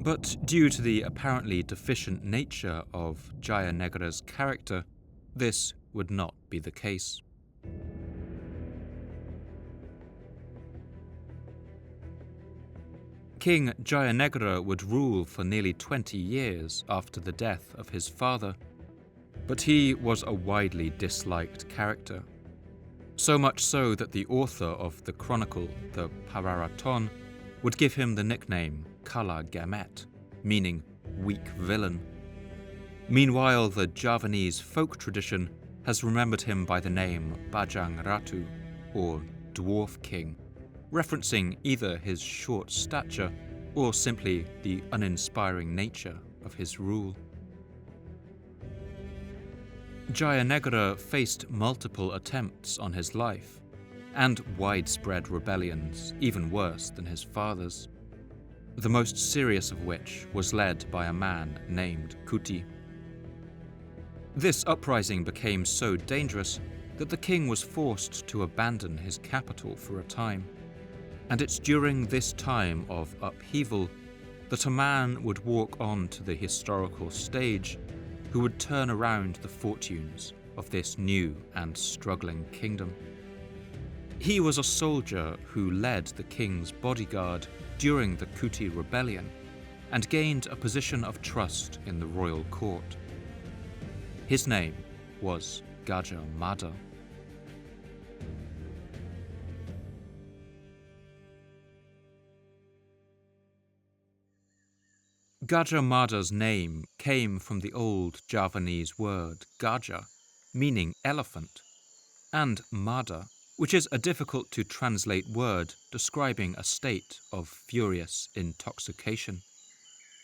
But due to the apparently deficient nature of Jayanegara's character, this would not be the case. King Jayanegara would rule for nearly 20 years after the death of his father, but he was a widely disliked character. So much so that the author of the chronicle, the Pararaton, would give him the nickname Kala Gamet, meaning weak villain. Meanwhile, the Javanese folk tradition has remembered him by the name Bajang Ratu, or Dwarf King, referencing either his short stature or simply the uninspiring nature of his rule. Jayanegara faced multiple attempts on his life, and widespread rebellions even worse than his father's, the most serious of which was led by a man named Kuti. This uprising became so dangerous that the king was forced to abandon his capital for a time, and it's during this time of upheaval that a man would walk on to the historical stage who would turn around the fortunes of this new and struggling kingdom. He was a soldier who led the king's bodyguard during the Kuti rebellion and gained a position of trust in the royal court. His name was Gajah Mada. Gajah Mada's name came from the old Javanese word Gajah, meaning elephant, and Mada, which is a difficult to translate word describing a state of furious intoxication.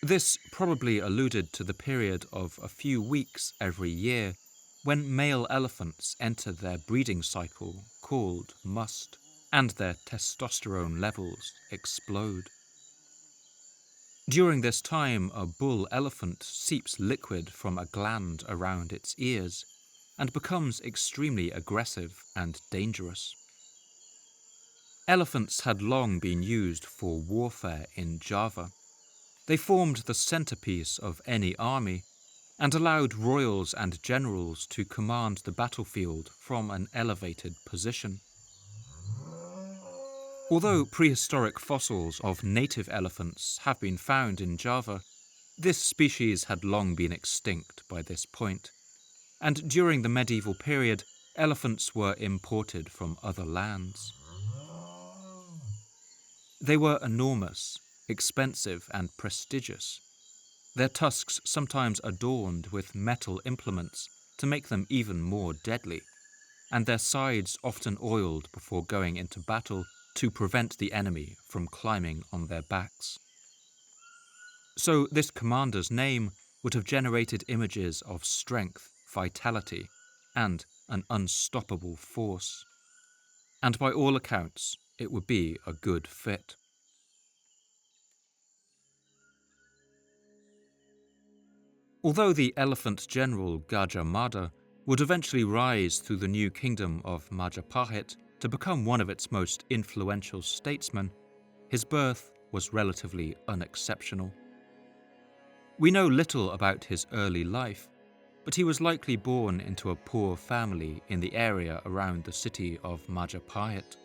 This probably alluded to the period of a few weeks every year when male elephants enter their breeding cycle called must, and their testosterone levels explode. During this time, a bull elephant seeps liquid from a gland around its ears and becomes extremely aggressive and dangerous. Elephants had long been used for warfare in Java. They formed the centerpiece of any army and allowed royals and generals to command the battlefield from an elevated position. Although prehistoric fossils of native elephants have been found in Java, this species had long been extinct by this point, and during the medieval period, elephants were imported from other lands. They were enormous, expensive, and prestigious, their tusks sometimes adorned with metal implements to make them even more deadly, and their sides often oiled before going into battle to prevent the enemy from climbing on their backs. So this commander's name would have generated images of strength, vitality, and an unstoppable force. And by all accounts, it would be a good fit. Although the elephant general Gajah Mada would eventually rise through the new kingdom of Majapahit to become one of its most influential statesmen, his birth was relatively unexceptional. We know little about his early life, but he was likely born into a poor family in the area around the city of Majapahit,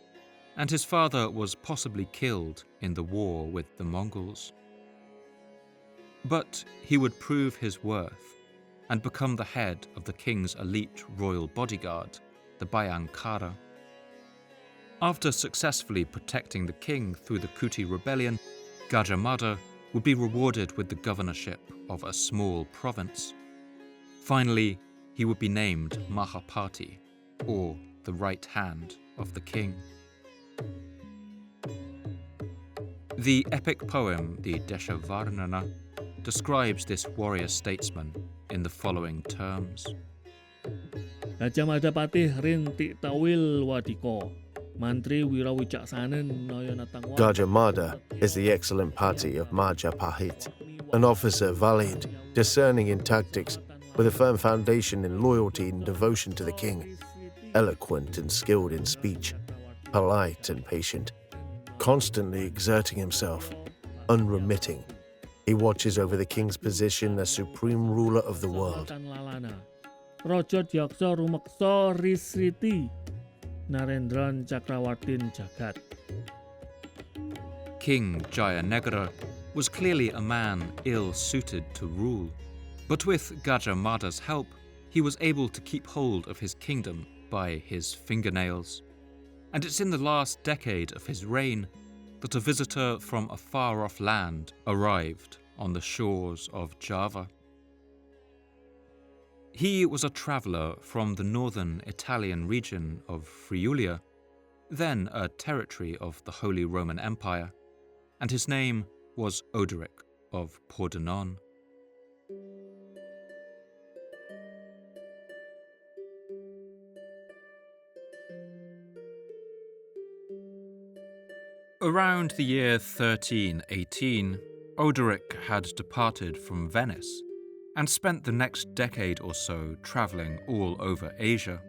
and his father was possibly killed in the war with the Mongols. But he would prove his worth and become the head of the king's elite royal bodyguard, the Bayangkara. After successfully protecting the king through the Kuti rebellion, Gajah Mada would be rewarded with the governorship of a small province. Finally, he would be named Mahapati, or the right hand of the king. The epic poem, the Deshavarnana, describes this warrior statesman in the following terms. Gajah Majapahit rintik tawil wadiko. Mantri Wirawicaksanen Noyonatangwa. Gajah Mada is the excellent party of Majapahit, an officer valiant, discerning in tactics, with a firm foundation in loyalty and devotion to the king, eloquent and skilled in speech, polite and patient, constantly exerting himself, unremitting. He watches over the king's position as supreme ruler of the world. Rojo Dyaksa Rumaksa Risriti Narendran Chakrawartin Jagat. King Jayanegara was clearly a man ill-suited to rule, but with Gajah Mada's help, he was able to keep hold of his kingdom by his fingernails. And it's in the last decade of his reign that a visitor from a far-off land arrived on the shores of Java. He was a traveller from the northern Italian region of Friulia, then a territory of the Holy Roman Empire, and his name was Odoric of Pordenone. Around the year 1318, Odoric had departed from Venice and spent the next decade or so travelling all over Asia,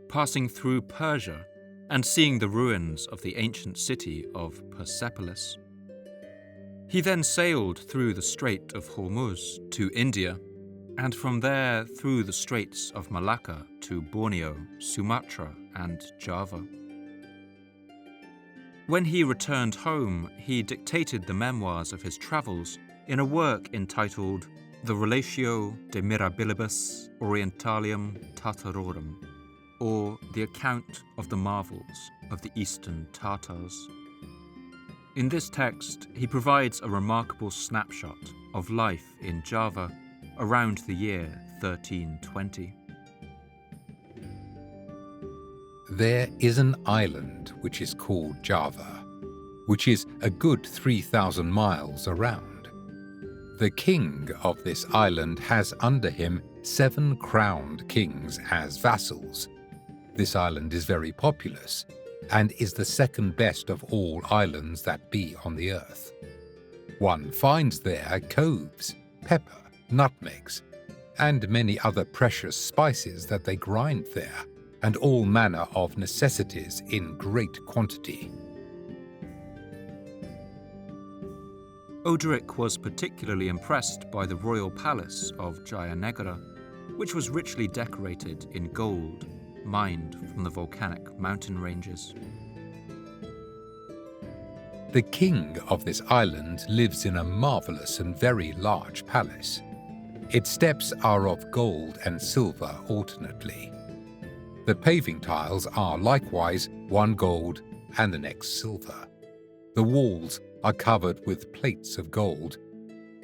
passing through Persia and seeing the ruins of the ancient city of Persepolis. He then sailed through the Strait of Hormuz to India, and from there through the Straits of Malacca to Borneo, Sumatra, and Java. When he returned home, he dictated the memoirs of his travels in a work entitled The Relatio de Mirabilibus Orientalium Tartarorum, or The Account of the Marvels of the Eastern Tartars. In this text, he provides a remarkable snapshot of life in Java around the year 1320. There is an island which is called Java, which is a good 3,000 miles around. The king of this island has under him 7 crowned kings as vassals. This island is very populous, and is the second best of all islands that be on the earth. One finds there cloves, pepper, nutmegs, and many other precious spices that they grind there, and all manner of necessities in great quantity. Odoric was particularly impressed by the royal palace of Jayanegara, which was richly decorated in gold, mined from the volcanic mountain ranges. The king of this island lives in a marvelous and very large palace. Its steps are of gold and silver alternately. The paving tiles are likewise one gold and the next silver. The walls are covered with plates of gold,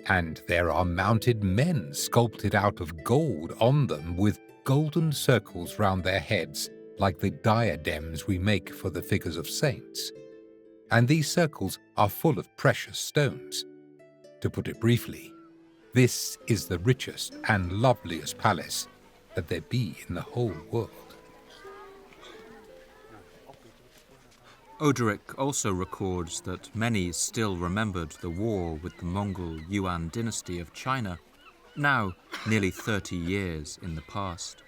and there are mounted men sculpted out of gold on them with golden circles round their heads, like the diadems we make for the figures of saints. And these circles are full of precious stones. To put it briefly, this is the richest and loveliest palace that there be in the whole world. Odoric also records that many still remembered the war with the Mongol Yuan dynasty of China, now nearly 30 years in the past.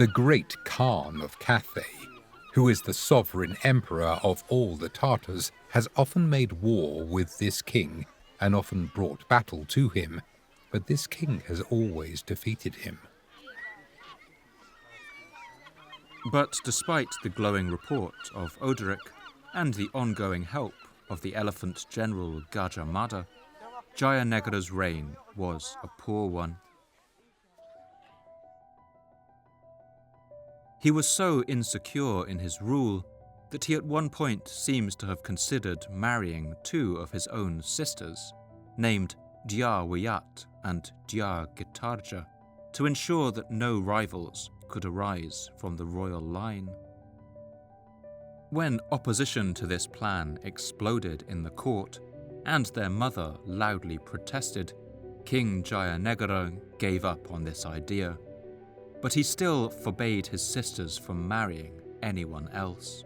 the great Khan of Cathay, who is the sovereign emperor of all the Tartars, has often made war with this king and often brought battle to him, but this king has always defeated him. But despite the glowing report of Odoric and the ongoing help of the elephant general Gajah Mada, Jayanegara's reign was a poor one. He was so insecure in his rule that he at one point seems to have considered marrying two of his own sisters, named Dyah Gayatri and Dyah Gayatri, to ensure that no rivals could arise from the royal line. When opposition to this plan exploded in the court and their mother loudly protested, King Jayanegara gave up on this idea, but he still forbade his sisters from marrying anyone else.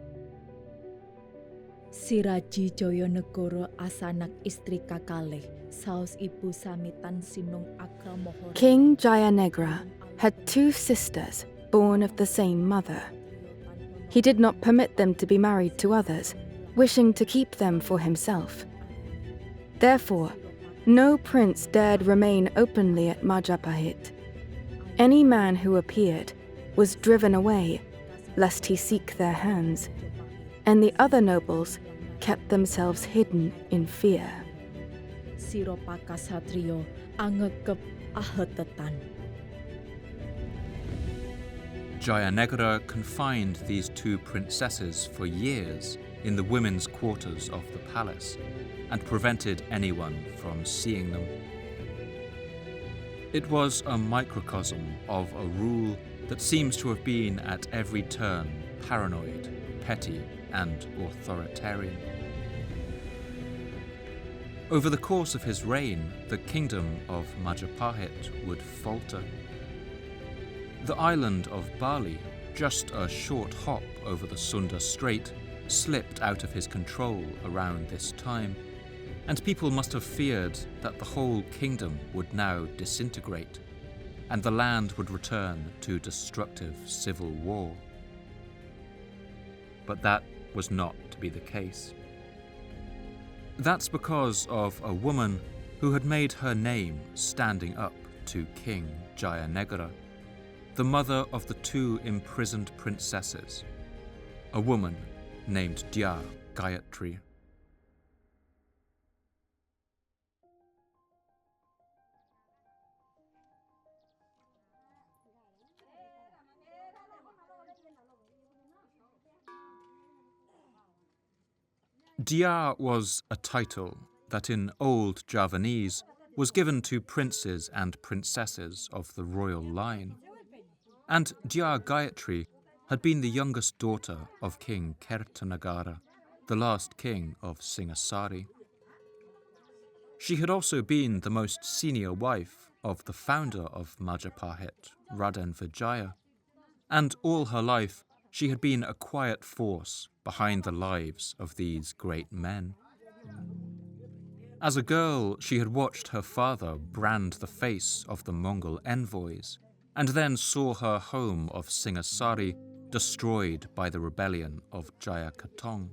Si Raji Jayanegara asanak istri kakalih, saos ibu samitan sinung akramohor. King Jayanegara had two sisters born of the same mother. He did not permit them to be married to others, wishing to keep them for himself. Therefore, no prince dared remain openly at Majapahit. Any man who appeared was driven away, lest he seek their hands, and the other nobles kept themselves hidden in fear. Siropaka Satrio angekep ahetetan. Jayanegara confined these two princesses for years in the women's quarters of the palace and prevented anyone from seeing them. It was a microcosm of a rule that seems to have been at every turn paranoid, petty, and authoritarian. Over the course of his reign, the kingdom of Majapahit would falter. The island of Bali, just a short hop over the Sunda Strait, slipped out of his control around this time, and people must have feared that the whole kingdom would now disintegrate, and the land would return to destructive civil war. But that was not to be the case. That's because of a woman who had made her name standing up to King Jayanegara, the mother of the two imprisoned princesses, a woman named Dyah Gayatri. Dyah was a title that in old Javanese was given to princes and princesses of the royal line. And Dyah Gayatri had been the youngest daughter of King Kertanegara, the last king of Singasari. She had also been the most senior wife of the founder of Majapahit, Raden Wijaya, and all her life she had been a quiet force behind the lives of these great men. As a girl, she had watched her father brand the face of the Mongol envoys, and then saw her home of Singasari destroyed by the rebellion of Jayakatong.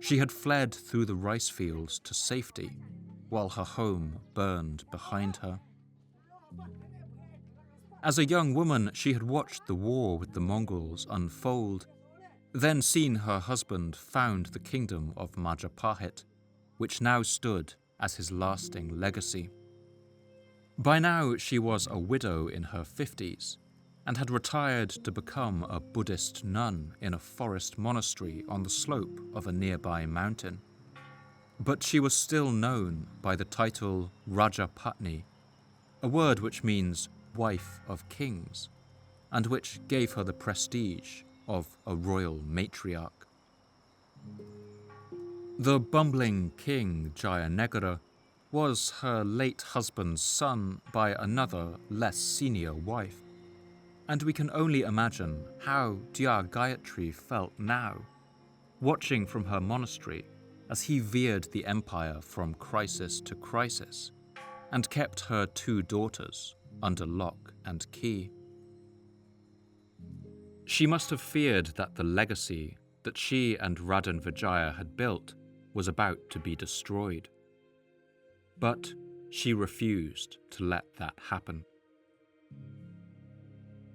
She had fled through the rice fields to safety, while her home burned behind her. As a young woman, she had watched the war with the Mongols unfold, then seen her husband found the kingdom of Majapahit, which now stood as his lasting legacy. By now, she was a widow in her 50s and had retired to become a Buddhist nun in a forest monastery on the slope of a nearby mountain. But she was still known by the title Raja Patni, a word which means wife of kings, and which gave her the prestige of a royal matriarch. The bumbling king Jayanegara was her late husband's son by another, less senior wife, and we can only imagine how Dyah Gayatri felt now, watching from her monastery as he veered the empire from crisis to crisis and kept her two daughters under lock and key. She must have feared that the legacy that she and Raden Wijaya had built was about to be destroyed. But she refused to let that happen.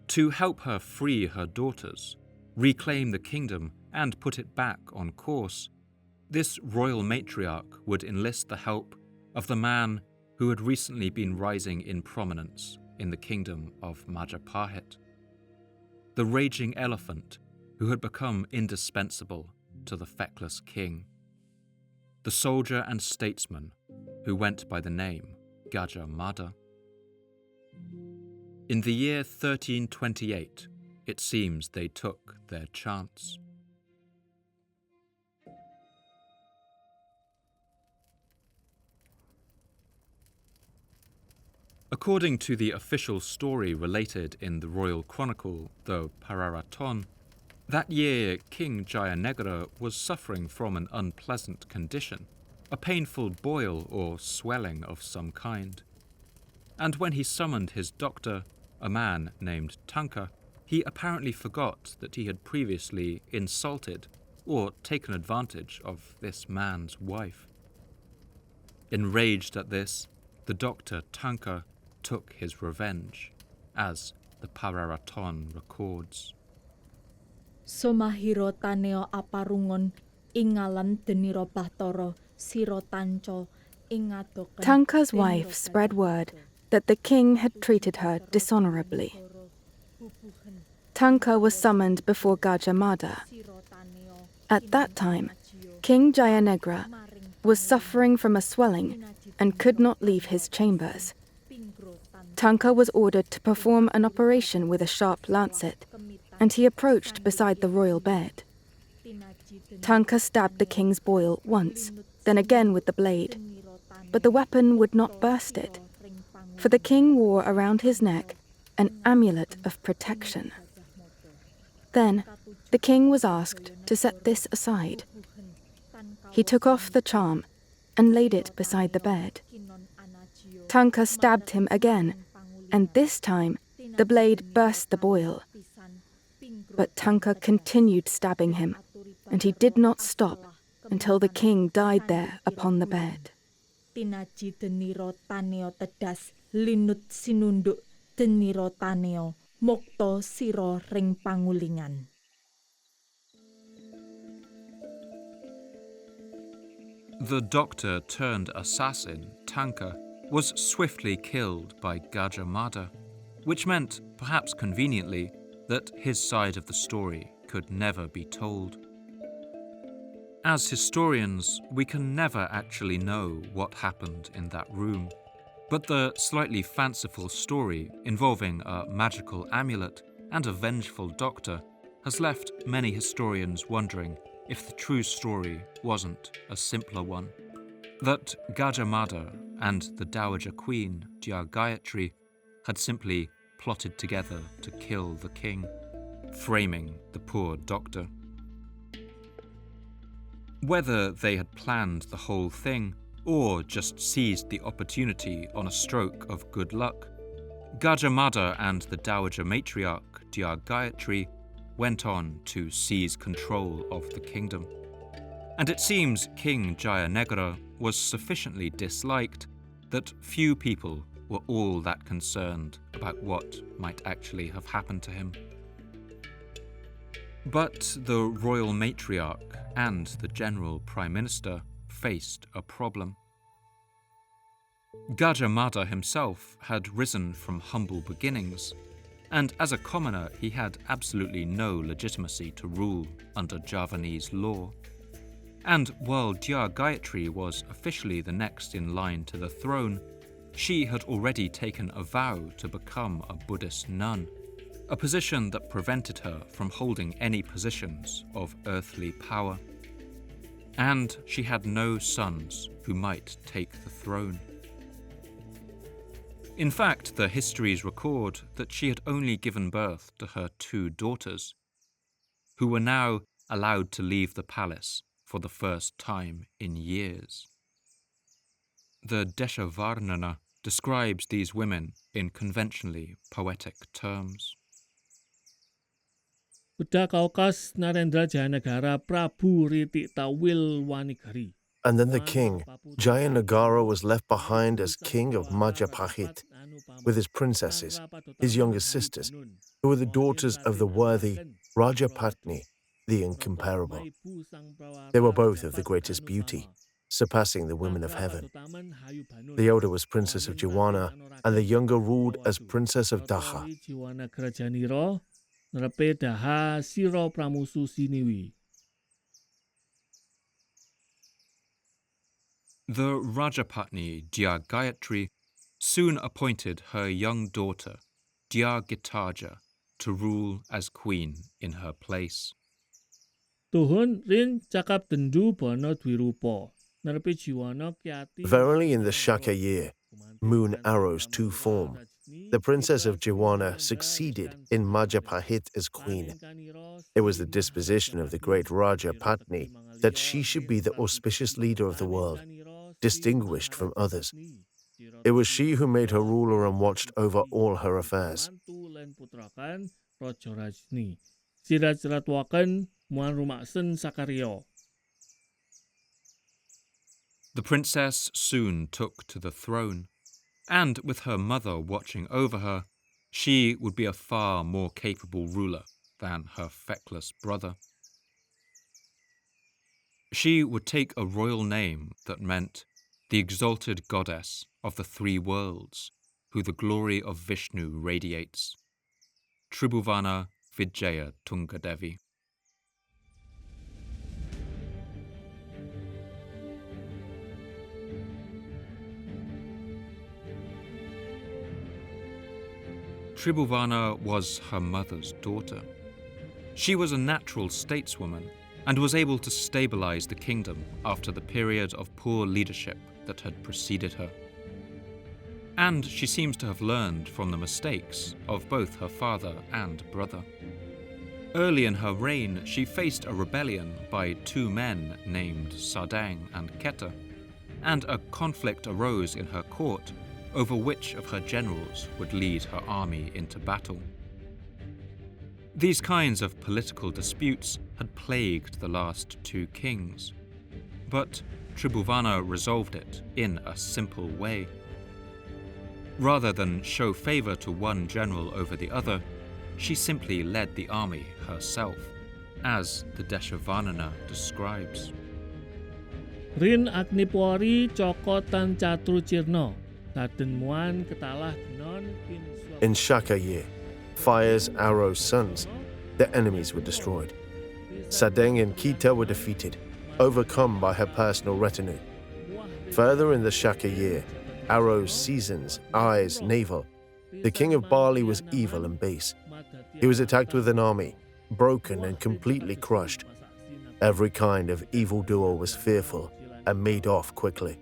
To help her free her daughters, reclaim the kingdom and put it back on course, this royal matriarch would enlist the help of the man who had recently been rising in prominence in the kingdom of Majapahit, the raging elephant who had become indispensable to the feckless king, the soldier and statesman who went by the name Gajah Mada. In the year 1328, it seems they took their chance. According to the official story related in the royal chronicle, the Pararaton, that year King Jayanegara was suffering from an unpleasant condition, a painful boil or swelling of some kind. And when he summoned his doctor, a man named Tanka, he apparently forgot that he had previously insulted or taken advantage of this man's wife. Enraged at this, the doctor Tanka took his revenge, as the Pararaton records. Somahiro taneo aparungon ingalan deniro bahtoro siro tanco ingadokan. Tanka's wife spread word that the king had treated her dishonorably. Tanka was summoned before Gajah Mada. At that time, King Jayanegara was suffering from a swelling and could not leave his chambers. Tanka was ordered to perform an operation with a sharp lancet, and he approached beside the royal bed. Tanka stabbed the king's boil once, then again with the blade, but the weapon would not burst it, for the king wore around his neck an amulet of protection. Then the king was asked to set this aside. He took off the charm and laid it beside the bed. Tanka stabbed him again, and this time the blade burst the boil. But Tanka continued stabbing him, and he did not stop until the king died there upon the bed. Tinaji deniro taneo tedas linut sinunduk deniro taneo mokto siro ring pangulingan. The doctor-turned-assassin, Tanka, was swiftly killed by Gajah Mada, which meant, perhaps conveniently, that his side of the story could never be told. As historians, we can never actually know what happened in that room, but the slightly fanciful story involving a magical amulet and a vengeful doctor has left many historians wondering if the true story wasn't a simpler one. That Gajah Mada and the Dowager Queen, Dyah Gayatri, had simply plotted together to kill the king, framing the poor doctor. Whether they had planned the whole thing or just seized the opportunity on a stroke of good luck, Gajah Mada and the Dowager Matriarch, Dyah Gayatri, went on to seize control of the kingdom. And it seems King Jayanegara was sufficiently disliked that few people were all that concerned about what might actually have happened to him. But the royal matriarch and the general prime minister faced a problem. Gajah Mada himself had risen from humble beginnings, and as a commoner he had absolutely no legitimacy to rule under Javanese law. And while Dyah Gayatri was officially the next in line to the throne, she had already taken a vow to become a Buddhist nun, a position that prevented her from holding any positions of earthly power. And she had no sons who might take the throne. In fact, the histories record that she had only given birth to her 2 daughters, who were now allowed to leave the palace for the first time in years. The Deshavarnana describes these women in conventionally poetic terms. Buddha Kaukas Narendra Jayanegara Prabu Riti Tawil Wanigari. And then the king, Jayanegara, was left behind as king of Majapahit, with his princesses, his younger sisters, who were the daughters of the worthy Rajapatni, the incomparable. They were both of the greatest beauty, surpassing the women of heaven. The elder was Princess of Jiwana, and the younger ruled as Princess of Daha. The Rajapatni, Dyah Gayatri, soon appointed her young daughter, Dyah Gayatri, to rule as queen in her place. Tuhun rin cakap tendu bono dwirupa. Nerpi Jiwana Kyati. Verily, in the Shaka year, moon arrows two form. The Princess of Jiwana succeeded in Majapahit as queen. It was the disposition of the great Rajapatni that she should be the auspicious leader of the world, distinguished from others. It was she who made her ruler and watched over all her affairs. The princess soon took to the throne, and with her mother watching over her, she would be a far more capable ruler than her feckless brother. She would take a royal name that meant the exalted goddess of the three worlds, who the glory of Vishnu radiates, Tribhuwana Wijayatunggadewi. Tribhuwana was her mother's daughter. She was a natural stateswoman and was able to stabilize the kingdom after the period of poor leadership that had preceded her. And she seems to have learned from the mistakes of both her father and brother. Early in her reign, she faced a rebellion by two men named Sadang and Keta, and a conflict arose in her court over which of her generals would lead her army into battle. These kinds of political disputes had plagued the last two kings, but Tribhuwana resolved it in a simple way. Rather than show favor to one general over the other, she simply led the army herself, as the Deshavarnana describes. Rin Agnipwari Coko Tan Catru Cirno. In Shaka year, Fire's arrows' sons, their enemies were destroyed. Sadeng and Kita were defeated, overcome by her personal retinue. Further in the Shaka year, Arrow's seasons, eyes, navel, the king of Bali was evil and base. He was attacked with an army, broken and completely crushed. Every kind of evildoer was fearful and made off quickly.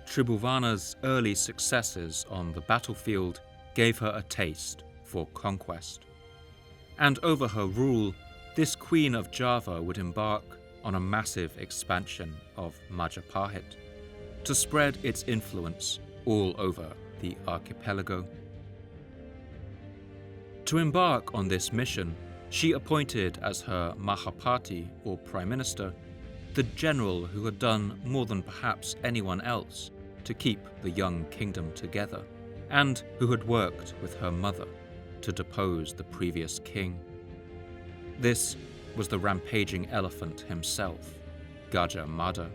Tribhuwana's early successes on the battlefield gave her a taste for conquest. And over her rule, this Queen of Java would embark on a massive expansion of Majapahit to spread its influence all over the archipelago. To embark on this mission, she appointed as her Mahapati, or Prime Minister, the general who had done more than perhaps anyone else to keep the young kingdom together, and who had worked with her mother to depose the previous king. This was the rampaging elephant himself, Gajah Mada.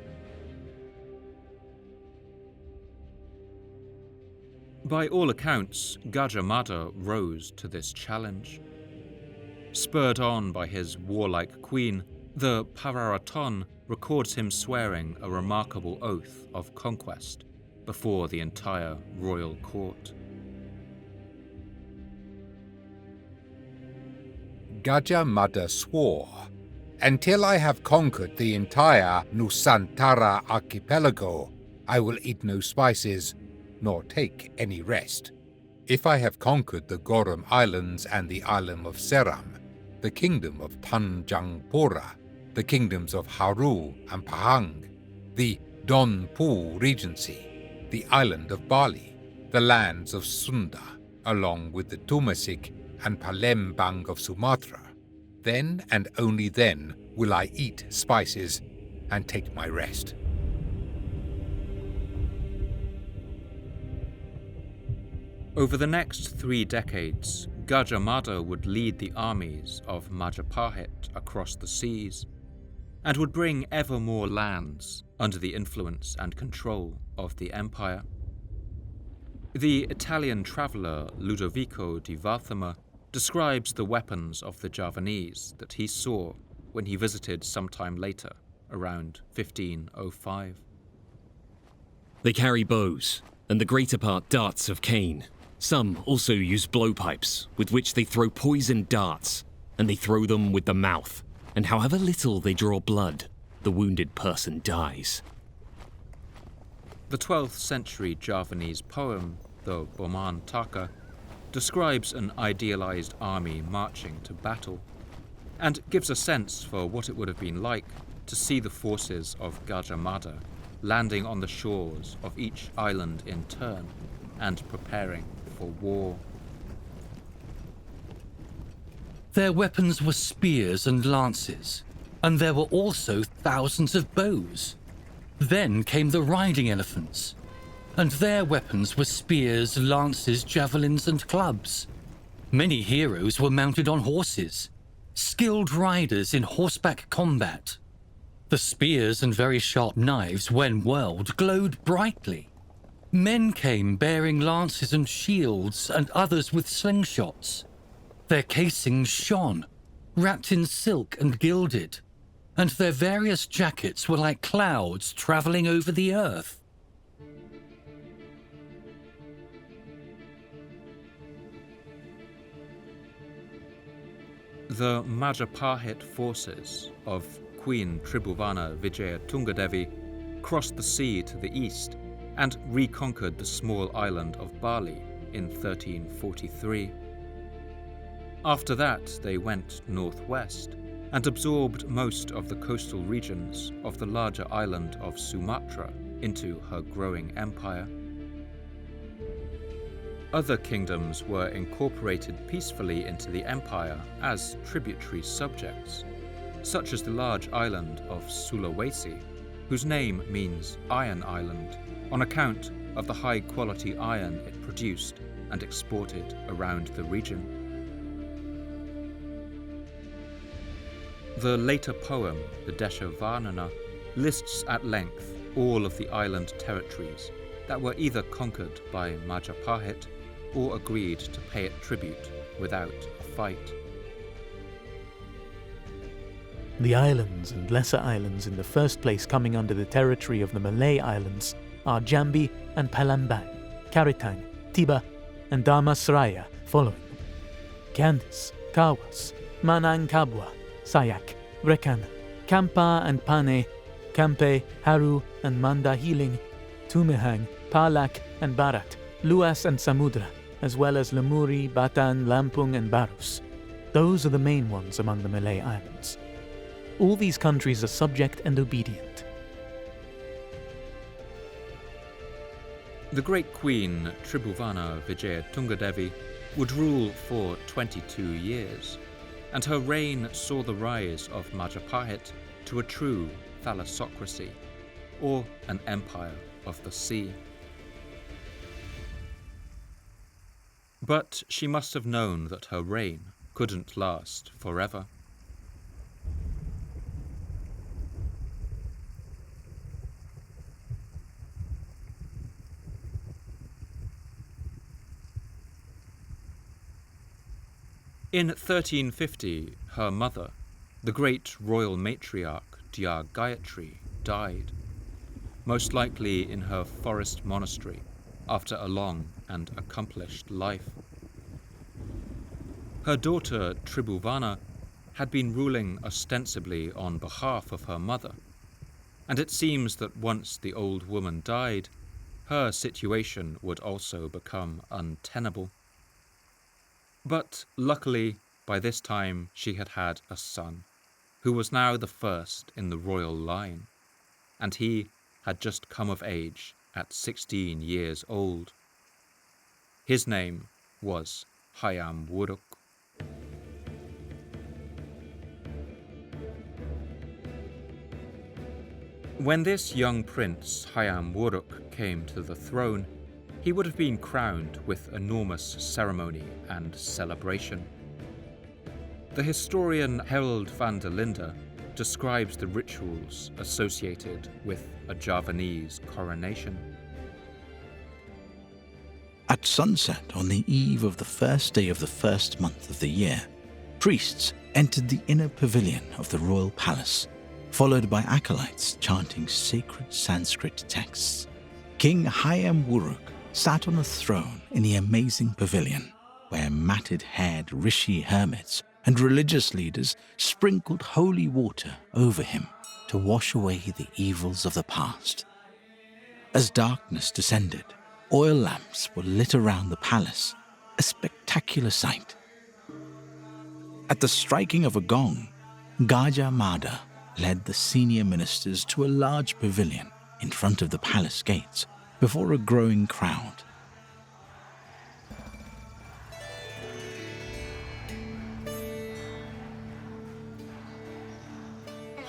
By all accounts, Gajah Mada rose to this challenge. Spurred on by his warlike queen, the Pararaton records him swearing a remarkable oath of conquest before the entire royal court. Gajah Mada swore, "Until I have conquered the entire Nusantara archipelago, I will eat no spices, nor take any rest. If I have conquered the Goram Islands and the island of Seram, the kingdom of Tanjangpura, the kingdoms of Haru and Pahang, the Donpu Regency, the island of Bali, the lands of Sunda, along with the Tumasik and Palembang of Sumatra. Then and only then will I eat spices and take my rest. Over the next 3 decades, Gajah Mada would lead the armies of Majapahit across the seas and would bring ever more lands under the influence and control of the empire. The Italian traveller Ludovico di Valthama describes the weapons of the Javanese that he saw when he visited sometime later, around 1505. They carry bows, and the greater part darts of cane. Some also use blowpipes, with which they throw poisoned darts, and they throw them with the mouth, and however little they draw blood, the wounded person dies. The 12th century Javanese poem, the Boman Taka, describes an idealized army marching to battle, and gives a sense for what it would have been like to see the forces of Gajah Mada landing on the shores of each island in turn and preparing for war. Their weapons were spears and lances, and there were also thousands of bows. Then came the riding elephants, and their weapons were spears, lances, javelins, and clubs. Many heroes were mounted on horses, skilled riders in horseback combat. The spears and very sharp knives, when whirled, glowed brightly. Men came bearing lances and shields, and others with slingshots. Their casings shone, wrapped in silk and gilded, and their various jackets were like clouds travelling over the earth. The Majapahit forces of Queen Tribhuwana Wijayatunggadewi crossed the sea to the east and reconquered the small island of Bali in 1343. After that, they went northwest and absorbed most of the coastal regions of the larger island of Sumatra into her growing empire. Other kingdoms were incorporated peacefully into the empire as tributary subjects, such as the large island of Sulawesi, whose name means Iron Island, on account of the high-quality iron it produced and exported around the region. The later poem, the Deshavarnana, lists at length all of the island territories that were either conquered by Majapahit or agreed to pay it tribute without a fight. The islands and lesser islands in the first place coming under the territory of the Malay Islands are Jambi and Palembang, Karitang, Tiba, and Dharmasraya following them. Candice, Kawas, Manang Kabwa, Sayak, Rekan, Kampa and Pane, Kampe, Haru and Manda Healing, Tumehang, Palak and Barat, Luas and Samudra, as well as Lemuri, Batan, Lampung and Barus. Those are the main ones among the Malay Islands. All these countries are subject and obedient. The great queen Tribhuwana Wijayatunggadewi would rule for 22 years, and her reign saw the rise of Majapahit to a true thalassocracy, or an empire of the sea. But she must have known that her reign couldn't last forever. In 1350, her mother, the great royal matriarch Dyah Gayatri, died, most likely in her forest monastery after a long and accomplished life. Her daughter Tribhuwana had been ruling ostensibly on behalf of her mother, and it seems that once the old woman died, her situation would also become untenable. But luckily, by this time she had had a son, who was now the first in the royal line, and he had just come of age at 16 years old. His name was Hayam Wuruk. When this young prince, Hayam Wuruk, came to the throne, he would have been crowned with enormous ceremony and celebration. The historian Harold van der Linde describes the rituals associated with a Javanese coronation. At sunset on the eve of the first day of the first month of the year, priests entered the inner pavilion of the royal palace, followed by acolytes chanting sacred Sanskrit texts. King Hayam Wuruk sat on a throne in the amazing pavilion, where matted-haired rishi hermits and religious leaders sprinkled holy water over him to wash away the evils of the past. As darkness descended, oil lamps were lit around the palace, a spectacular sight. At the striking of a gong, Gajah Mada led the senior ministers to a large pavilion in front of the palace gates before a growing crowd.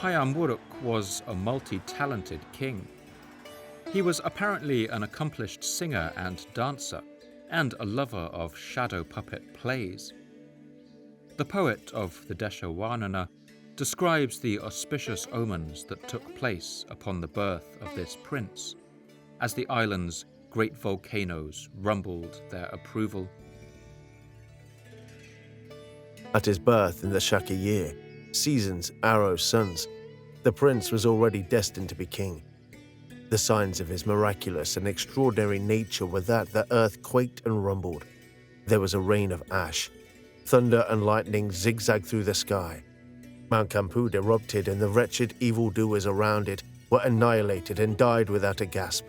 Hayam Wuruk was a multi-talented king. He was apparently an accomplished singer and dancer, and a lover of shadow puppet plays. The poet of the Deshawarnana describes the auspicious omens that took place upon the birth of this prince, as the island's great volcanoes rumbled their approval. At his birth in the Shaka year, season's arrow suns, the prince was already destined to be king. The signs of his miraculous and extraordinary nature were that the earth quaked and rumbled. There was a rain of ash. Thunder and lightning zigzagged through the sky. Mount Kampud erupted, and the wretched evildoers around it were annihilated and died without a gasp.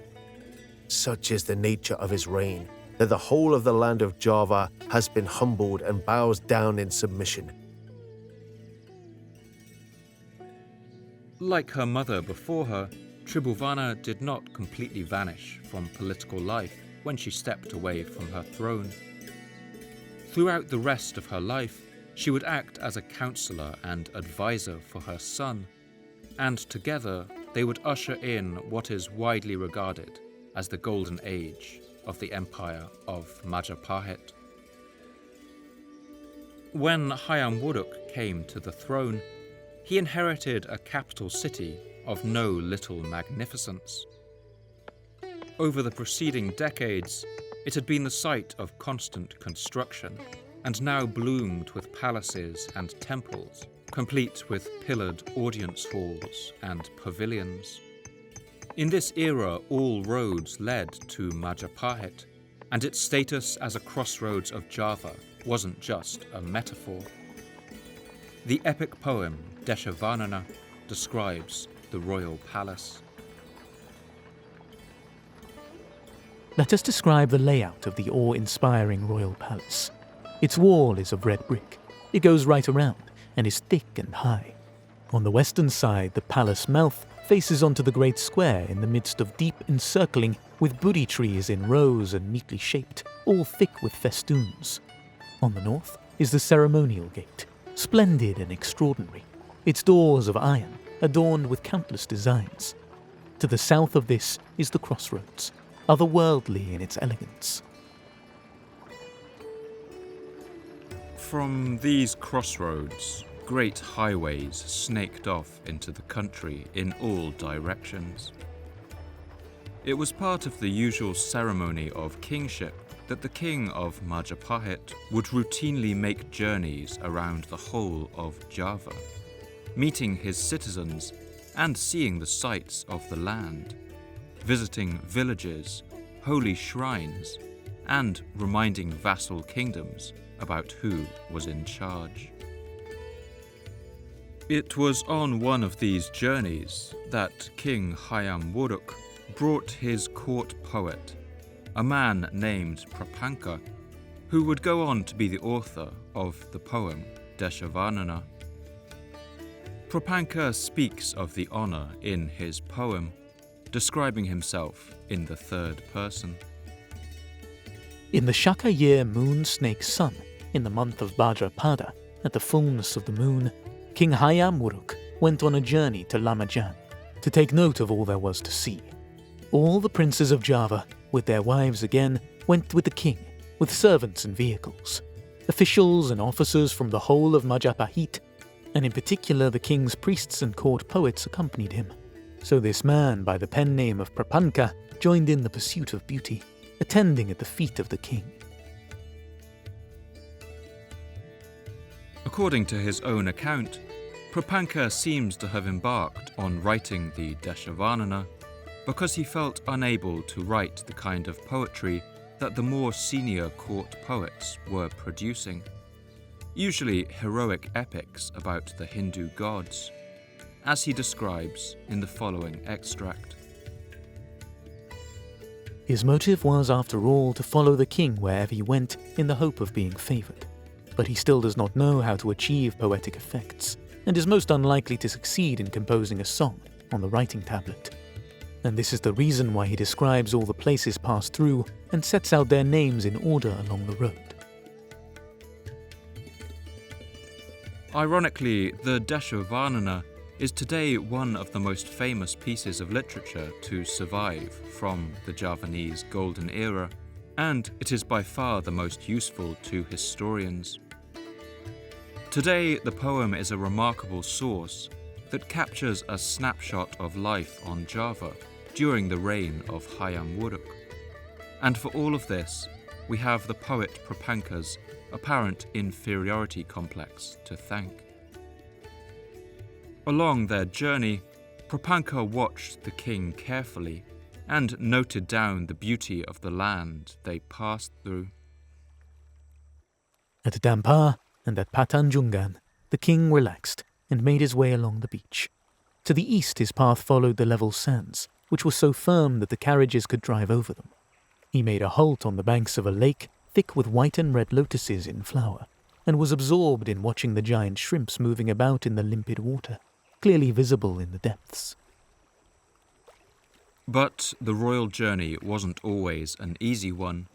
Such is the nature of his reign, that the whole of the land of Java has been humbled and bows down in submission. Like her mother before her, Tribhuwana did not completely vanish from political life when she stepped away from her throne. Throughout the rest of her life, she would act as a counselor and advisor for her son, and together they would usher in what is widely regarded as the golden age of the Empire of Majapahit. When Hayam Wuruk came to the throne, he inherited a capital city of no little magnificence. Over the preceding decades, it had been the site of constant construction, and now bloomed with palaces and temples, complete with pillared audience halls and pavilions. In this era, all roads led to Majapahit, and its status as a crossroads of Java wasn't just a metaphor. The epic poem Deshawarnana describes the royal palace. Let us describe the layout of the awe-inspiring royal palace. Its wall is of red brick. It goes right around and is thick and high. On the western side, the palace mouth faces onto the great square in the midst of deep encircling with Bodhi trees in rows and neatly shaped, all thick with festoons. On the north is the ceremonial gate, splendid and extraordinary, its doors of iron adorned with countless designs. To the south of this is the crossroads, otherworldly in its elegance. From these crossroads, great highways snaked off into the country in all directions. It was part of the usual ceremony of kingship that the king of Majapahit would routinely make journeys around the whole of Java, meeting his citizens and seeing the sights of the land, visiting villages, holy shrines, and reminding vassal kingdoms about who was in charge. It was on one of these journeys that King Hayam Wuruk brought his court poet, a man named Prapanka, who would go on to be the author of the poem Deshawarnana. Prapanka speaks of the honor in his poem, describing himself in the third person. In the Shaka year moon snake sun, in the month of Bhadrapada, at the fullness of the moon, King Hayam Wuruk went on a journey to Lamajan to take note of all there was to see. All the princes of Java, with their wives again, went with the king, with servants and vehicles. Officials and officers from the whole of Majapahit, and in particular the king's priests and court poets, accompanied him. So this man, by the pen name of Prapanka, joined in the pursuit of beauty, attending at the feet of the king. According to his own account, Prapanka seems to have embarked on writing the Deshavarnana because he felt unable to write the kind of poetry that the more senior court poets were producing, usually heroic epics about the Hindu gods, as he describes in the following extract. His motive was, after all, to follow the king wherever he went in the hope of being favoured. But he still does not know how to achieve poetic effects, and is most unlikely to succeed in composing a song on the writing tablet. And this is the reason why he describes all the places passed through and sets out their names in order along the road. Ironically, the Deshavarnana is today one of the most famous pieces of literature to survive from the Javanese Golden Era, and it is by far the most useful to historians. Today, the poem is a remarkable source that captures a snapshot of life on Java during the reign of Hayam Wuruk. And for all of this, we have the poet Prapanka's apparent inferiority complex to thank. Along their journey, Prapanka watched the king carefully and noted down the beauty of the land they passed through. At Dampa and at Patanjungan, the king relaxed and made his way along the beach. To the east his path followed the level sands, which were so firm that the carriages could drive over them. He made a halt on the banks of a lake thick with white and red lotuses in flower, and was absorbed in watching the giant shrimps moving about in the limpid water, clearly visible in the depths. But the royal journey wasn't always an easy one.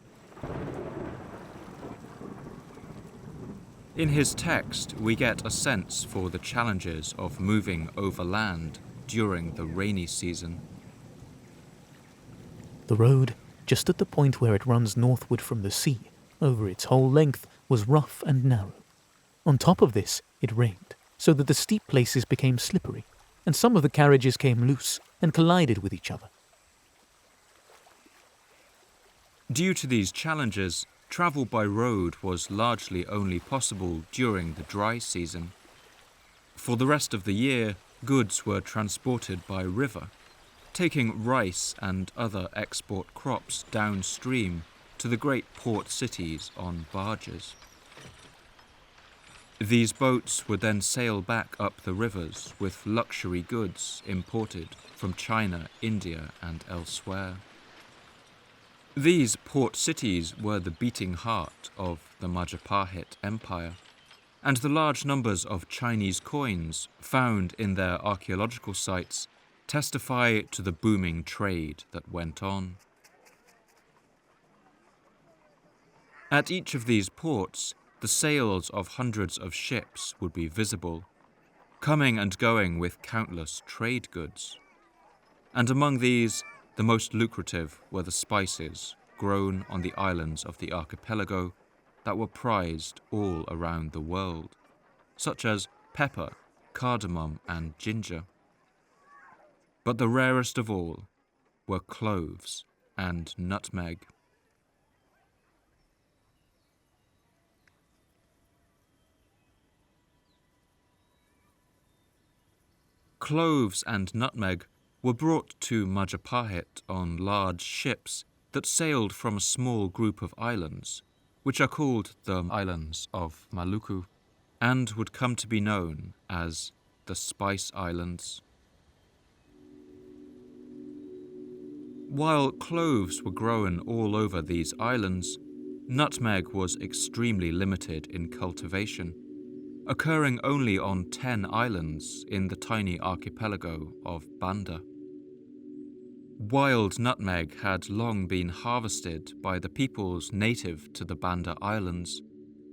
In his text, we get a sense for the challenges of moving overland during the rainy season. The road, just at the point where it runs northward from the sea, over its whole length, was rough and narrow. On top of this, it rained, so that the steep places became slippery, and some of the carriages came loose and collided with each other. Due to these challenges, travel by road was largely only possible during the dry season. For the rest of the year, goods were transported by river, taking rice and other export crops downstream to the great port cities on barges. These boats would then sail back up the rivers with luxury goods imported from China, India, and elsewhere. These port cities were the beating heart of the Majapahit Empire, and the large numbers of Chinese coins found in their archaeological sites testify to the booming trade that went on. At each of these ports, the sails of hundreds of ships would be visible, coming and going with countless trade goods. And among these, the most lucrative were the spices grown on the islands of the archipelago that were prized all around the world, such as pepper, cardamom, and ginger. But the rarest of all were cloves and nutmeg. Cloves and nutmeg were brought to Majapahit on large ships that sailed from a small group of islands, which are called the Islands of Maluku, and would come to be known as the Spice Islands. While cloves were grown all over these islands, nutmeg was extremely limited in cultivation, occurring only on 10 islands in the tiny archipelago of Banda. Wild nutmeg had long been harvested by the peoples native to the Banda Islands,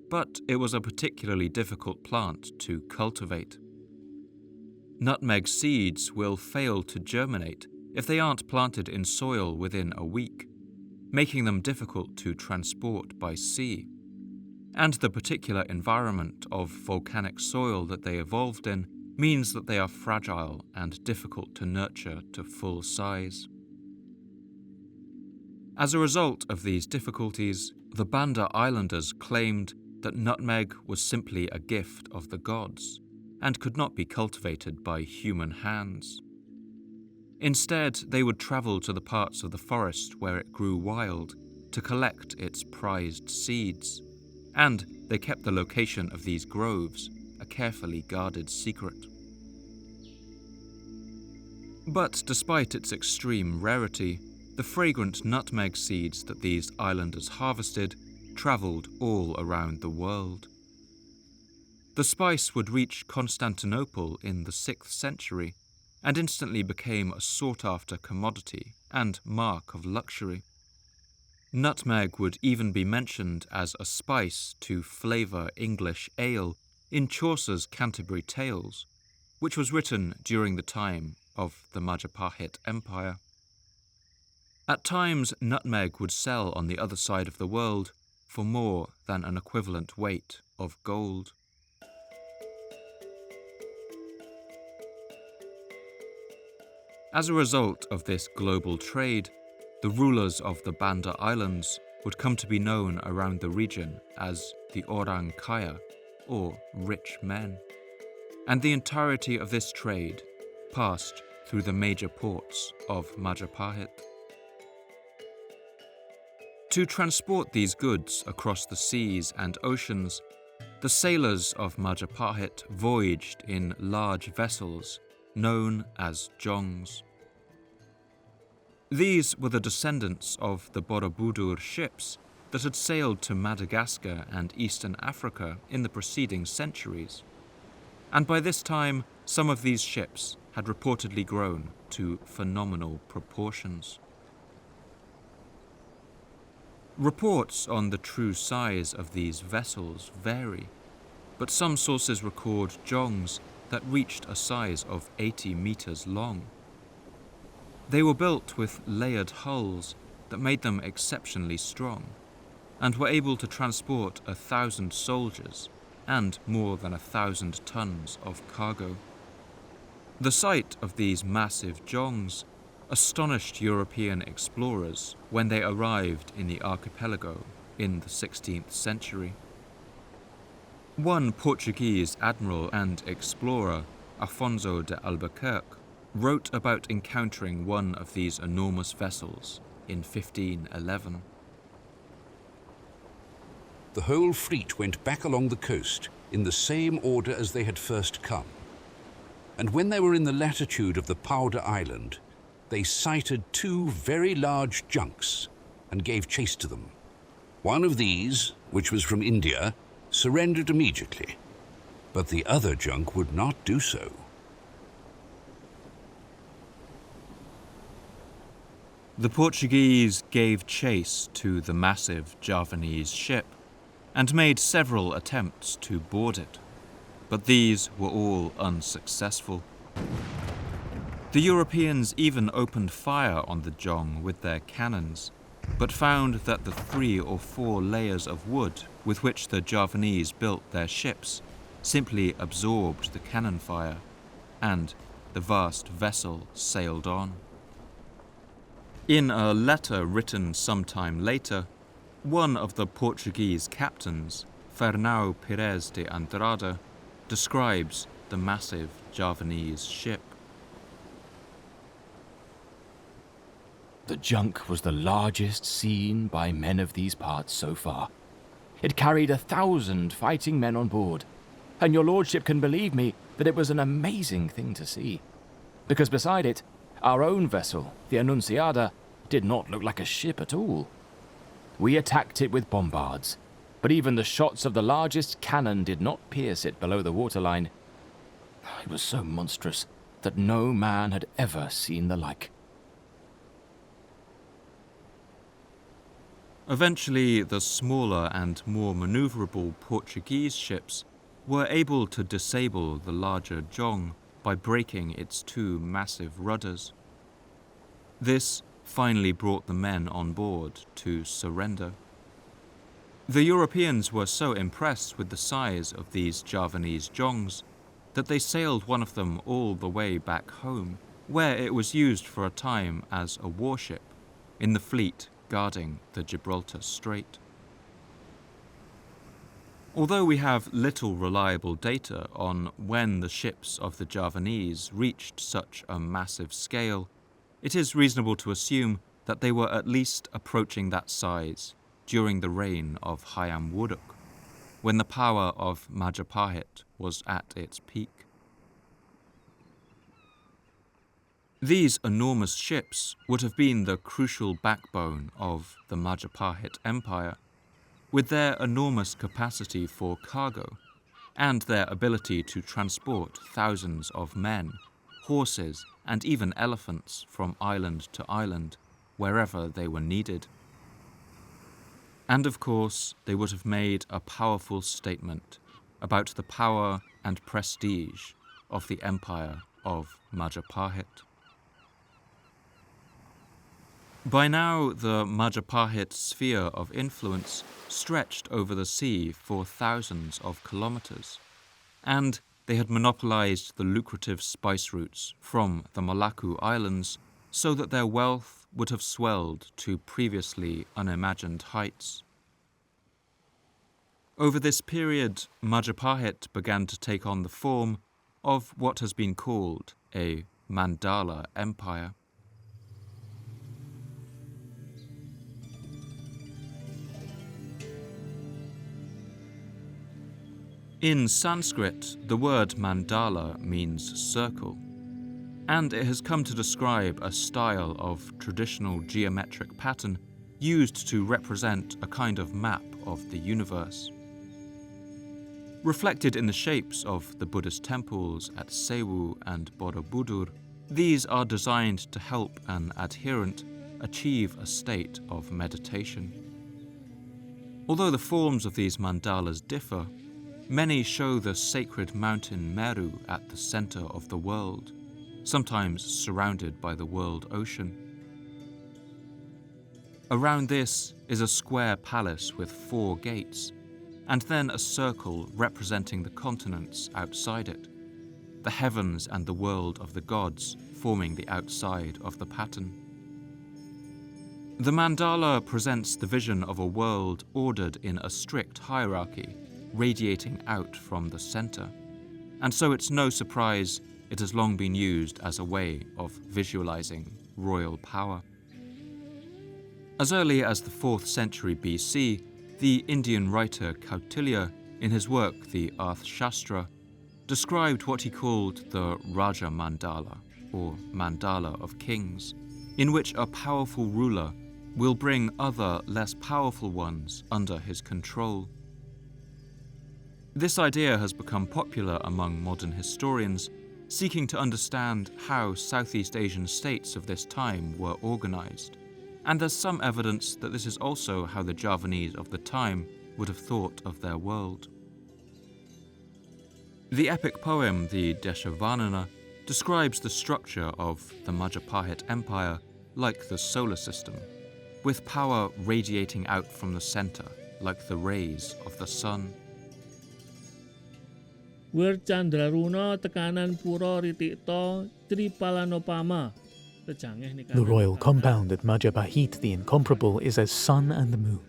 but it was a particularly difficult plant to cultivate. Nutmeg seeds will fail to germinate if they aren't planted in soil within a week, making them difficult to transport by sea. And the particular environment of volcanic soil that they evolved in means that they are fragile and difficult to nurture to full size. As a result of these difficulties, the Banda Islanders claimed that nutmeg was simply a gift of the gods and could not be cultivated by human hands. Instead, they would travel to the parts of the forest where it grew wild to collect its prized seeds, and they kept the location of these groves a carefully guarded secret. But despite its extreme rarity, the fragrant nutmeg seeds that these islanders harvested travelled all around the world. The spice would reach Constantinople in the 6th century and instantly became a sought-after commodity and mark of luxury. Nutmeg would even be mentioned as a spice to flavour English ale in Chaucer's Canterbury Tales, which was written during the time of the Majapahit Empire. At times, nutmeg would sell on the other side of the world for more than an equivalent weight of gold. As a result of this global trade, the rulers of the Banda Islands would come to be known around the region as the Orang Kaya, or rich men, and the entirety of this trade passed through the major ports of Majapahit. To transport these goods across the seas and oceans, the sailors of Majapahit voyaged in large vessels known as Djongs. These were the descendants of the Borobudur ships that had sailed to Madagascar and Eastern Africa in the preceding centuries, and by this time some of these ships had reportedly grown to phenomenal proportions. Reports on the true size of these vessels vary, but some sources record Djongs that reached a size of 80 meters long. They were built with layered hulls that made them exceptionally strong, and were able to transport 1,000 soldiers and more than 1,000 tons of cargo. The sight of these massive Djongs astonished European explorers when they arrived in the archipelago in the 16th century. One Portuguese admiral and explorer, Afonso de Albuquerque, wrote about encountering one of these enormous vessels in 1511. The whole fleet went back along the coast in the same order as they had first come. And when they were in the latitude of the Powder Island, they sighted 2 very large junks and gave chase to them. One of these, which was from India, surrendered immediately, but the other junk would not do so. The Portuguese gave chase to the massive Javanese ship and made several attempts to board it, but these were all unsuccessful. The Europeans even opened fire on the Djong with their cannons, but found that the 3 or 4 layers of wood with which the Javanese built their ships simply absorbed the cannon fire, and the vast vessel sailed on. In a letter written sometime later, one of the Portuguese captains, Fernão Pires de Andrada, describes the massive Javanese ship. The junk was the largest seen by men of these parts so far. It carried 1,000 fighting men on board, and your lordship can believe me that it was an amazing thing to see, because beside it, our own vessel, the Annunciada, did not look like a ship at all. We attacked it with bombards, but even the shots of the largest cannon did not pierce it below the waterline. It was so monstrous that no man had ever seen the like. Eventually, the smaller and more maneuverable Portuguese ships were able to disable the larger Djong by breaking its two massive rudders. This finally brought the men on board to surrender. The Europeans were so impressed with the size of these Javanese Djongs that they sailed one of them all the way back home, where it was used for a time as a warship in the fleet guarding the Gibraltar Strait. Although we have little reliable data on when the ships of the Javanese reached such a massive scale, it is reasonable to assume that they were at least approaching that size during the reign of Hayam Wuruk, when the power of Majapahit was at its peak. These enormous ships would have been the crucial backbone of the Majapahit Empire, with their enormous capacity for cargo and their ability to transport thousands of men, horses, and even elephants from island to island, wherever they were needed. And of course, they would have made a powerful statement about the power and prestige of the Empire of Majapahit. By now, the Majapahit sphere of influence stretched over the sea for thousands of kilometers, and they had monopolized the lucrative spice routes from the Malacca Islands so that their wealth would have swelled to previously unimagined heights. Over this period, Majapahit began to take on the form of what has been called a Mandala Empire. In Sanskrit, the word mandala means circle, and it has come to describe a style of traditional geometric pattern used to represent a kind of map of the universe. Reflected in the shapes of the Buddhist temples at Sewu and Borobudur, these are designed to help an adherent achieve a state of meditation. Although the forms of these mandalas differ, many show the sacred mountain Meru at the center of the world, sometimes surrounded by the world ocean. Around this is a square palace with 4 gates, and then a circle representing the continents outside it, the heavens and the world of the gods forming the outside of the pattern. The mandala presents the vision of a world ordered in a strict hierarchy, radiating out from the center, and so it's no surprise it has long been used as a way of visualizing royal power. As early as the 4th century BC, the Indian writer Kautilya, in his work the Arthashastra, described what he called the Raja Mandala, or Mandala of Kings, in which a powerful ruler will bring other less powerful ones under his control. This idea has become popular among modern historians, seeking to understand how Southeast Asian states of this time were organized, and there's some evidence that this is also how the Javanese of the time would have thought of their world. The epic poem, the Deshavarnana, describes the structure of the Majapahit Empire like the solar system, with power radiating out from the center like the rays of the sun. Wircandraruna tekanan pura ritikto Tripalanopama. The royal compound at Majapahit the Incomparable is as sun and the moon,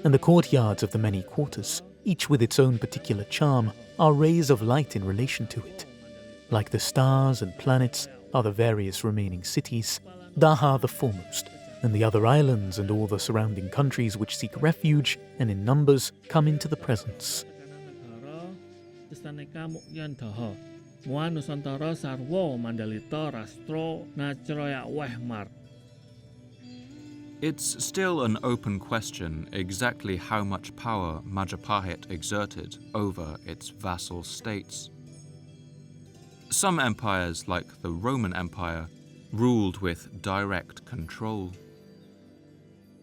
and the courtyards of the many quarters, each with its own particular charm, are rays of light in relation to it. Like the stars and planets are the various remaining cities, Daha the foremost, and the other islands and all the surrounding countries which seek refuge and in numbers come into the presence. Testaneka Mukyan Daha, Mua Nusantara Sarwo Mandalita Rastro Nachroya Wehmar. It's still an open question exactly how much power Majapahit exerted over its vassal states. Some empires, like the Roman Empire, ruled with direct control.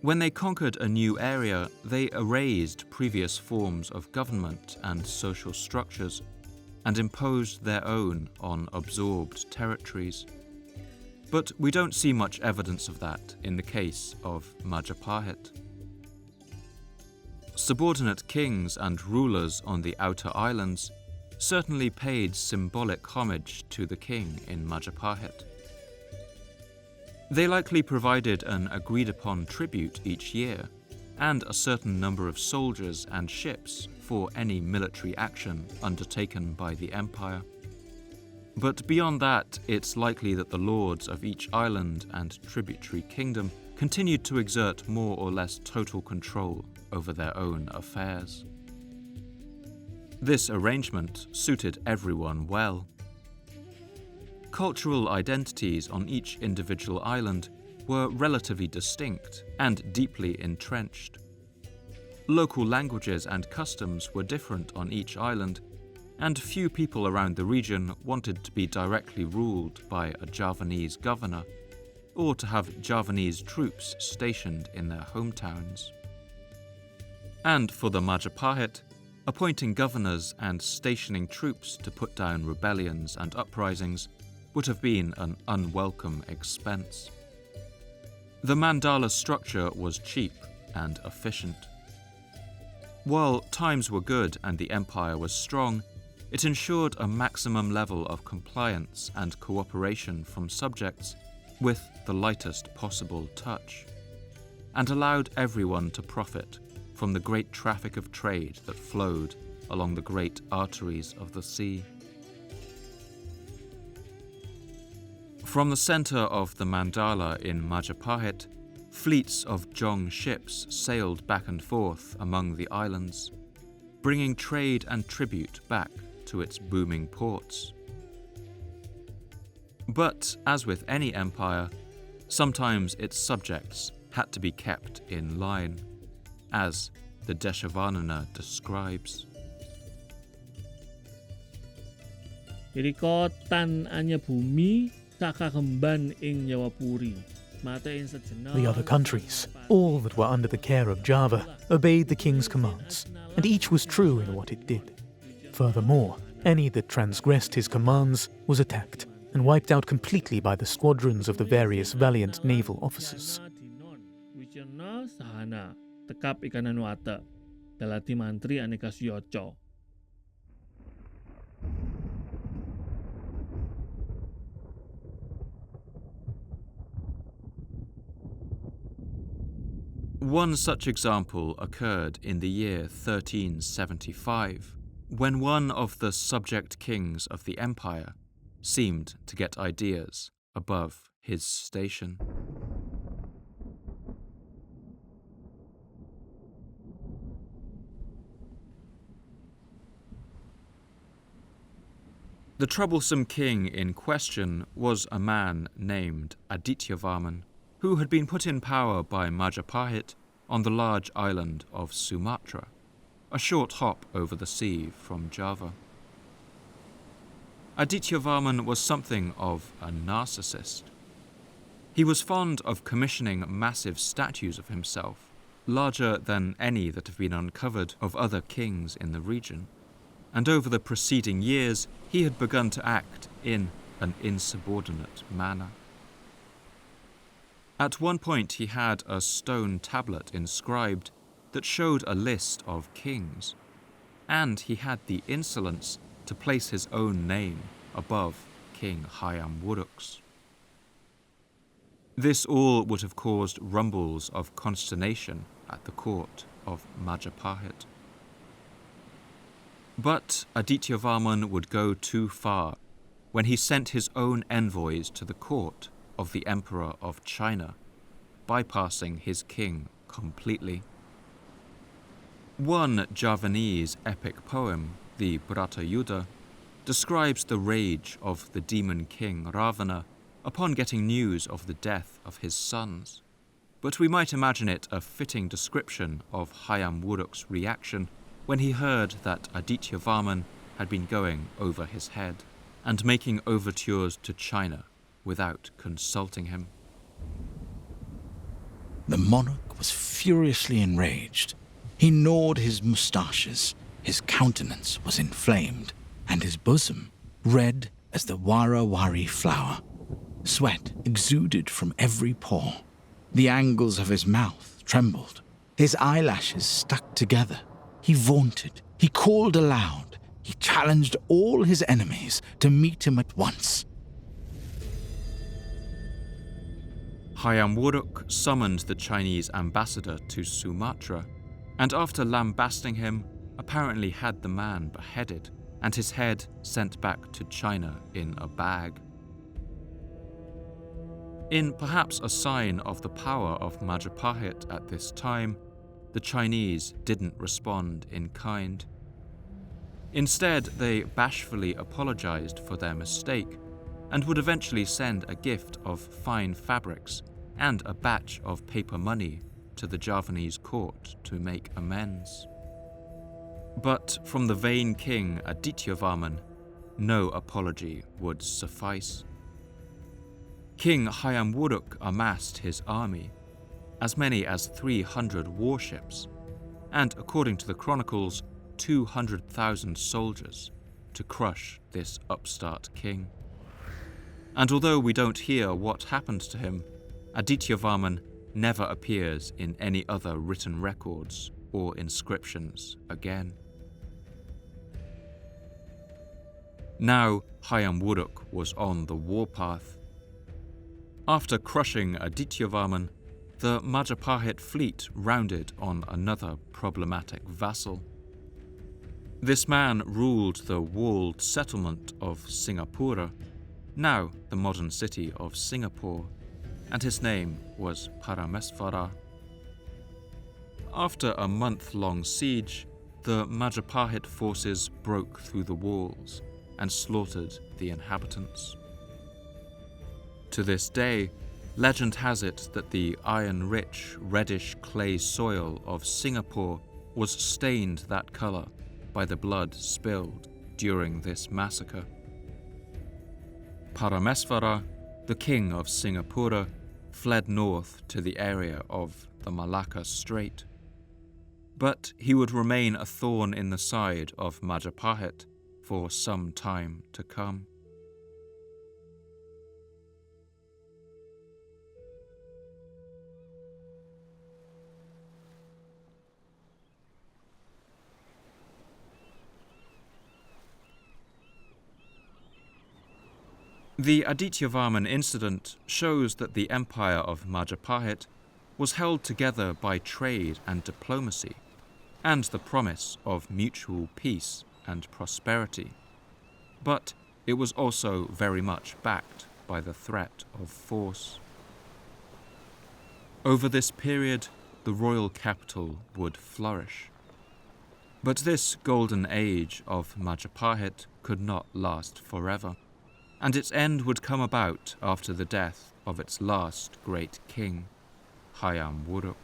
When they conquered a new area, they erased previous forms of government and social structures and imposed their own on absorbed territories. But we don't see much evidence of that in the case of Majapahit. Subordinate kings and rulers on the outer islands certainly paid symbolic homage to the king in Majapahit. They likely provided an agreed-upon tribute each year and a certain number of soldiers and ships for any military action undertaken by the empire. But beyond that, it's likely that the lords of each island and tributary kingdom continued to exert more or less total control over their own affairs. This arrangement suited everyone well. Cultural identities on each individual island were relatively distinct and deeply entrenched. Local languages and customs were different on each island, and few people around the region wanted to be directly ruled by a Javanese governor or to have Javanese troops stationed in their hometowns. And for the Majapahit, appointing governors and stationing troops to put down rebellions and uprisings would have been an unwelcome expense. The mandala structure was cheap and efficient. While times were good and the empire was strong, it ensured a maximum level of compliance and cooperation from subjects with the lightest possible touch, and allowed everyone to profit from the great traffic of trade that flowed along the great arteries of the sea. From the center of the mandala in Majapahit, fleets of Djong ships sailed back and forth among the islands, bringing trade and tribute back to its booming ports. But, as with any empire, sometimes its subjects had to be kept in line, as the Deshavarnana describes. Iriko tan anya bumi kakakemban ing Nyawapuri. The other countries, all that were under the care of Java, obeyed the king's commands, and each was true in what it did. Furthermore, any that transgressed his commands was attacked and wiped out completely by the squadrons of the various valiant naval officers. Tekap ikanan wate, dalati mantri aneka suyoco. One such example occurred in the year 1375, when one of the subject kings of the empire seemed to get ideas above his station. The troublesome king in question was a man named Adityavarman, who had been put in power by Majapahit on the large island of Sumatra, a short hop over the sea from Java. Adityavarman was something of a narcissist. He was fond of commissioning massive statues of himself, larger than any that have been uncovered of other kings in the region, and over the preceding years he had begun to act in an insubordinate manner. At one point he had a stone tablet inscribed that showed a list of kings, and he had the insolence to place his own name above King Hayam Wuruk's. This all would have caused rumbles of consternation at the court of Majapahit. But Adityavarman would go too far when he sent his own envoys to the court of the Emperor of China, bypassing his king completely. One Javanese epic poem, the Bratayuddha, describes the rage of the demon king Ravana upon getting news of the death of his sons, but we might imagine it a fitting description of Hayam Wuruk's reaction when he heard that Adityavarman had been going over his head and making overtures to China without consulting him. The monarch was furiously enraged. He gnawed his moustaches, his countenance was inflamed, and his bosom red as the warawari flower. Sweat exuded from every pore. The angles of his mouth trembled. His eyelashes stuck together. He vaunted. He called aloud. He challenged all his enemies to meet him at once. Hayam Wuruk summoned the Chinese ambassador to Sumatra, and after lambasting him, apparently had the man beheaded and his head sent back to China in a bag. In perhaps a sign of the power of Majapahit at this time, the Chinese didn't respond in kind. Instead, they bashfully apologized for their mistake and would eventually send a gift of fine fabrics and a batch of paper money to the Javanese court to make amends. But from the vain king Adityavarman, no apology would suffice. King Hayam Wuruk amassed his army, as many as 300 warships, and according to the chronicles, 200,000 soldiers to crush this upstart king. And although we don't hear what happened to him, Adityavarman never appears in any other written records or inscriptions again. Now Hayam Wuruk was on the warpath. After crushing Adityavarman, the Majapahit fleet rounded on another problematic vassal. This man ruled the walled settlement of Singapura, now the modern city of Singapore, and his name was Parameswara. After a month-long siege, the Majapahit forces broke through the walls and slaughtered the inhabitants. To this day, legend has it that the iron-rich, reddish clay soil of Singapore was stained that colour by the blood spilled during this massacre. Parameswara, the king of Singapura, fled north to the area of the Malacca Strait. But he would remain a thorn in the side of Majapahit for some time to come. The Adityavarman incident shows that the empire of Majapahit was held together by trade and diplomacy, and the promise of mutual peace and prosperity. But it was also very much backed by the threat of force. Over this period, the royal capital would flourish. But this golden age of Majapahit could not last forever, and its end would come about after the death of its last great king, Hayam Wuruk.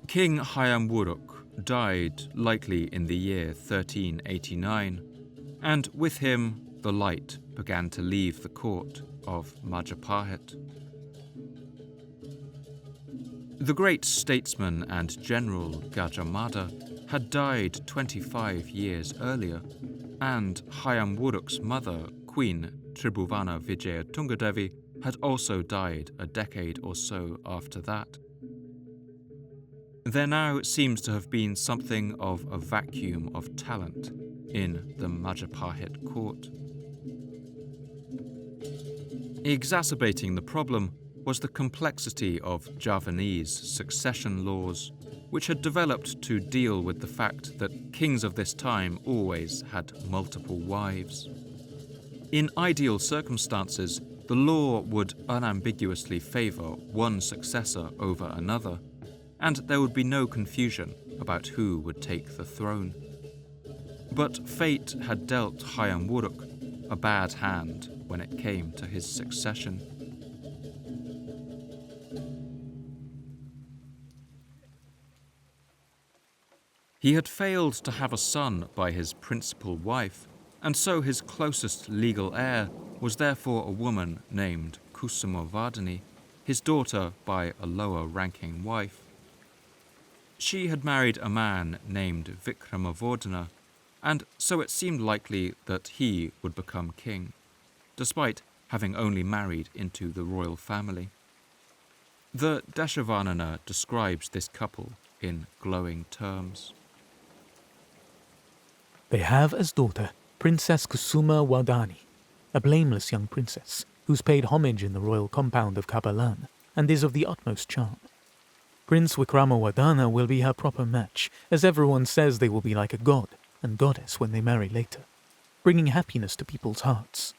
King Hayam Wuruk died likely in the year 1389, and with him the light began to leave the court of Majapahit. The great statesman and general Gajah Mada had died 25 years earlier, and Hayam Wuruk's mother, Queen Tribhuwana Wijayatunggadewi, had also died a decade or so after that. There now seems to have been something of a vacuum of talent in the Majapahit court. Exacerbating the problem was the complexity of Javanese succession laws, which had developed to deal with the fact that kings of this time always had multiple wives. In ideal circumstances, the law would unambiguously favour one successor over another, and there would be no confusion about who would take the throne. But fate had dealt Hayam Wuruk a bad hand when it came to his succession. He had failed to have a son by his principal wife, and so his closest legal heir was therefore a woman named Kusumavardhani, his daughter by a lower-ranking wife. She had married a man named Vikramavardhana, and so it seemed likely that he would become king, despite having only married into the royal family. The Dashavarnana describes this couple in glowing terms. They have as daughter Princess Kusuma Wardhani, a blameless young princess who's paid homage in the royal compound of Kabalan and is of the utmost charm. Prince Vikramavardhana will be her proper match, as everyone says they will be like a god and goddess when they marry later, bringing happiness to people's hearts.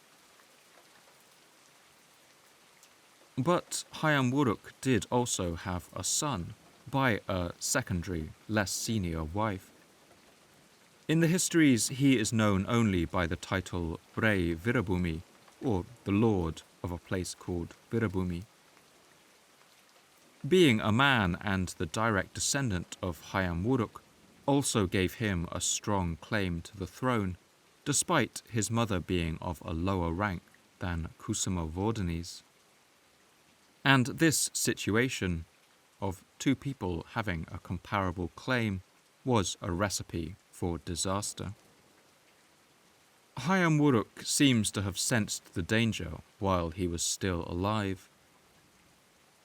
But Hayam Wuruk did also have a son by a secondary, less senior wife. In the histories, he is known only by the title Ray Virabhumi, or the lord of a place called Virabhumi. Being a man and the direct descendant of Hayam Wuruk also gave him a strong claim to the throne, despite his mother being of a lower rank than Kusumavardhani's. And this situation, of two people having a comparable claim, was a recipe for disaster. Hayam Wuruk seems to have sensed the danger while he was still alive.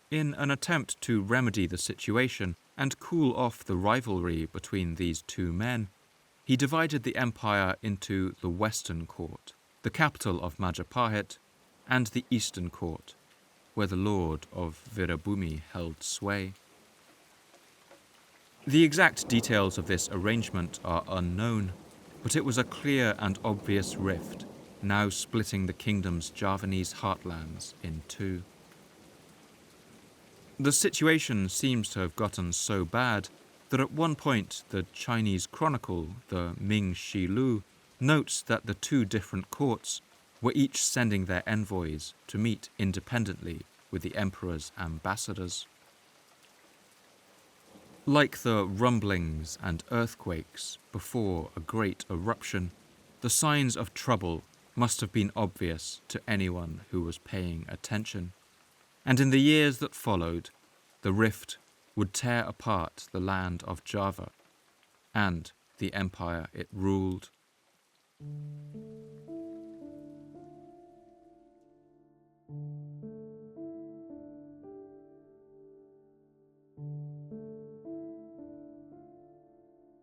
In an attempt to remedy the situation and cool off the rivalry between these two men, he divided the empire into the Western Court, the capital of Majapahit, and the Eastern Court, where the lord of Virabhumi held sway. The exact details of this arrangement are unknown, but it was a clear and obvious rift, now splitting the kingdom's Javanese heartlands in two. The situation seems to have gotten so bad that at one point the Chinese chronicle, the Ming Shi Lu, notes that the two different courts were each sending their envoys to meet independently with the emperor's ambassadors. Like the rumblings and earthquakes before a great eruption, the signs of trouble must have been obvious to anyone who was paying attention, and in the years that followed, the rift would tear apart the land of Java and the empire it ruled.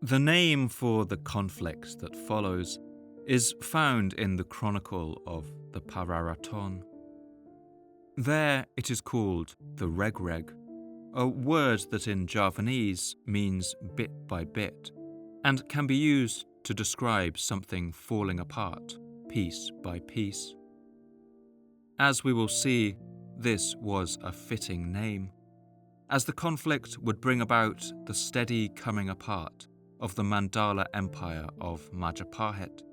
The name for the conflict that follows is found in the chronicle of the Pararaton. There it is called the Reg-Reg, a word that in Javanese means bit by bit, and can be used to describe something falling apart, piece by piece. As we will see, this was a fitting name, as the conflict would bring about the steady coming apart of the Mandala Empire of Majapahit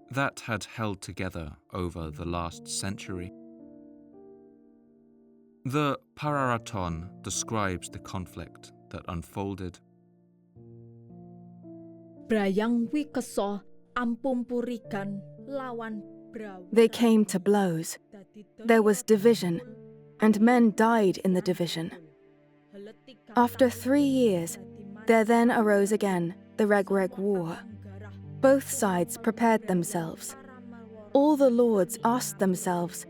that had held together over the last century. The Pararaton describes the conflict that unfolded. They came to blows. There was division, and men died in the division. After 3 years, there then arose again the Reg-Reg War. Both sides prepared themselves. All the lords asked themselves,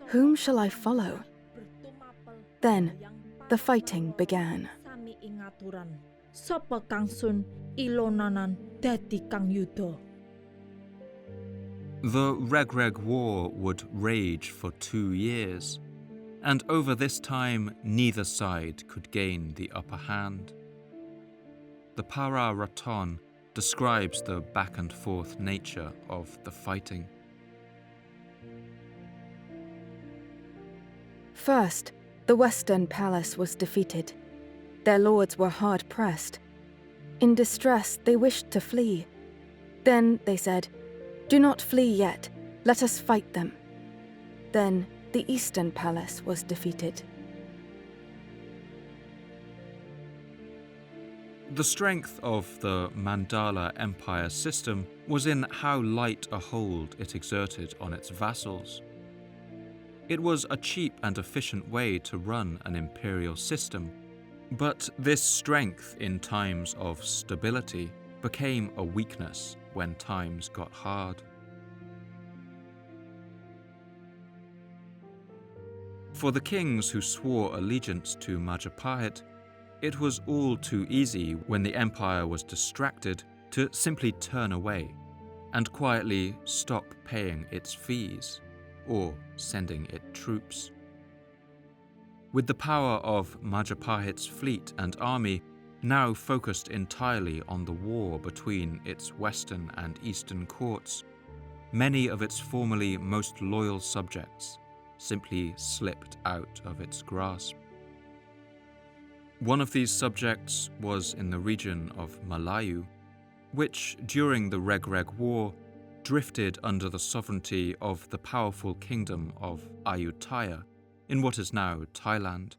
"Whom shall I follow?" Then the fighting began. The Reg-Reg War would rage for 2 years, and over this time neither side could gain the upper hand. The Pararaton describes the back and forth nature of the fighting. First, the Western Palace was defeated. Their lords were hard pressed. In distress, they wished to flee. Then they said, "Do not flee yet, let us fight them." Then the Eastern Palace was defeated. The strength of the Mandala Empire system was in how light a hold it exerted on its vassals. It was a cheap and efficient way to run an imperial system, but this strength in times of stability became a weakness when times got hard. For the kings who swore allegiance to Majapahit, it was all too easy when the empire was distracted to simply turn away and quietly stop paying its fees or sending it troops. With the power of Majapahit's fleet and army now focused entirely on the war between its western and eastern courts, many of its formerly most loyal subjects simply slipped out of its grasp. One of these subjects was in the region of Malayu, which, during the Reg-Reg War, drifted under the sovereignty of the powerful kingdom of Ayutthaya in what is now Thailand.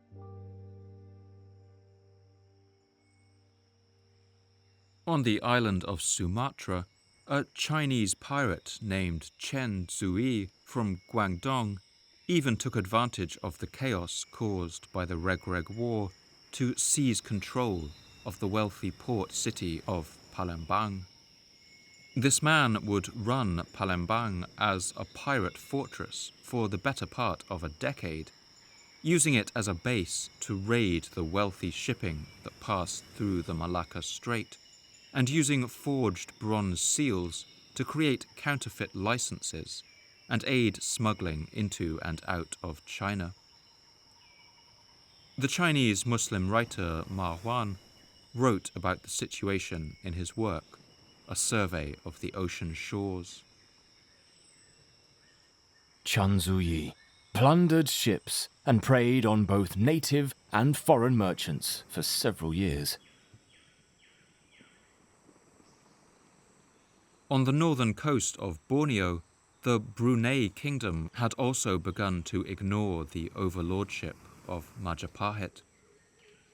On the island of Sumatra, a Chinese pirate named Chen Zui from Guangdong even took advantage of the chaos caused by the Reg-Reg War to seize control of the wealthy port city of Palembang. This man would run Palembang as a pirate fortress for the better part of a decade, using it as a base to raid the wealthy shipping that passed through the Malacca Strait, and using forged bronze seals to create counterfeit licenses and aid smuggling into and out of China. The Chinese Muslim writer Ma Huan wrote about the situation in his work, A Survey of the Ocean Shores. Chen Zui plundered ships and preyed on both native and foreign merchants for several years. On the northern coast of Borneo, the Brunei Kingdom had also begun to ignore the overlordship of Majapahit,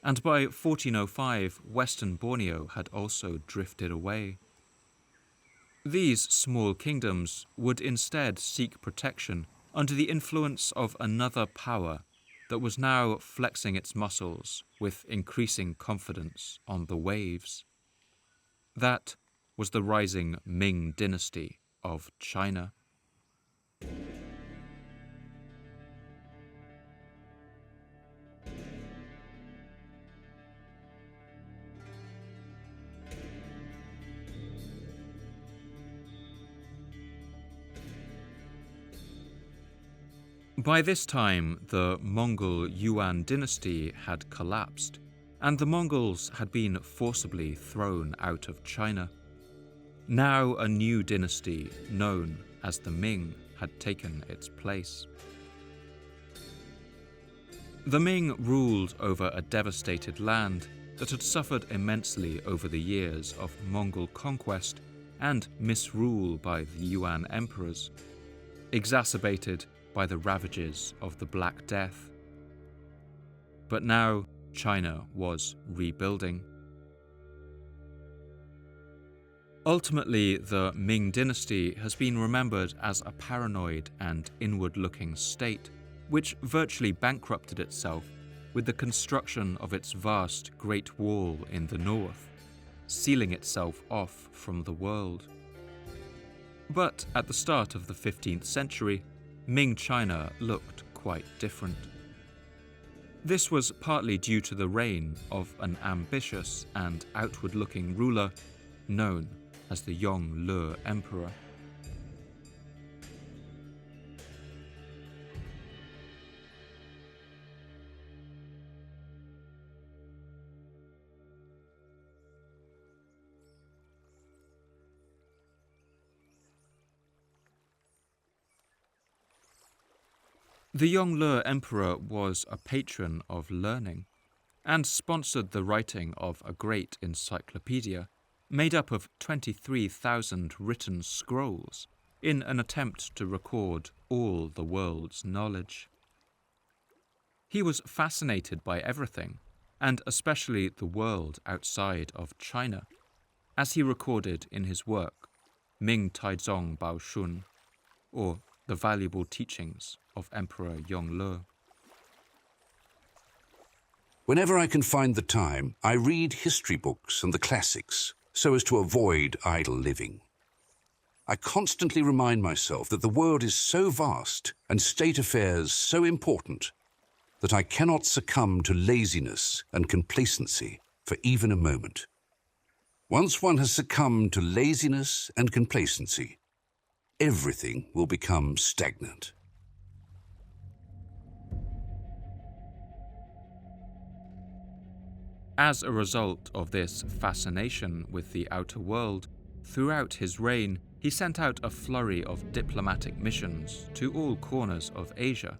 and by 1405 Western Borneo had also drifted away. These small kingdoms would instead seek protection under the influence of another power that was now flexing its muscles with increasing confidence on the waves. That was the rising Ming dynasty of China. By this time, the Mongol Yuan dynasty had collapsed, and the Mongols had been forcibly thrown out of China. Now a new dynasty, known as the Ming, had taken its place. The Ming ruled over a devastated land that had suffered immensely over the years of Mongol conquest and misrule by the Yuan emperors, exacerbated by the ravages of the Black Death. But now China was rebuilding. Ultimately, the Ming dynasty has been remembered as a paranoid and inward-looking state, which virtually bankrupted itself with the construction of its vast Great Wall in the north, sealing itself off from the world. But at the start of the 15th century, Ming China looked quite different. This was partly due to the reign of an ambitious and outward-looking ruler known as the Yongle Emperor. The Yongle Emperor was a patron of learning and sponsored the writing of a great encyclopedia made up of 23,000 written scrolls in an attempt to record all the world's knowledge. He was fascinated by everything, and especially the world outside of China, as he recorded in his work Ming Taizong Bao Shun, or The Valuable Teachings of Emperor Yongle. Whenever I can find the time, I read history books and the classics so as to avoid idle living. I constantly remind myself that the world is so vast and state affairs so important that I cannot succumb to laziness and complacency for even a moment. Once one has succumbed to laziness and complacency, everything will become stagnant. As a result of this fascination with the outer world, throughout his reign, he sent out a flurry of diplomatic missions to all corners of Asia,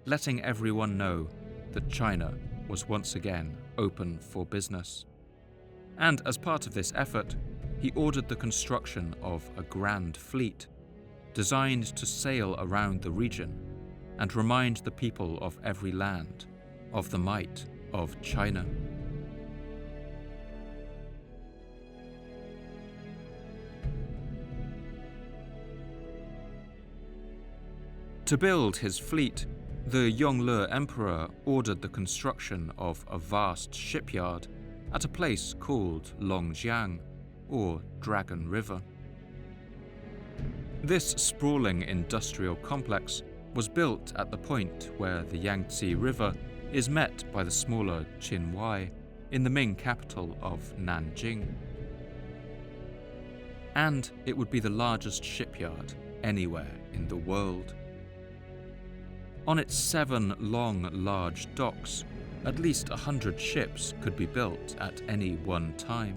letting everyone know that China was once again open for business. And as part of this effort, he ordered the construction of a grand fleet, designed to sail around the region and remind the people of every land of the might of China. To build his fleet, the Yongle Emperor ordered the construction of a vast shipyard at a place called Longjiang, or Dragon River. This sprawling industrial complex was built at the point where the Yangtze River is met by the smaller Qinhuai in the Ming capital of Nanjing. And it would be the largest shipyard anywhere in the world. On its 7 long, large docks, at least 100 ships could be built at any one time.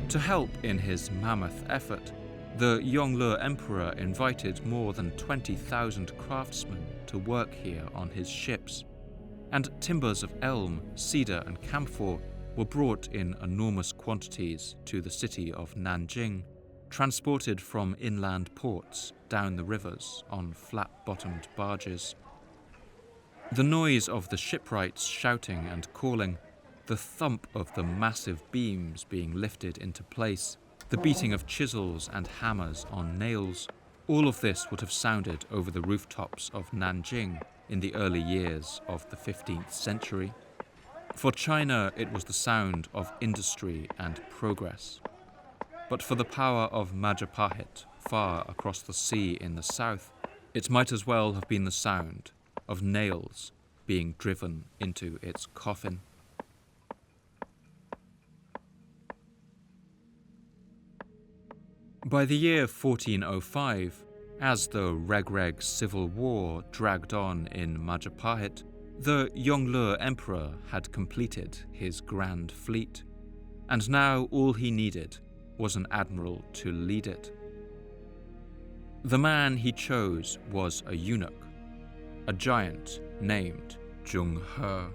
To help in his mammoth effort, the Yongle Emperor invited more than 20,000 craftsmen to work here on his ships, and timbers of elm, cedar and camphor were brought in enormous quantities to the city of Nanjing, transported from inland ports down the rivers on flat-bottomed barges. The noise of the shipwrights shouting and calling, the thump of the massive beams being lifted into place, the beating of chisels and hammers on nails, all of this would have sounded over the rooftops of Nanjing in the early years of the 15th century. For China, it was the sound of industry and progress. But for the power of Majapahit far across the sea in the south, it might as well have been the sound of nails being driven into its coffin. By the year 1405, as the Reg-Reg civil war dragged on in Majapahit, the Yongle Emperor had completed his grand fleet, and now all he needed was an admiral to lead it. The man he chose was a eunuch, a giant named Zheng He.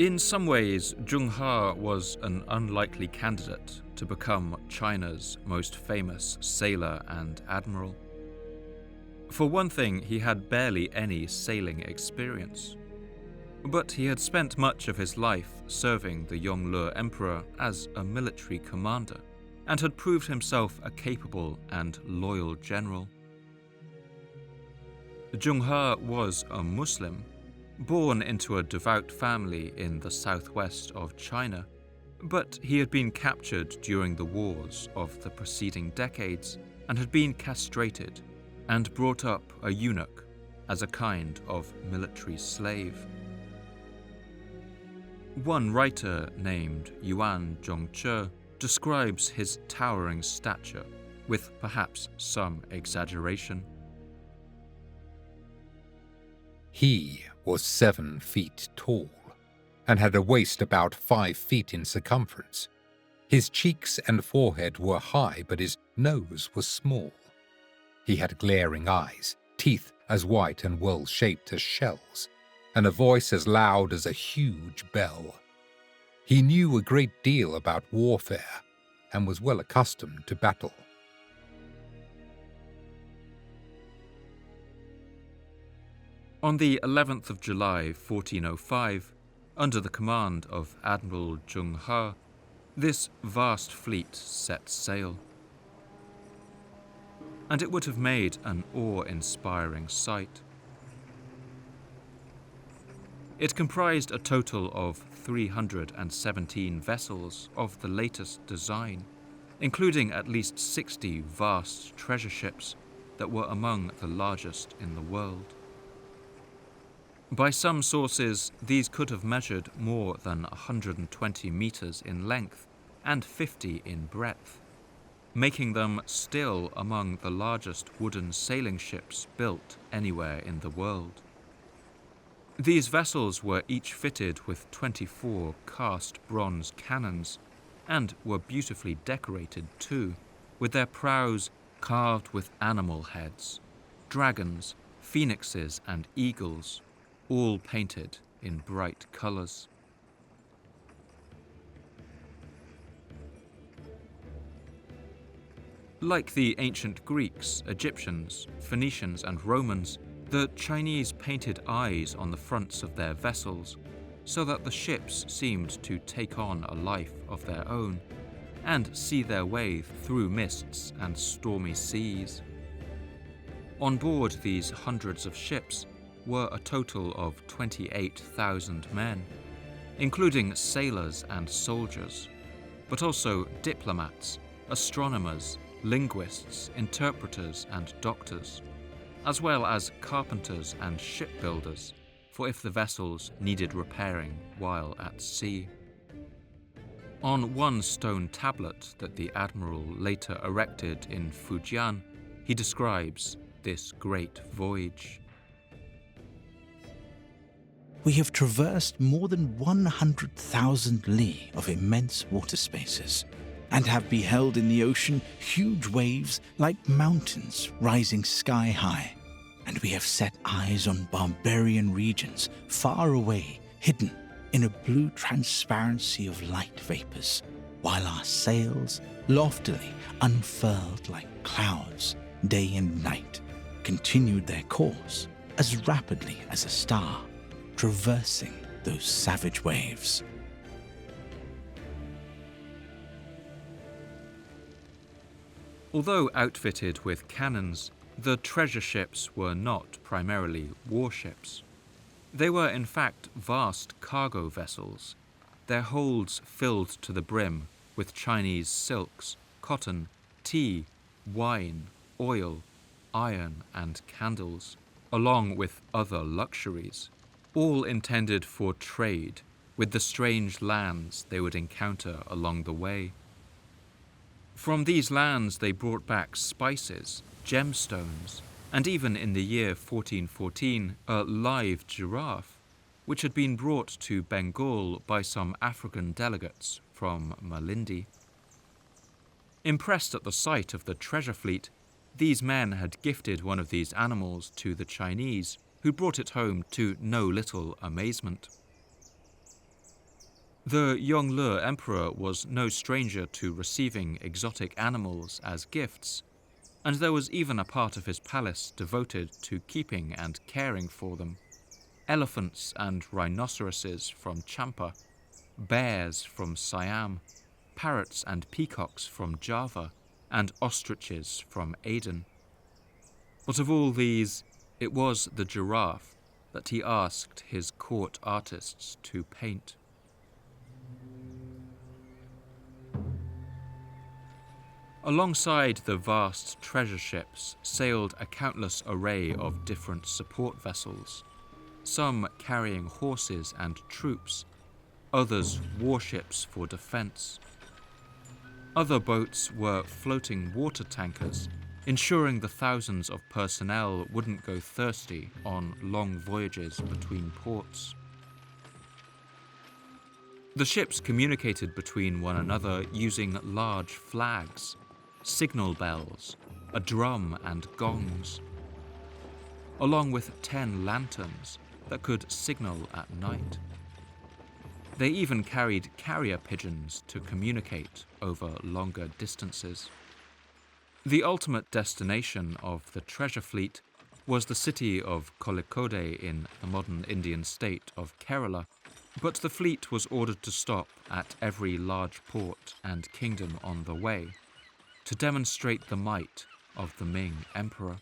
In some ways, Zheng He was an unlikely candidate to become China's most famous sailor and admiral. For one thing, he had barely any sailing experience. But he had spent much of his life serving the Yongle Emperor as a military commander, and had proved himself a capable and loyal general. Zheng He was a Muslim, born into a devout family in the southwest of China, but he had been captured during the wars of the preceding decades and had been castrated and brought up a eunuch as a kind of military slave. One writer named Yuan Zhongzhe describes his towering stature with perhaps some exaggeration. He was 7 feet tall and had a waist about 5 feet in circumference. His cheeks and forehead were high, but his nose was small. He had glaring eyes, teeth as white and well-shaped as shells, and a voice as loud as a huge bell. He knew a great deal about warfare and was well accustomed to battle. ' On the 11th of July 1405, under the command of Admiral Zheng He, this vast fleet set sail. And it would have made an awe-inspiring sight. It comprised a total of 317 vessels of the latest design, including at least 60 vast treasure ships that were among the largest in the world. By some sources, these could have measured more than 120 meters in length and 50 in breadth, making them still among the largest wooden sailing ships built anywhere in the world. These vessels were each fitted with 24 cast bronze cannons and were beautifully decorated too, with their prows carved with animal heads, dragons, phoenixes and eagles, all painted in bright colors. Like the ancient Greeks, Egyptians, Phoenicians and Romans, the Chinese painted eyes on the fronts of their vessels so that the ships seemed to take on a life of their own and see their way through mists and stormy seas. On board these hundreds of ships were a total of 28,000 men, including sailors and soldiers, but also diplomats, astronomers, linguists, interpreters and doctors, as well as carpenters and shipbuilders, for if the vessels needed repairing while at sea. On one stone tablet that the admiral later erected in Fujian, he describes this great voyage. We have traversed more than 100,000 li of immense water spaces, and have beheld in the ocean huge waves like mountains rising sky high, and we have set eyes on barbarian regions far away, hidden in a blue transparency of light vapors, while our sails, loftily unfurled like clouds, day and night, continued their course as rapidly as a star, traversing those savage waves. Although outfitted with cannons, the treasure ships were not primarily warships. They were in fact vast cargo vessels, their holds filled to the brim with Chinese silks, cotton, tea, wine, oil, iron and candles, along with other luxuries, all intended for trade with the strange lands they would encounter along the way. From these lands they brought back spices, gemstones, and even in the year 1414, a live giraffe, which had been brought to Bengal by some African delegates from Malindi. Impressed at the sight of the treasure fleet, these men had gifted one of these animals to the Chinese, who brought it home to no little amazement. The Yongle Emperor was no stranger to receiving exotic animals as gifts, and there was even a part of his palace devoted to keeping and caring for them. Elephants and rhinoceroses from Champa, bears from Siam, parrots and peacocks from Java, and ostriches from Aden. But of all these, it was the giraffe that he asked his court artists to paint. Alongside the vast treasure ships sailed a countless array of different support vessels, some carrying horses and troops, others warships for defense. Other boats were floating water tankers, ensuring the thousands of personnel wouldn't go thirsty on long voyages between ports. The ships communicated between one another using large flags, signal bells, a drum and gongs, along with 10 lanterns that could signal at night. They even carried carrier pigeons to communicate over longer distances. The ultimate destination of the treasure fleet was the city of Kozhikode in the modern Indian state of Kerala, but the fleet was ordered to stop at every large port and kingdom on the way to demonstrate the might of the Ming Emperor.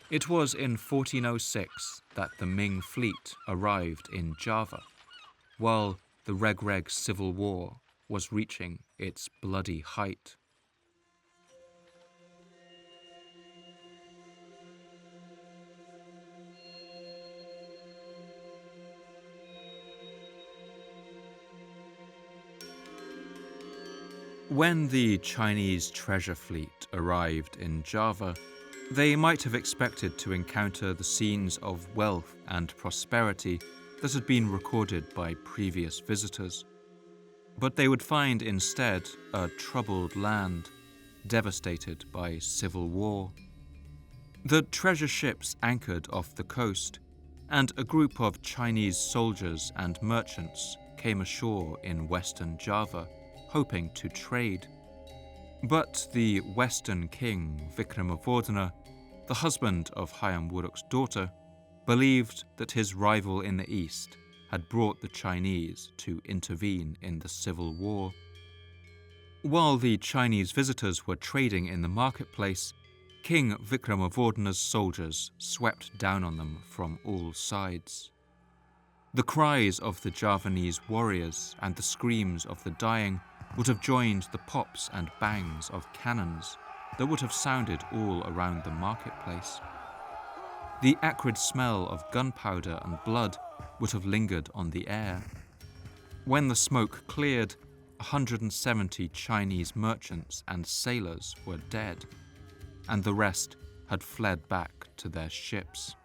It was in 1406 that the Ming fleet arrived in Java, while the Reg-Reg Civil War was reaching its bloody height. When the Chinese treasure fleet arrived in Java, they might have expected to encounter the scenes of wealth and prosperity that had been recorded by previous visitors. But they would find instead a troubled land, devastated by civil war. The treasure ships anchored off the coast, and a group of Chinese soldiers and merchants came ashore in western Java, hoping to trade. But the Western king, Vikramavardhana, the husband of Hayam Wuruk's daughter, believed that his rival in the east had brought the Chinese to intervene in the civil war. While the Chinese visitors were trading in the marketplace, King Vikramavardhana's soldiers swept down on them from all sides. The cries of the Javanese warriors and the screams of the dying would have joined the pops and bangs of cannons that would have sounded all around the marketplace. The acrid smell of gunpowder and blood would have lingered on the air. When the smoke cleared, 170 Chinese merchants and sailors were dead, and the rest had fled back to their ships.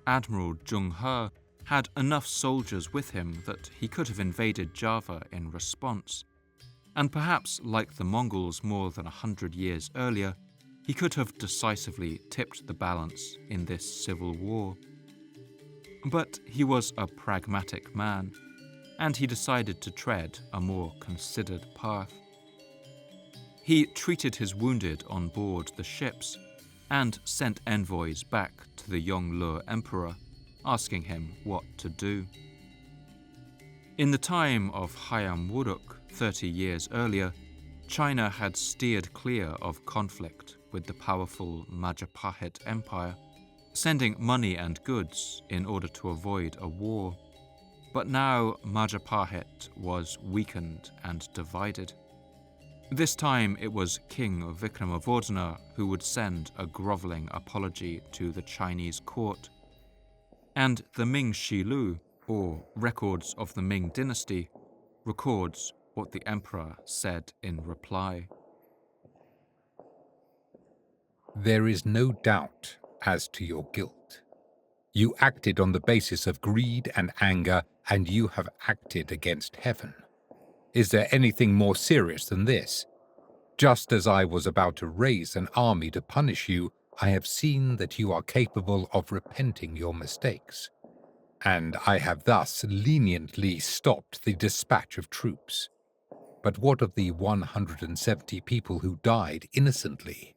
Admiral Zheng He had enough soldiers with him that he could have invaded Java in response, and perhaps like the Mongols more than 100 years earlier, he could have decisively tipped the balance in this civil war. But he was a pragmatic man, and he decided to tread a more considered path. He treated his wounded on board the ships and sent envoys back to the Yongle Emperor, asking him what to do. In the time of Hayam Wuruk, 30 years earlier, China had steered clear of conflict with the powerful Majapahit Empire, sending money and goods in order to avoid a war. But now Majapahit was weakened and divided. This time it was King Vikramavardhana who would send a grovelling apology to the Chinese court, and the Ming Shilu, or Records of the Ming Dynasty, records what the emperor said in reply. There is no doubt as to your guilt. You acted on the basis of greed and anger, and you have acted against heaven. Is there anything more serious than this? Just as I was about to raise an army to punish you, I have seen that you are capable of repenting your mistakes, and I have thus leniently stopped the dispatch of troops. But what of the 170 people who died innocently?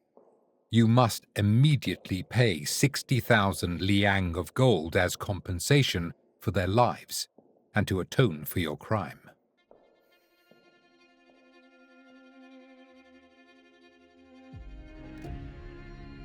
You must immediately pay 60,000 liang of gold as compensation for their lives, and to atone for your crime.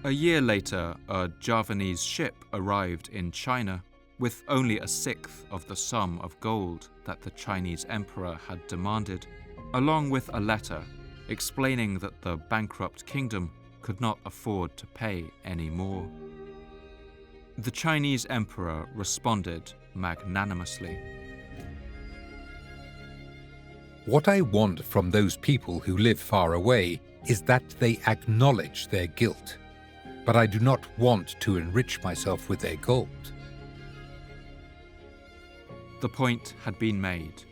A year later, a Javanese ship arrived in China with only a sixth of the sum of gold that the Chinese emperor had demanded, along with a letter explaining that the bankrupt kingdom could not afford to pay any more. The Chinese emperor responded magnanimously. What I want from those people who live far away is that they acknowledge their guilt, but I do not want to enrich myself with their gold. The point had been made,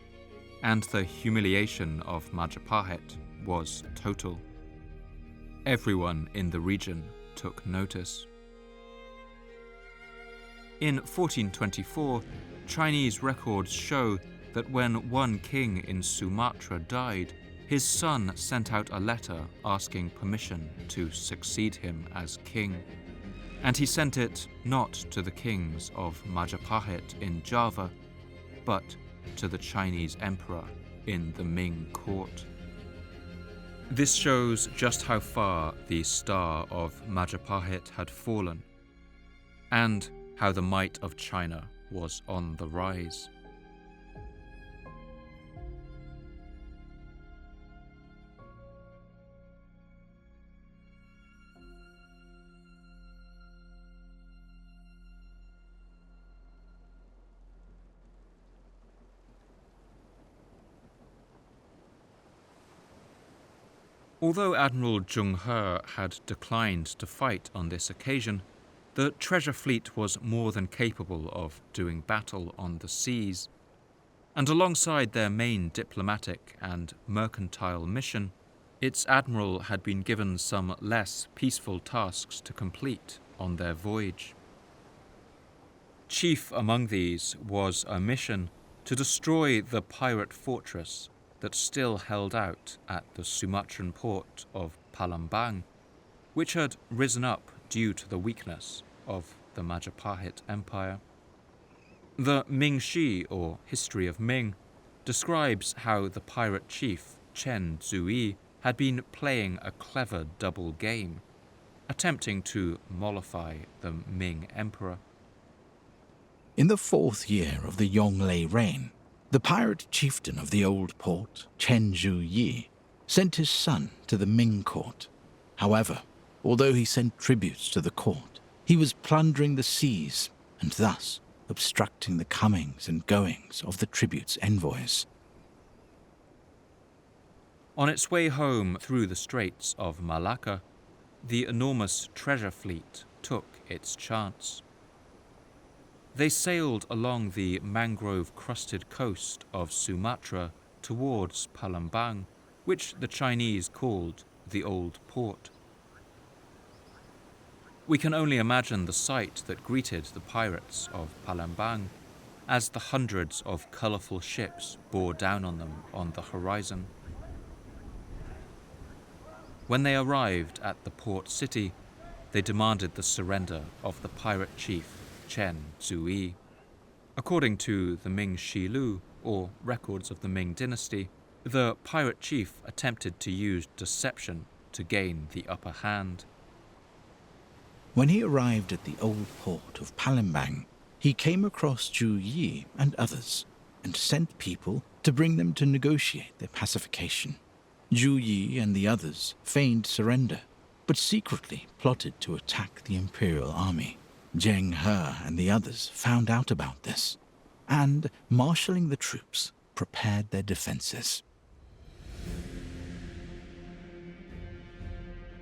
and the humiliation of Majapahit was total. Everyone in the region took notice. In 1424, Chinese records show that when one king in Sumatra died, his son sent out a letter asking permission to succeed him as king, and he sent it not to the kings of Majapahit in Java, but to the Chinese emperor in the Ming court. This shows just how far the star of Majapahit had fallen, and how the might of China was on the rise. Although Admiral Zheng He had declined to fight on this occasion, the treasure fleet was more than capable of doing battle on the seas, and alongside their main diplomatic and mercantile mission, its admiral had been given some less peaceful tasks to complete on their voyage. Chief among these was a mission to destroy the pirate fortress that still held out at the Sumatran port of Palembang, which had risen up due to the weakness of the Majapahit Empire. The Mingxi, or History of Ming, describes how the pirate chief Chen Zui had been playing a clever double game, attempting to mollify the Ming Emperor. In the 4th year of the Yongle reign, the pirate chieftain of the old port, Chen Zhuyi, sent his son to the Ming court. However, although he sent tributes to the court, he was plundering the seas and thus obstructing the comings and goings of the tribute's envoys. On its way home through the Straits of Malacca, the enormous treasure fleet took its chance. They sailed along the mangrove-crusted coast of Sumatra towards Palembang, which the Chinese called the Old Port. We can only imagine the sight that greeted the pirates of Palembang as the hundreds of colourful ships bore down on them on the horizon. When they arrived at the port city, they demanded the surrender of the pirate chief Chen Zui. According to the Ming Shilu, or records of the Ming dynasty, the pirate chief attempted to use deception to gain the upper hand. When he arrived at the old port of Palembang, he came across Zhu Yi and others, and sent people to bring them to negotiate their pacification. Zhu Yi and the others feigned surrender, but secretly plotted to attack the imperial army. Zheng He and the others found out about this, and, marshalling the troops, prepared their defenses.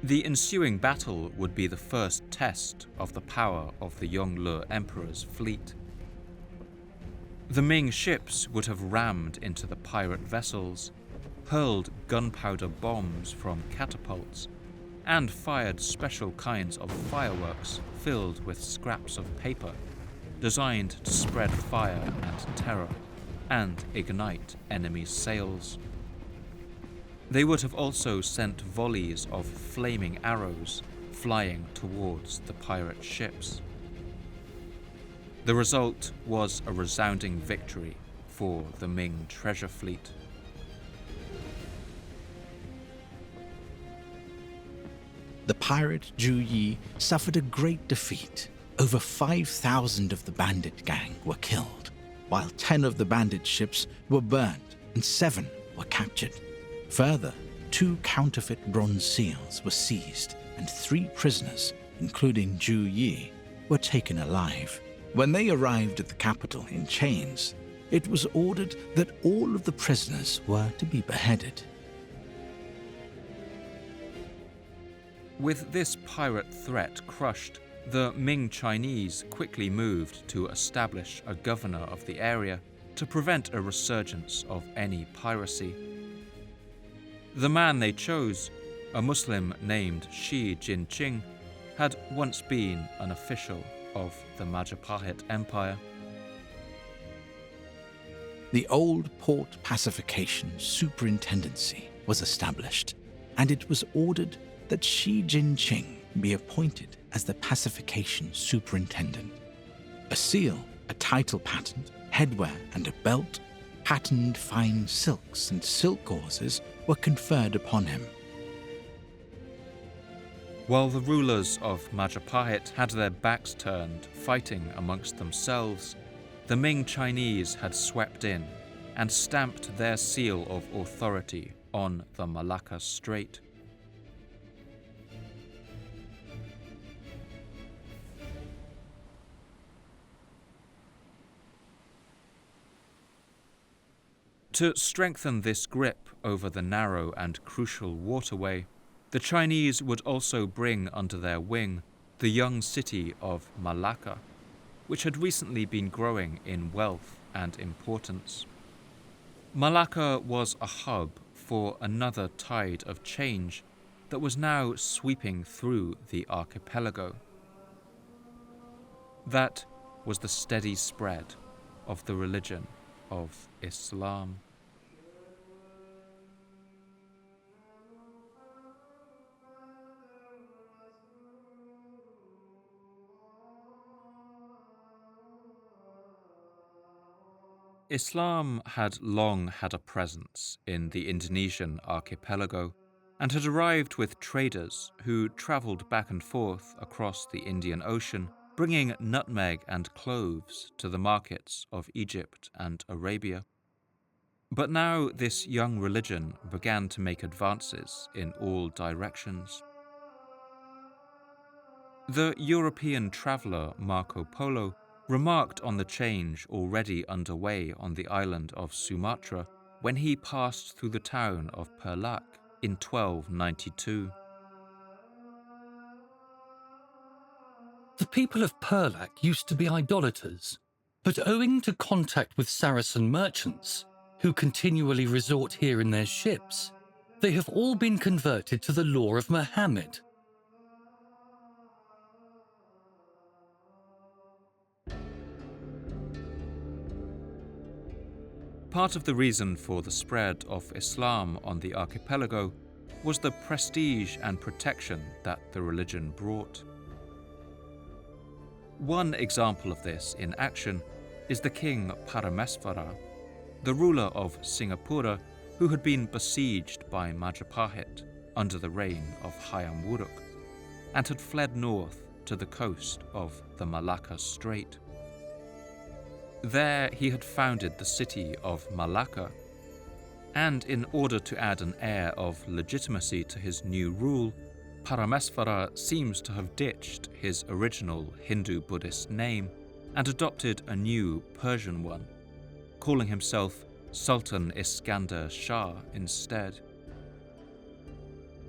The ensuing battle would be the first test of the power of the Yongle Emperor's fleet. The Ming ships would have rammed into the pirate vessels, hurled gunpowder bombs from catapults, and fired special kinds of fireworks filled with scraps of paper, designed to spread fire and terror and ignite enemy sails. They would have also sent volleys of flaming arrows flying towards the pirate ships. The result was a resounding victory for the Ming treasure fleet. The pirate Zhu Yi suffered a great defeat. Over 5,000 of the bandit gang were killed, while 10 of the bandit ships were burned and 7 were captured. Further, 2 counterfeit bronze seals were seized and 3 prisoners, including Zhu Yi, were taken alive. When they arrived at the capital in chains, it was ordered that all of the prisoners were to be beheaded. With this pirate threat crushed, the Ming Chinese quickly moved to establish a governor of the area to prevent a resurgence of any piracy. The man they chose, a Muslim named Shi Jinqing, had once been an official of the Majapahit Empire. The Old Port Pacification Superintendency was established, and it was ordered that Shi Jinqing be appointed as the pacification superintendent. A seal, a title patent, headwear, and a belt, patterned fine silks and silk gauzes were conferred upon him. While the rulers of Majapahit had their backs turned, fighting amongst themselves, the Ming Chinese had swept in and stamped their seal of authority on the Malacca Strait. To strengthen this grip over the narrow and crucial waterway, the Chinese would also bring under their wing the young city of Malacca, which had recently been growing in wealth and importance. Malacca was a hub for another tide of change that was now sweeping through the archipelago. That was the steady spread of the religion of Islam. Islam had long had a presence in the Indonesian archipelago and had arrived with traders who travelled back and forth across the Indian Ocean, bringing nutmeg and cloves to the markets of Egypt and Arabia. But now this young religion began to make advances in all directions. The European traveller Marco Polo remarked on the change already underway on the island of Sumatra when he passed through the town of Perlak in 1292. The people of Perlak used to be idolaters, but owing to contact with Saracen merchants, who continually resort here in their ships, they have all been converted to the law of Muhammad. Part of the reason for the spread of Islam on the archipelago was the prestige and protection that the religion brought. One example of this in action is the king Parameswara, the ruler of Singapura, who had been besieged by Majapahit under the reign of Hayam Wuruk and had fled north to the coast of the Malacca Strait. There he had founded the city of Malacca, and in order to add an air of legitimacy to his new rule, Parameswara seems to have ditched his original Hindu-Buddhist name and adopted a new Persian one, calling himself Sultan Iskandar Shah instead.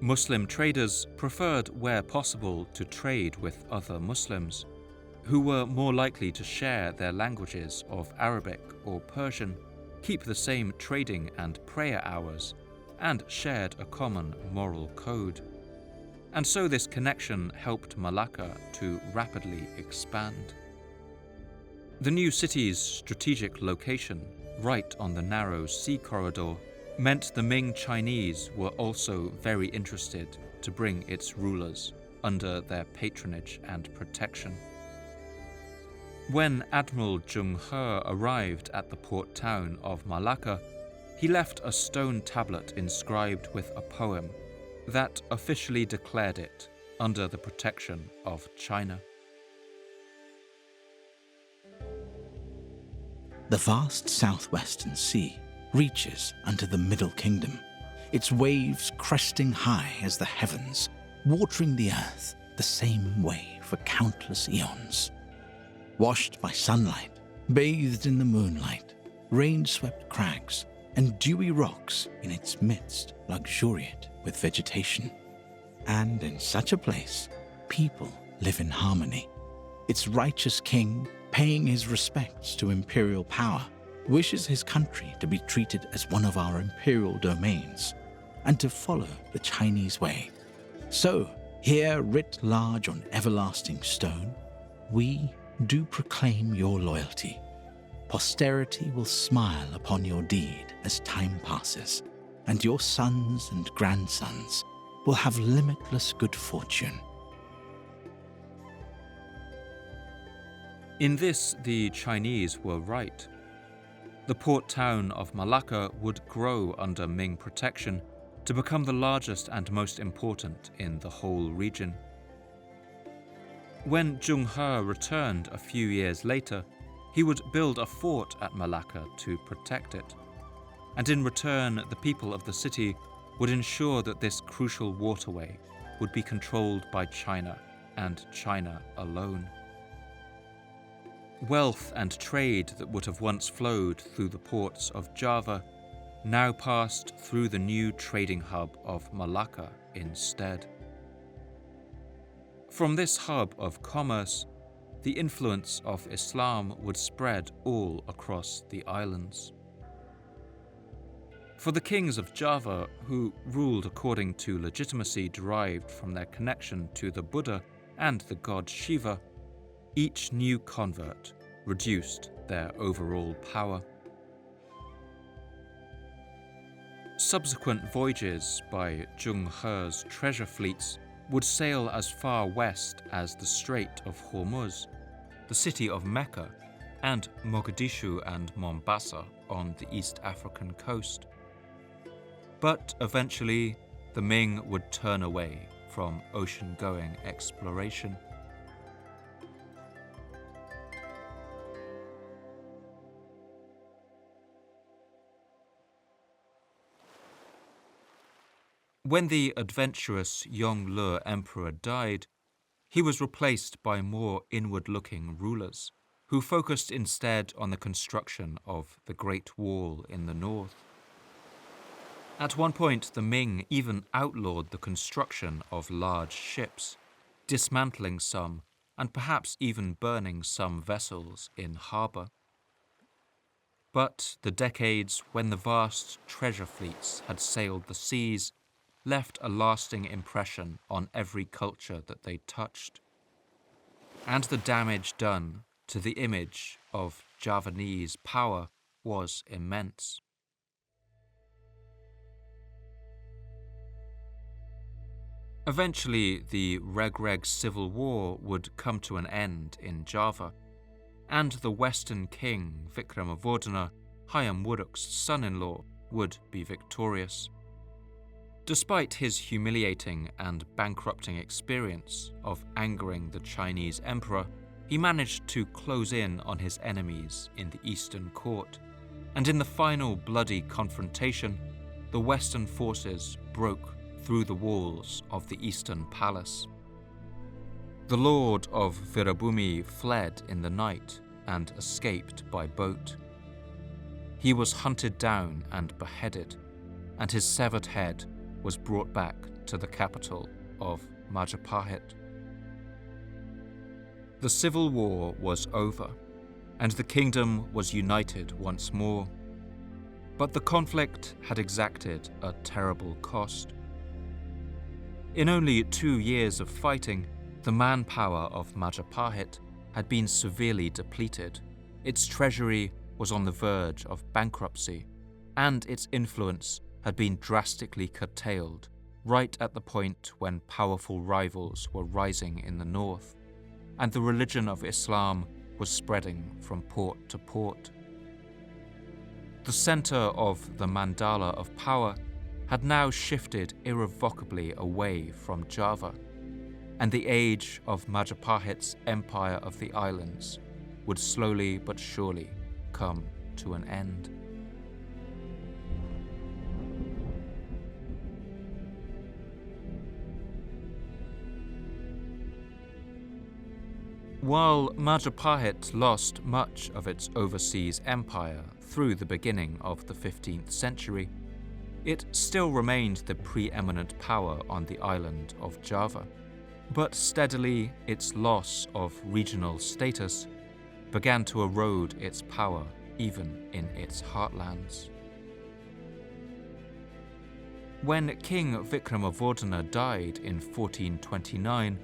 Muslim traders preferred where possible to trade with other Muslims, who were more likely to share their languages of Arabic or Persian, keep the same trading and prayer hours, and shared a common moral code. And so this connection helped Malacca to rapidly expand. The new city's strategic location, right on the narrow sea corridor, meant the Ming Chinese were also very interested to bring its rulers under their patronage and protection. When Admiral Zheng He arrived at the port town of Malacca, he left a stone tablet inscribed with a poem that officially declared it under the protection of China. The vast southwestern sea reaches unto the Middle Kingdom, its waves cresting high as the heavens, watering the earth the same way for countless eons. Washed by sunlight, bathed in the moonlight, rain-swept crags, and dewy rocks in its midst luxuriate with vegetation. And in such a place, people live in harmony. Its righteous king, paying his respects to imperial power, wishes his country to be treated as one of our imperial domains, and to follow the Chinese way. So, here writ large on everlasting stone, we do proclaim your loyalty. Posterity will smile upon your deed as time passes, and your sons and grandsons will have limitless good fortune. In this, the Chinese were right. The port town of Malacca would grow under Ming protection to become the largest and most important in the whole region. When Zheng He returned a few years later, he would build a fort at Malacca to protect it. And in return, the people of the city would ensure that this crucial waterway would be controlled by China and China alone. Wealth and trade that would have once flowed through the ports of Java now passed through the new trading hub of Malacca instead. From this hub of commerce, the influence of Islam would spread all across the islands. For the kings of Java, who ruled according to legitimacy derived from their connection to the Buddha and the god Shiva, each new convert reduced their overall power. Subsequent voyages by Zheng He's treasure fleets would sail as far west as the Strait of Hormuz, the city of Mecca, and Mogadishu and Mombasa on the East African coast. But eventually, the Ming would turn away from ocean-going exploration. When the adventurous Yongle Emperor died, he was replaced by more inward-looking rulers, who focused instead on the construction of the Great Wall in the north. At one point, the Ming even outlawed the construction of large ships, dismantling some and perhaps even burning some vessels in harbour. But the decades when the vast treasure fleets had sailed the seas left a lasting impression on every culture that they touched, and the damage done to the image of Javanese power was immense. Eventually, the Reg-Reg Civil War would come to an end in Java, and the Western king Vikramavardhana, Hayam Wuruk's son-in-law, would be victorious. Despite his humiliating and bankrupting experience of angering the Chinese emperor, he managed to close in on his enemies in the Eastern Court, and in the final bloody confrontation, the Western forces broke through the walls of the Eastern Palace. The Lord of Virabhumi fled in the night and escaped by boat. He was hunted down and beheaded, and his severed head was brought back to the capital of Majapahit. The civil war was over, and the kingdom was united once more. But the conflict had exacted a terrible cost. In only 2 years of fighting, the manpower of Majapahit had been severely depleted, its treasury was on the verge of bankruptcy, and its influence had been drastically curtailed right at the point when powerful rivals were rising in the north, and the religion of Islam was spreading from port to port. The center of the mandala of power had now shifted irrevocably away from Java, and the age of Majapahit's Empire of the Islands would slowly but surely come to an end. While Majapahit lost much of its overseas empire through the beginning of the 15th century, it still remained the preeminent power on the island of Java. But steadily, its loss of regional status began to erode its power even in its heartlands. When King Vikramavardhana died in 1429,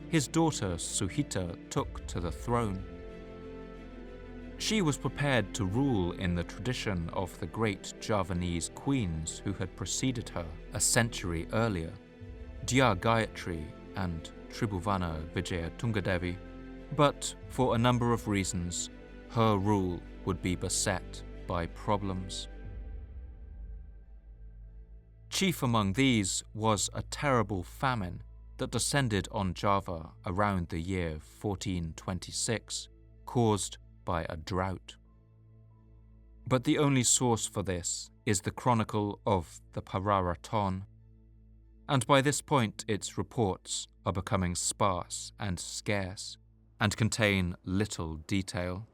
his daughter Suhita took to the throne. She was prepared to rule in the tradition of the great Javanese queens who had preceded her a century earlier, Dyah Gayatri and Tribhuwana Wijayatunggadewi, but for a number of reasons, her rule would be beset by problems. Chief among these was a terrible famine that descended on Java around the year 1426, caused by a drought. But the only source for this is the Chronicle of the Pararaton, and by this point its reports are becoming sparse and scarce, and contain little detail.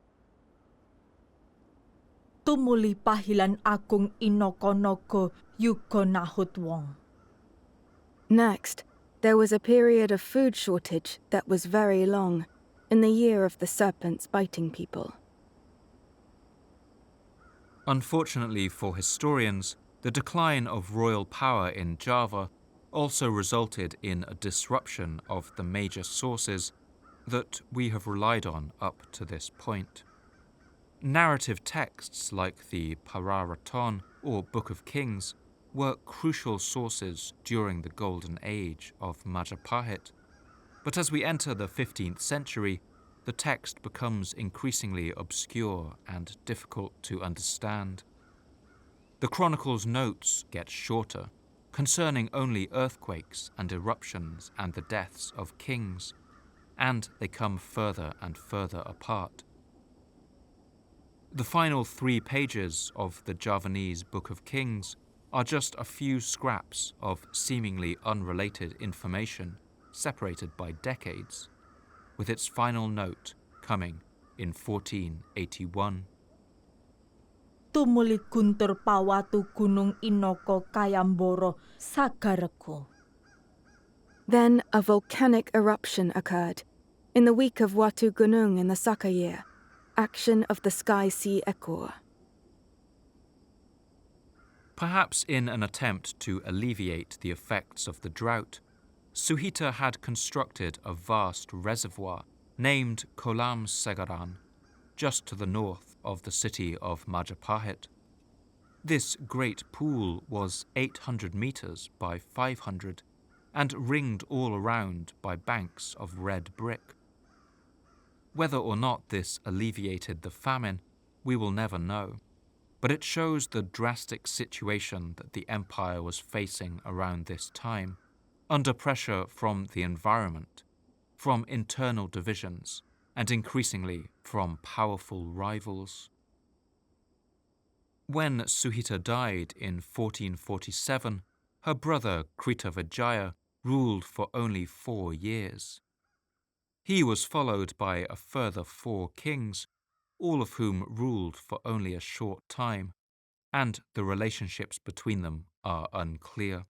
Tumuli pahilan akong inokonogo yuko nahut wong. Next, there was a period of food shortage that was very long, in the year of the serpents biting people. Unfortunately for historians, the decline of royal power in Java also resulted in a disruption of the major sources that we have relied on up to this point. Narrative texts like the Pararaton or Book of Kings were crucial sources during the golden age of Majapahit, but as we enter the 15th century, the text becomes increasingly obscure and difficult to understand. The chronicle's notes get shorter, concerning only earthquakes and eruptions and the deaths of kings, and they come further and further apart. The final 3 pages of the Javanese Book of Kings are just a few scraps of seemingly unrelated information separated by decades, with its final note coming in 1481. Tumulit guntur pawatu gunung inoko kayamboro sagareko. Then a volcanic eruption occurred, in the week of Watu Gunung in the Saka year, action of the Sky-Sea Ekor. Perhaps in an attempt to alleviate the effects of the drought, Suhita had constructed a vast reservoir named Kolam Segaran, just to the north of the city of Majapahit. This great pool was 800 meters by 500 and ringed all around by banks of red brick. Whether or not this alleviated the famine, we will never know, but it shows the drastic situation that the empire was facing around this time, under pressure from the environment, from internal divisions, and increasingly from powerful rivals. When Suhita died in 1447, her brother Krita Vijaya ruled for only 4 years. He was followed by a further 4 kings, all of whom ruled for only a short time, and the relationships between them are unclear.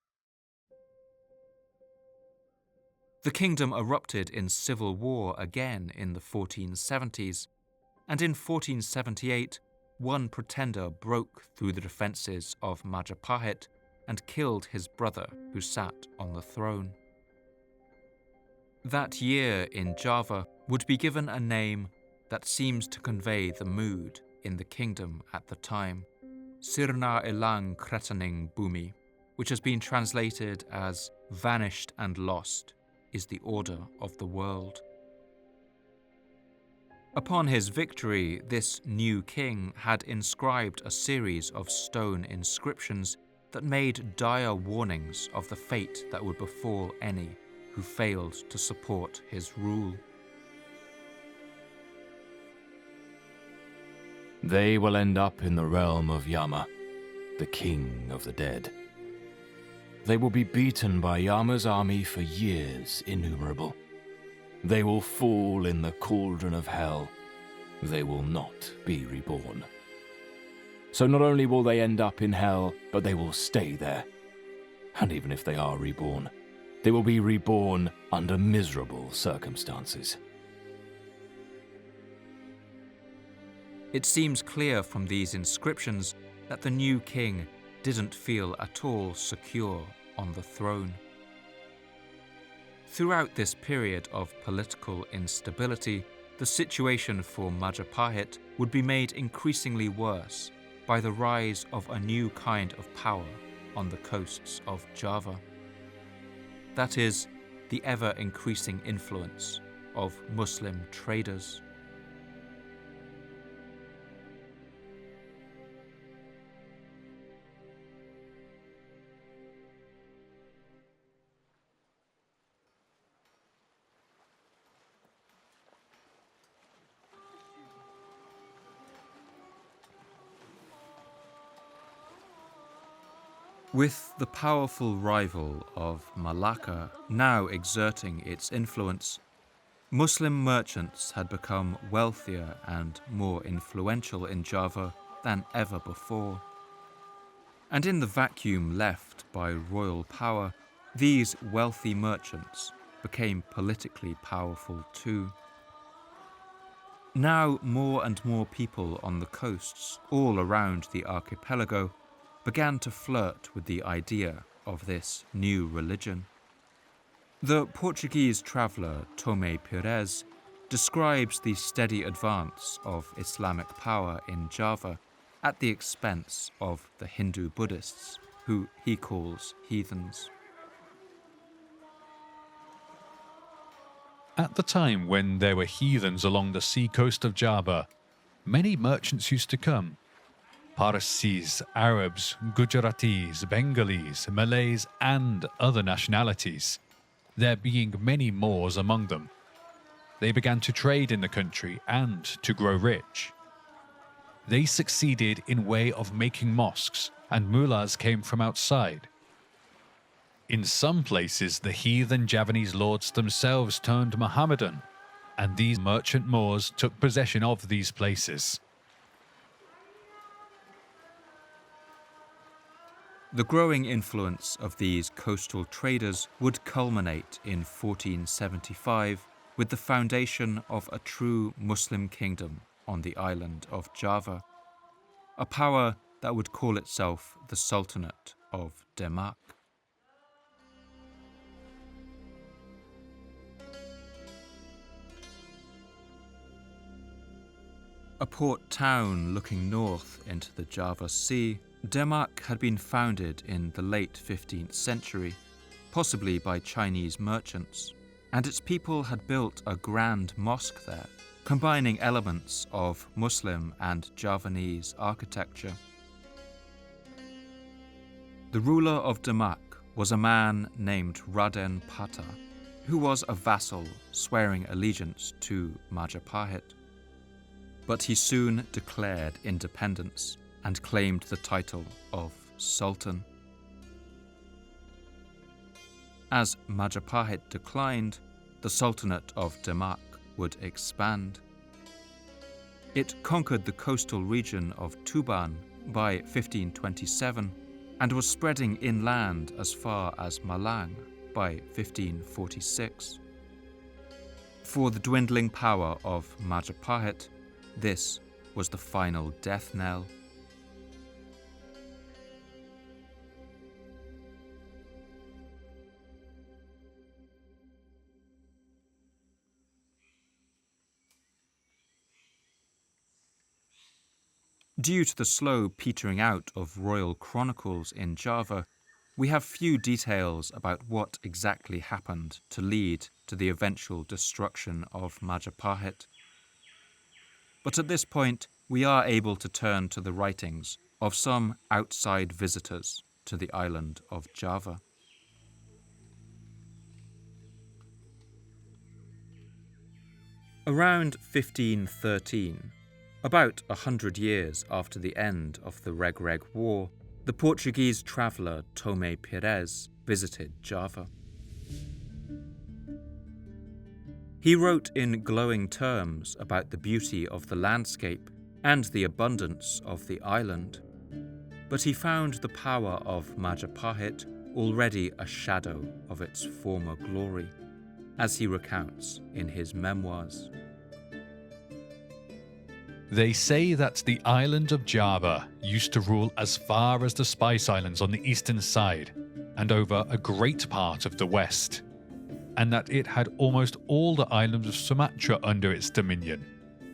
The kingdom erupted in civil war again in the 1470s, and in 1478, one pretender broke through the defences of Majapahit and killed his brother who sat on the throne. That year in Java would be given a name that seems to convey the mood in the kingdom at the time, Sirna Elang Kertaning Bumi, which has been translated as vanished and lost is the order of the world. Upon his victory, this new king had inscribed a series of stone inscriptions that made dire warnings of the fate that would befall any who failed to support his rule. They will end up in the realm of Yama, the king of the dead. They will be beaten by Yama's army for years innumerable. They will fall in the cauldron of hell. They will not be reborn. So not only will they end up in hell, but they will stay there. And even if they are reborn, they will be reborn under miserable circumstances. It seems clear from these inscriptions that the new king didn't feel at all secure on the throne. Throughout this period of political instability, the situation for Majapahit would be made increasingly worse by the rise of a new kind of power on the coasts of Java. That is, the ever-increasing influence of Muslim traders. With the powerful rival of Malacca now exerting its influence, Muslim merchants had become wealthier and more influential in Java than ever before. And in the vacuum left by royal power, these wealthy merchants became politically powerful too. Now more and more people on the coasts all around the archipelago began to flirt with the idea of this new religion. The Portuguese traveller Tomé Pires describes the steady advance of Islamic power in Java at the expense of the Hindu-Buddhists, who he calls heathens. At the time when there were heathens along the sea coast of Java, many merchants used to come. Parsis, Arabs, Gujaratis, Bengalis, Malays, and other nationalities, there being many Moors among them. They began to trade in the country and to grow rich. They succeeded in way of making mosques, and mullahs came from outside. In some places, the heathen Javanese lords themselves turned Mohammedan, and these merchant Moors took possession of these places. The growing influence of these coastal traders would culminate in 1475 with the foundation of a true Muslim kingdom on the island of Java, a power that would call itself the Sultanate of Demak. A port town looking north into the Java Sea, Demak had been founded in the late 15th century, possibly by Chinese merchants, and its people had built a grand mosque there, combining elements of Muslim and Javanese architecture. The ruler of Demak was a man named Raden Pata, who was a vassal swearing allegiance to Majapahit. But he soon declared independence and claimed the title of Sultan. As Majapahit declined, the Sultanate of Demak would expand. It conquered the coastal region of Tuban by 1527 and was spreading inland as far as Malang by 1546. For the dwindling power of Majapahit, this was the final death knell. Due to the slow petering out of royal chronicles in Java, we have few details about what exactly happened to lead to the eventual destruction of Majapahit. But at this point, we are able to turn to the writings of some outside visitors to the island of Java. Around 1513, about 100 years after the end of the Reg-Reg War, the Portuguese traveller Tomé Pires visited Java. He wrote in glowing terms about the beauty of the landscape and the abundance of the island, but he found the power of Majapahit already a shadow of its former glory, as he recounts in his memoirs. They say that the island of Java used to rule as far as the Spice Islands on the eastern side and over a great part of the west, and that it had almost all the islands of Sumatra under its dominion.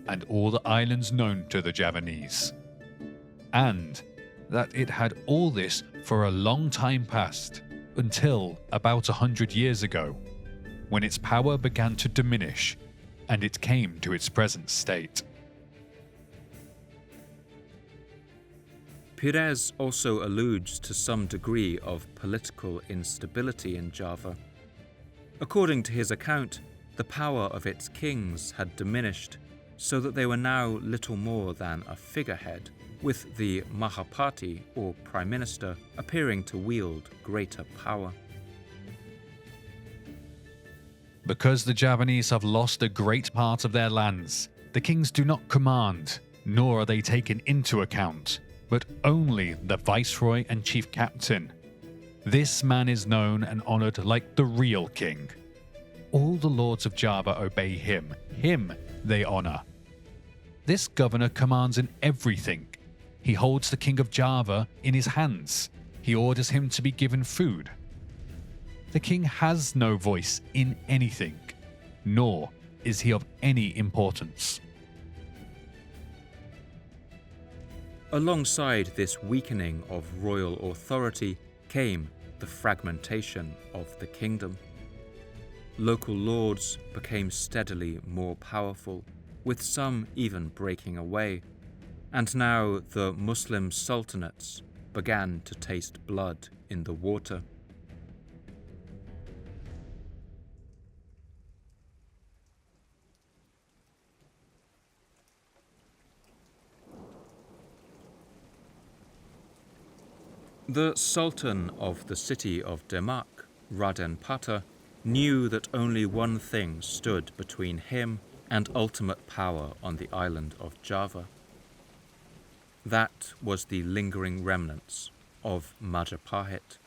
and all the islands known to the Javanese. And that it had all this for a long time past, until about 100 years ago, when its power began to diminish and it came to its present state. Pires also alludes to some degree of political instability in Java. According to his account, the power of its kings had diminished so that they were now little more than a figurehead, with the Mahapati, or Prime Minister, appearing to wield greater power. Because the Javanese have lost a great part of their lands, the kings do not command, nor are they taken into account, but only the viceroy and chief captain. This man is known and honored like the real king. All the lords of Java obey him. Him they honor. This governor commands in everything. He holds the king of Java in his hands. He orders him to be given food. The king has no voice in anything, nor is he of any importance. Alongside this weakening of royal authority came the fragmentation of the kingdom. Local lords became steadily more powerful, with some even breaking away, and now the Muslim sultanates began to taste blood in the water. The Sultan of the city of Demak, Raden Pata, knew that only one thing stood between him and ultimate power on the island of Java. That was the lingering remnants of Majapahit.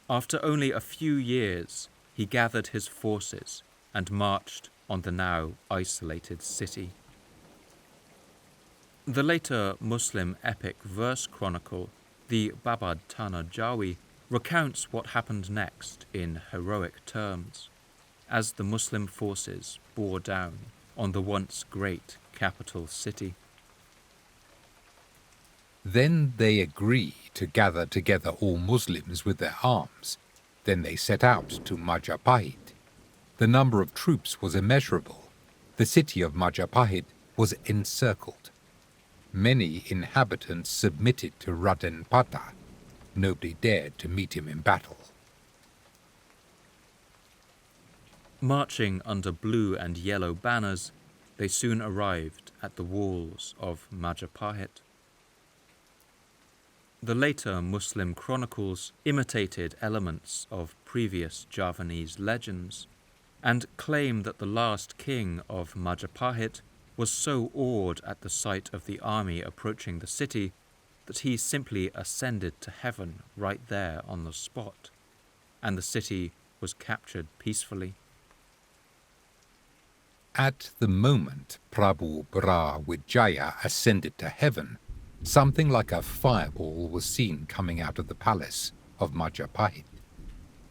After only a few years, he gathered his forces and marched on the now isolated city. The later Muslim epic verse chronicle, the Babad Tanah Jawi, recounts what happened next in heroic terms, as the Muslim forces bore down on the once great capital city. Then they agree to gather together all Muslims with their arms. Then they set out to Majapahit. The number of troops was immeasurable. The city of Majapahit was encircled. Many inhabitants submitted to Raden Pata. Nobody dared to meet him in battle. Marching under blue and yellow banners, they soon arrived at the walls of Majapahit. The later Muslim chronicles imitated elements of previous Javanese legends and claim that the last king of Majapahit was so awed at the sight of the army approaching the city that he simply ascended to heaven right there on the spot, and the city was captured peacefully. At the moment Tribhuwana Wijaya ascended to heaven, something like a fireball was seen coming out of the palace of Majapahit.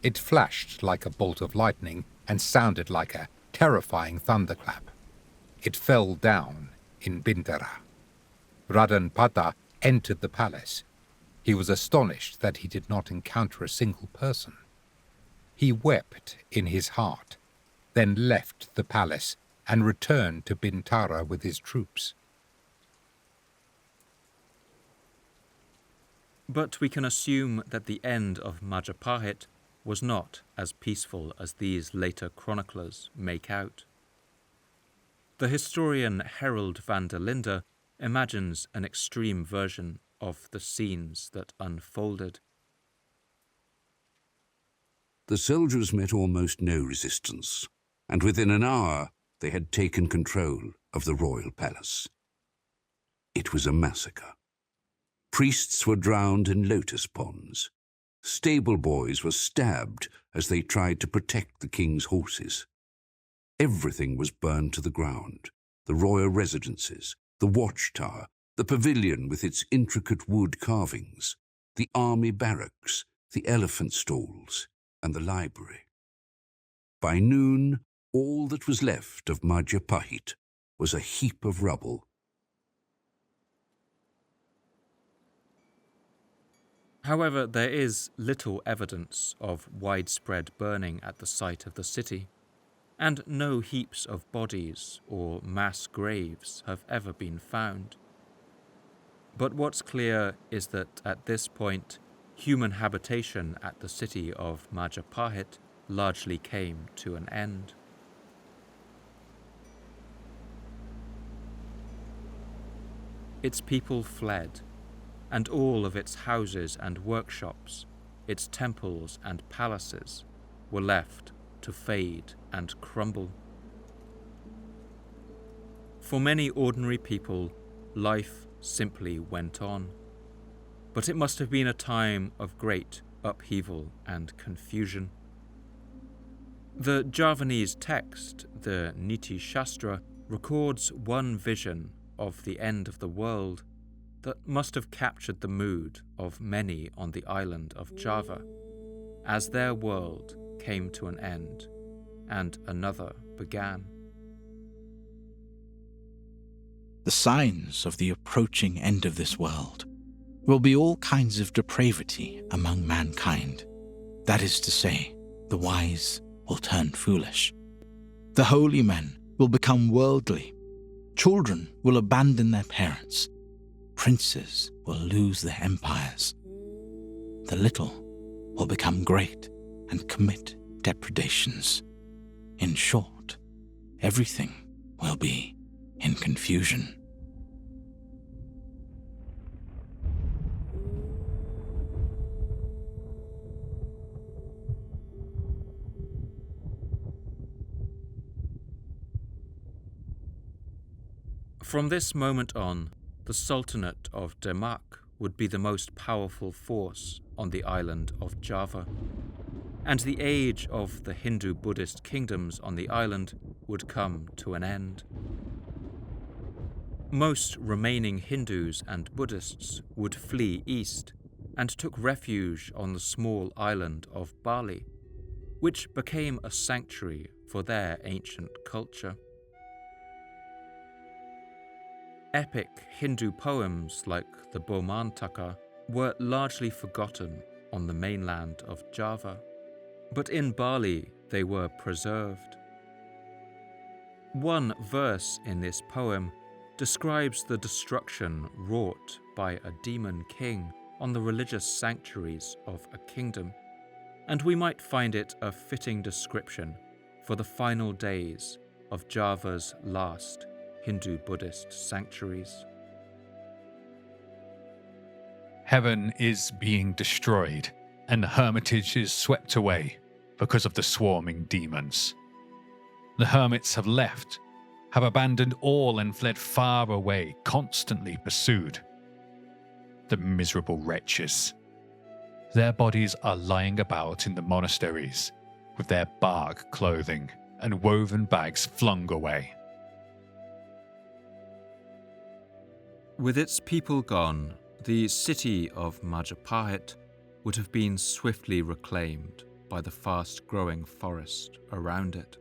It flashed like a bolt of lightning and sounded like a terrifying thunderclap. It fell down in Bintara. Raden Pata entered the palace. He was astonished that he did not encounter a single person. He wept in his heart, then left the palace and returned to Bintara with his troops. But we can assume that the end of Majapahit was not as peaceful as these later chroniclers make out. The historian Harold van der Linde imagines an extreme version of the scenes that unfolded. The soldiers met almost no resistance, and within an hour they had taken control of the royal palace. It was a massacre. Priests were drowned in lotus ponds. Stable boys were stabbed as they tried to protect the king's horses. Everything was burned to the ground: the royal residences, the watchtower, the pavilion with its intricate wood carvings, the army barracks, the elephant stalls, and the library. By noon, all that was left of Majapahit was a heap of rubble. However, there is little evidence of widespread burning at the site of the city, and no heaps of bodies or mass graves have ever been found. But what's clear is that at this point, human habitation at the city of Majapahit largely came to an end. Its people fled, and all of its houses and workshops, its temples and palaces, were left to fade and crumble. For many ordinary people, life simply went on, but it must have been a time of great upheaval and confusion. The Javanese text, the Niti Shastra, records one vision of the end of the world that must have captured the mood of many on the island of Java, as their world came to an end and another began. The signs of the approaching end of this world will be all kinds of depravity among mankind. That is to say, the wise will turn foolish. The holy men will become worldly. Children will abandon their parents. Princes will lose their empires. The little will become great and commit depredations. In short, everything will be in confusion. From this moment on, the Sultanate of Demak would be the most powerful force on the island of Java, and the age of the Hindu-Buddhist kingdoms on the island would come to an end. Most remaining Hindus and Buddhists would flee east and took refuge on the small island of Bali, which became a sanctuary for their ancient culture. Epic Hindu poems like the Bomantaka were largely forgotten on the mainland of Java, but in Bali they were preserved. One verse in this poem describes the destruction wrought by a demon king on the religious sanctuaries of a kingdom, and we might find it a fitting description for the final days of Java's last Hindu-Buddhist sanctuaries. Heaven is being destroyed, and the hermitage is swept away because of the swarming demons. The hermits have left, have abandoned all and fled far away, constantly pursued. The miserable wretches. Their bodies are lying about in the monasteries, with their bark clothing and woven bags flung away. With its people gone, the city of Majapahit would have been swiftly reclaimed by the fast-growing forest around it.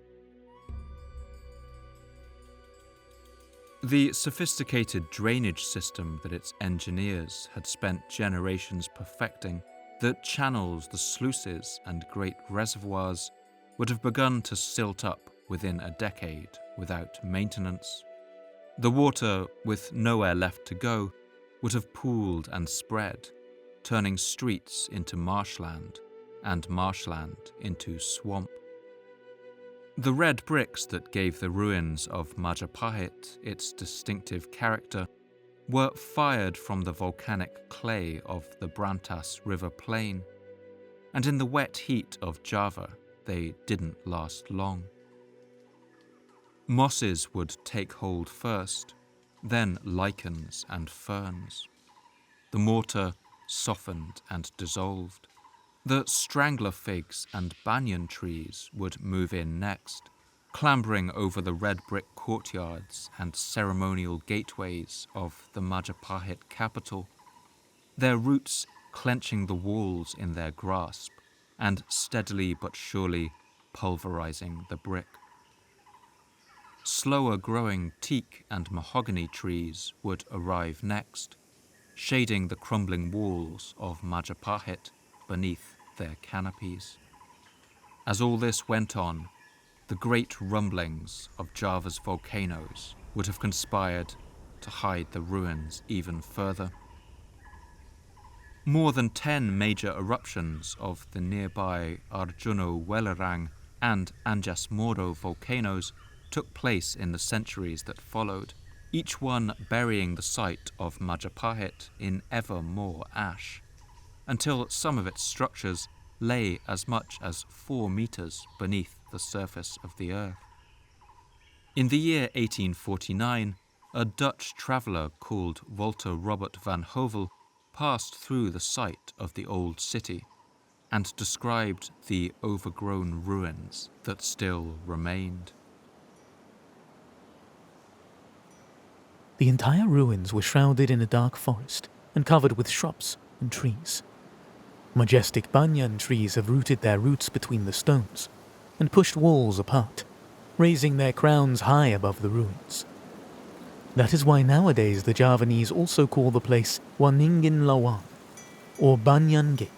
The sophisticated drainage system that its engineers had spent generations perfecting, that channels the sluices and great reservoirs, would have begun to silt up within a decade without maintenance. The water, with nowhere left to go, would have pooled and spread, turning streets into marshland and marshland into swamp. The red bricks that gave the ruins of Majapahit its distinctive character were fired from the volcanic clay of the Brantas River plain, and in the wet heat of Java they didn't last long. Mosses would take hold first, then lichens and ferns. The mortar softened and dissolved. The strangler figs and banyan trees would move in next, clambering over the red brick courtyards and ceremonial gateways of the Majapahit capital, their roots clenching the walls in their grasp and steadily but surely pulverizing the brick. slower-growing teak and mahogany trees would arrive next, shading the crumbling walls of Majapahit beneath their canopies. As all this went on, the great rumblings of Java's volcanoes would have conspired to hide the ruins even further. More than 10 major eruptions of the nearby Arjuno Wellerang and Anjas Moro volcanoes took place in the centuries that followed, each one burying the site of Majapahit in ever more ash, until some of its structures lay as much as 4 meters beneath the surface of the earth. In the year 1849, a Dutch traveller called Walter Robert van Hovel passed through the site of the old city and described the overgrown ruins that still remained. The entire ruins were shrouded in a dark forest and covered with shrubs and trees. Majestic banyan trees have rooted their roots between the stones and pushed walls apart, raising their crowns high above the ruins. That is why nowadays the Javanese also call the place Waningin Lawang, or Banyan Gate.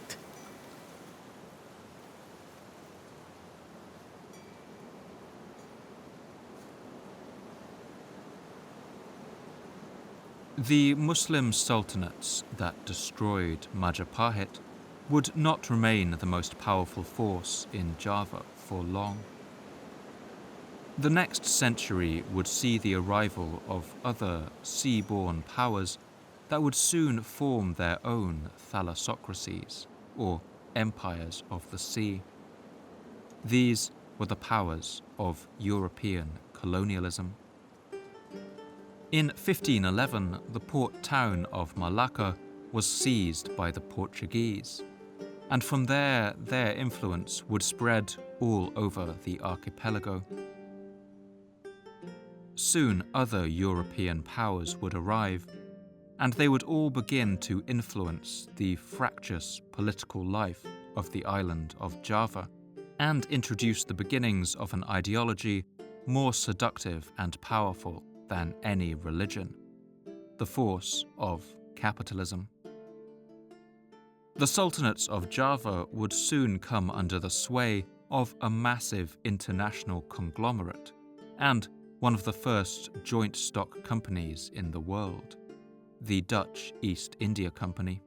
The Muslim sultanates that destroyed Majapahit would not remain the most powerful force in Java for long. The next century would see the arrival of other sea-borne powers that would soon form their own thalassocracies, or empires of the sea. These were the powers of European colonialism. In 1511, the port town of Malacca was seized by the Portuguese, and from there their influence would spread all over the archipelago. Soon other European powers would arrive, and they would all begin to influence the fractious political life of the island of Java and introduce the beginnings of an ideology more seductive and powerful than any religion, the force of capitalism. The sultanates of Java would soon come under the sway of a massive international conglomerate and one of the first joint stock companies in the world, the Dutch East India Company.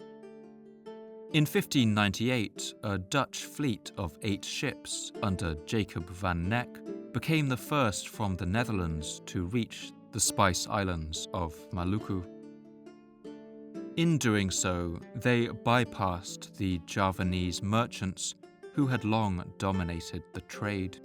In 1598, a Dutch fleet of 8 ships under Jacob van Neck became the first from the Netherlands to reach the Spice Islands of Maluku. In doing so, they bypassed the Javanese merchants who had long dominated the trade.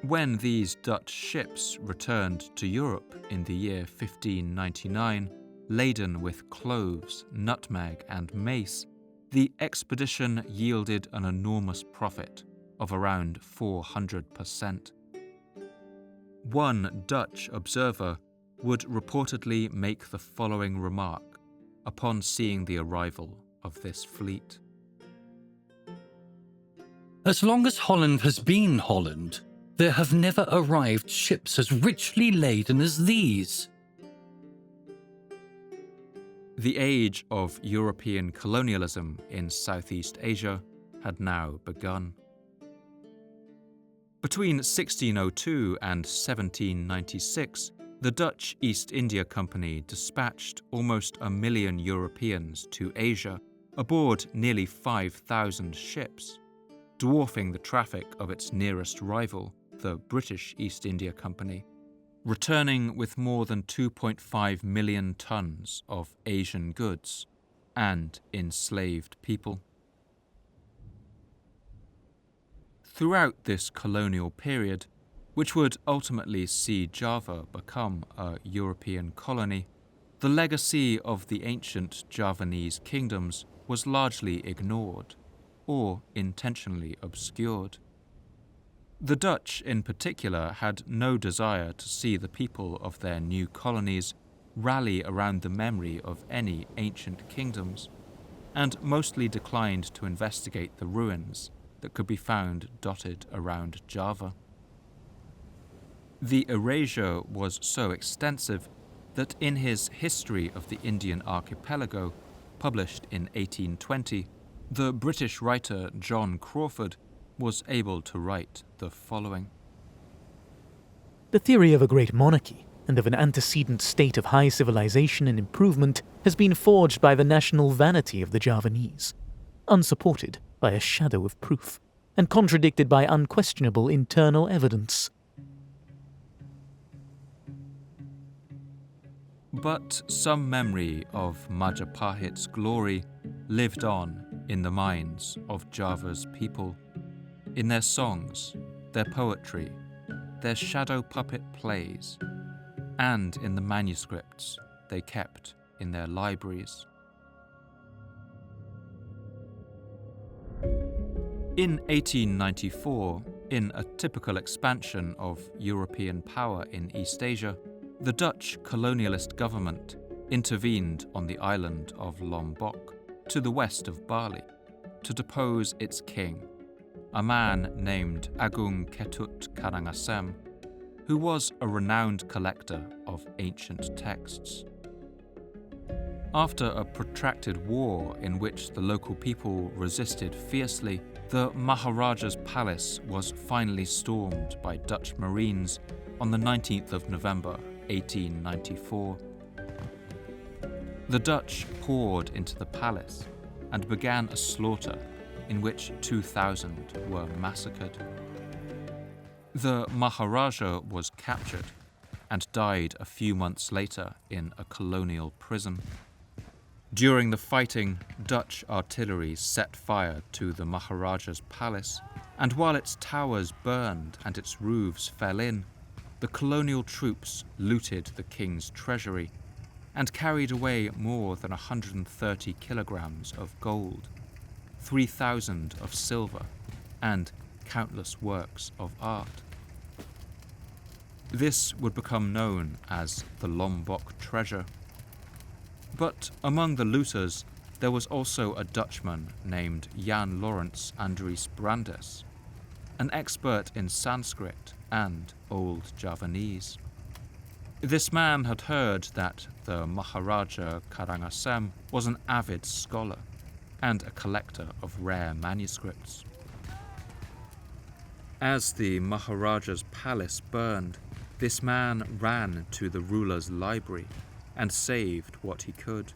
When these Dutch ships returned to Europe in the year 1599, laden with cloves, nutmeg, and mace, the expedition yielded an enormous profit of around 400%. One Dutch observer would reportedly make the following remark upon seeing the arrival of this fleet. As long as Holland has been Holland, there have never arrived ships as richly laden as these. The age of European colonialism in Southeast Asia had now begun. Between 1602 and 1796, the Dutch East India Company dispatched almost 1 million Europeans to Asia aboard nearly 5,000 ships, dwarfing the traffic of its nearest rival, the British East India Company, returning with more than 2.5 million tons of Asian goods and enslaved people. Throughout this colonial period, which would ultimately see Java become a European colony, the legacy of the ancient Javanese kingdoms was largely ignored or intentionally obscured. The Dutch, in particular, had no desire to see the people of their new colonies rally around the memory of any ancient kingdoms, and mostly declined to investigate the ruins that could be found dotted around Java. The erasure was so extensive that in his History of the Indian Archipelago, published in 1820, the British writer John Crawford was able to write the following. The theory of a great monarchy and of an antecedent state of high civilization and improvement has been forged by the national vanity of the Javanese, unsupported by a shadow of proof, and contradicted by unquestionable internal evidence. But some memory of Majapahit's glory lived on in the minds of Java's people, in their songs, their poetry, their shadow puppet plays, and in the manuscripts they kept in their libraries. In 1894, in a typical expansion of European power in East Asia, the Dutch colonialist government intervened on the island of Lombok, to the west of Bali, to depose its king, a man named Agung Ketut Karangasem, who was a renowned collector of ancient texts. After a protracted war in which the local people resisted fiercely, the Maharaja's palace was finally stormed by Dutch Marines on the 19th of November, 1894. The Dutch poured into the palace and began a slaughter in which 2,000 were massacred. The Maharaja was captured and died a few months later in a colonial prison. During the fighting, Dutch artillery set fire to the Maharaja's palace, and while its towers burned and its roofs fell in, the colonial troops looted the king's treasury and carried away more than 130 kilograms of gold, 3,000 of silver, and countless works of art. This would become known as the Lombok treasure. But among the looters, there was also a Dutchman named Jan Lawrence Andries Brandes, an expert in Sanskrit and Old Javanese. This man had heard that the Maharaja Karangasem was an avid scholar and a collector of rare manuscripts. As the Maharaja's palace burned, this man ran to the ruler's library and saved what he could.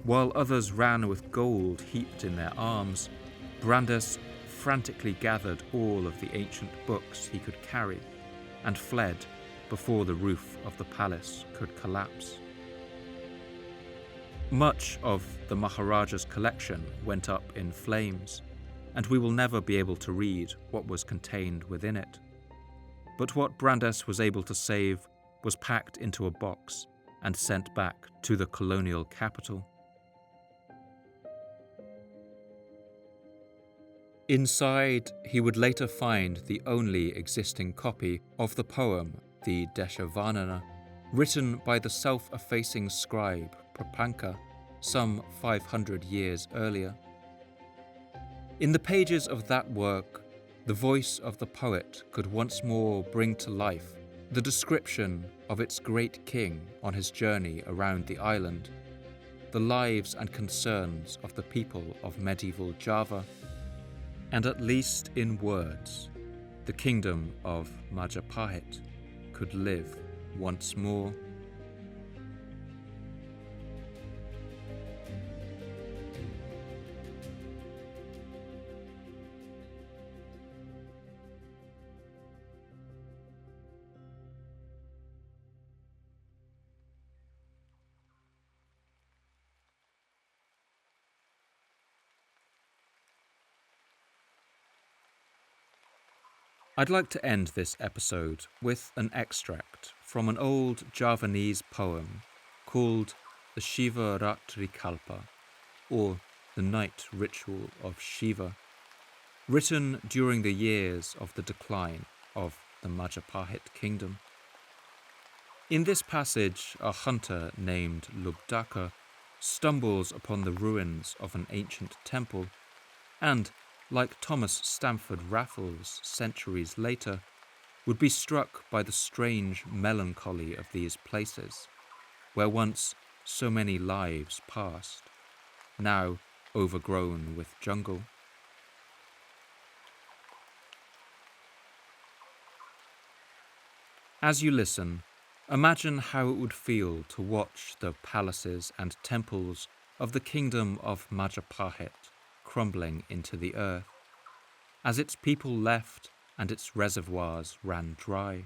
While others ran with gold heaped in their arms, Brandes frantically gathered all of the ancient books he could carry and fled before the roof of the palace could collapse. Much of the Maharaja's collection went up in flames, and we will never be able to read what was contained within it. But what Brandes was able to save was packed into a box and sent back to the colonial capital. Inside, he would later find the only existing copy of the poem, the Deshavarnana, written by the self-effacing scribe Prapanka some 500 years earlier. In the pages of that work, the voice of the poet could once more bring to life the description of its great king on his journey around the island, the lives and concerns of the people of medieval Java, and at least in words, the kingdom of Majapahit could live once more. I'd like to end this episode with an extract from an old Javanese poem called the Shiva Ratri Kalpa, or the Night Ritual of Shiva, written during the years of the decline of the Majapahit Kingdom. In this passage, a hunter named Lubdaka stumbles upon the ruins of an ancient temple and, like Thomas Stamford Raffles centuries later, would be struck by the strange melancholy of these places, where once so many lives passed, now overgrown with jungle. As you listen, imagine how it would feel to watch the palaces and temples of the kingdom of Majapahit crumbling into the earth, as its people left and its reservoirs ran dry.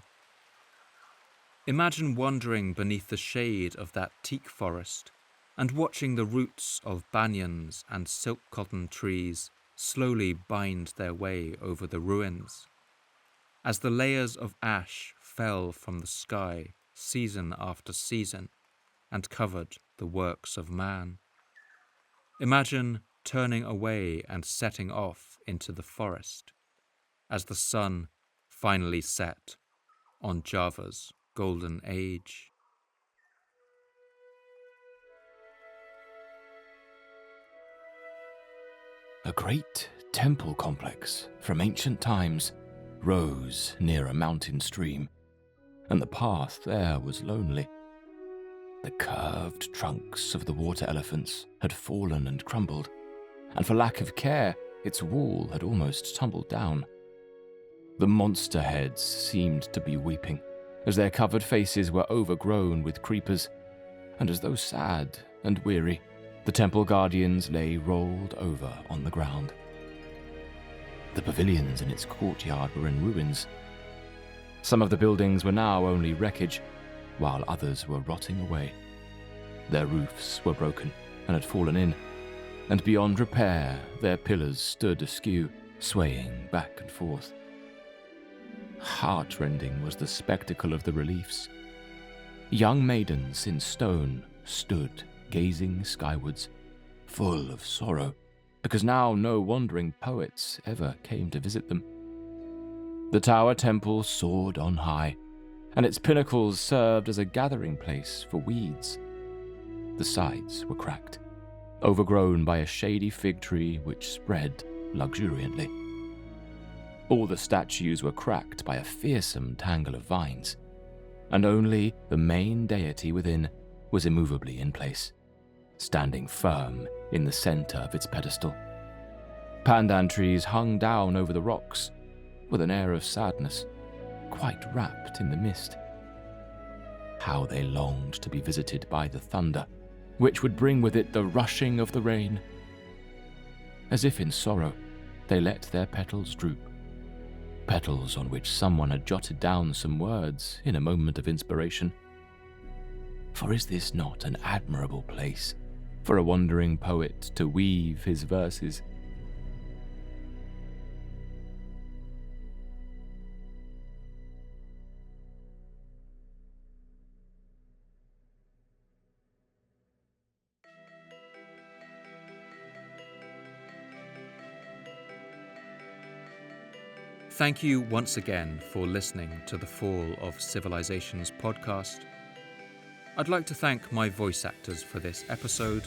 Imagine wandering beneath the shade of that teak forest and watching the roots of banyans and silk cotton trees slowly bind their way over the ruins, as the layers of ash fell from the sky season after season and covered the works of man. Imagine turning away and setting off into the forest as the sun finally set on Java's golden age. A great temple complex from ancient times rose near a mountain stream, and the path there was lonely. The curved trunks of the water elephants had fallen and crumbled, and for lack of care, its wall had almost tumbled down. The monster heads seemed to be weeping, as their covered faces were overgrown with creepers, and as though sad and weary, the temple guardians lay rolled over on the ground. The pavilions in its courtyard were in ruins. Some of the buildings were now only wreckage, while others were rotting away. Their roofs were broken and had fallen in, and beyond repair their pillars stood askew, swaying back and forth. Heartrending was the spectacle of the reliefs. Young maidens in stone stood gazing skywards, full of sorrow, because now no wandering poets ever came to visit them. The tower temple soared on high, and its pinnacles served as a gathering place for weeds. The sides were cracked, overgrown by a shady fig tree which spread luxuriantly. All the statues were cracked by a fearsome tangle of vines, and only the main deity within was immovably in place, standing firm in the center of its pedestal. Pandan trees hung down over the rocks with an air of sadness, quite wrapped in the mist. How they longed to be visited by the thunder, which would bring with it the rushing of the rain. As if in sorrow, they let their petals droop, petals on which someone had jotted down some words in a moment of inspiration. For is this not an admirable place for a wandering poet to weave his verses? Thank you once again for listening to the Fall of Civilizations podcast. I'd like to thank my voice actors for this episode: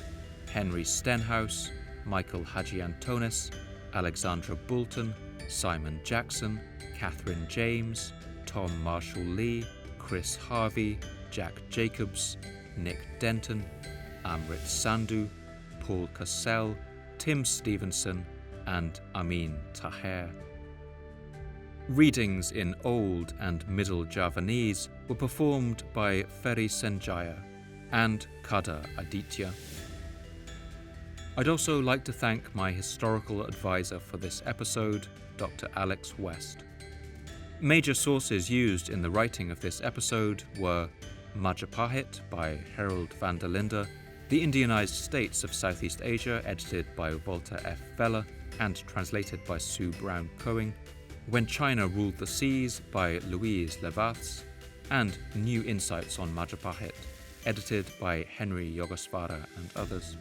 Henry Stenhouse, Michael Hadjiantonis, Alexandra Boulton, Simon Jackson, Catherine James, Tom Marshall-Lee, Chris Harvey, Jack Jacobs, Nick Denton, Amrit Sandhu, Paul Cassell, Tim Stevenson, and Amin Taher. Readings in Old and Middle Javanese were performed by Ferry Senjaya and Kada Aditya. I'd also like to thank my historical advisor for this episode, Dr. Alex West. Major sources used in the writing of this episode were Majapahit by Harold van der Linde, The Indianized States of Southeast Asia, edited by Walter F. Vella and translated by Sue Brown-Coing, When China Ruled the Seas by Louise Levatz, and New Insights on Majapahit, edited by Henry Yogasvara and others.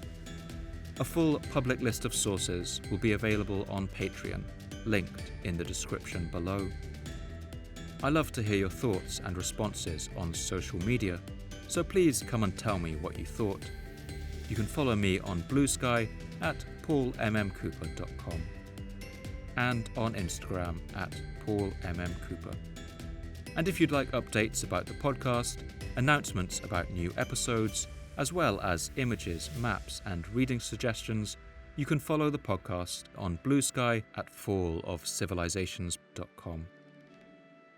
A full public list of sources will be available on Patreon, linked in the description below. I love to hear your thoughts and responses on social media, so please come and tell me what you thought. You can follow me on Blue Sky at paulmmcooper.com. and on Instagram at PaulMMCooper. And if you'd like updates about the podcast, announcements about new episodes, as well as images, maps, and reading suggestions, you can follow the podcast on Blue Sky at fallofcivilizations.com.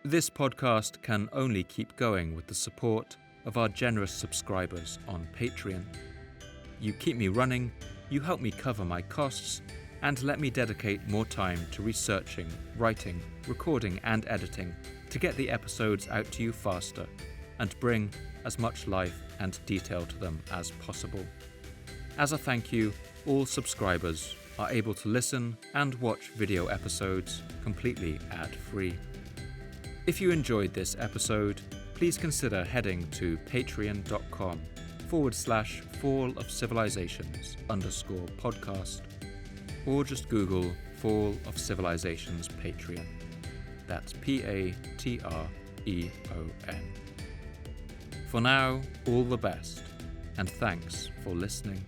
This podcast can only keep going with the support of our generous subscribers on Patreon. You keep me running, you help me cover my costs, and let me dedicate more time to researching, writing, recording, and editing to get the episodes out to you faster and bring as much life and detail to them as possible. As a thank you, all subscribers are able to listen and watch video episodes completely ad-free. If you enjoyed this episode, please consider heading to patreon.com/fallofcivilizations_podcast, or just Google Fall of Civilizations Patreon. That's Patreon. For now, all the best, and thanks for listening.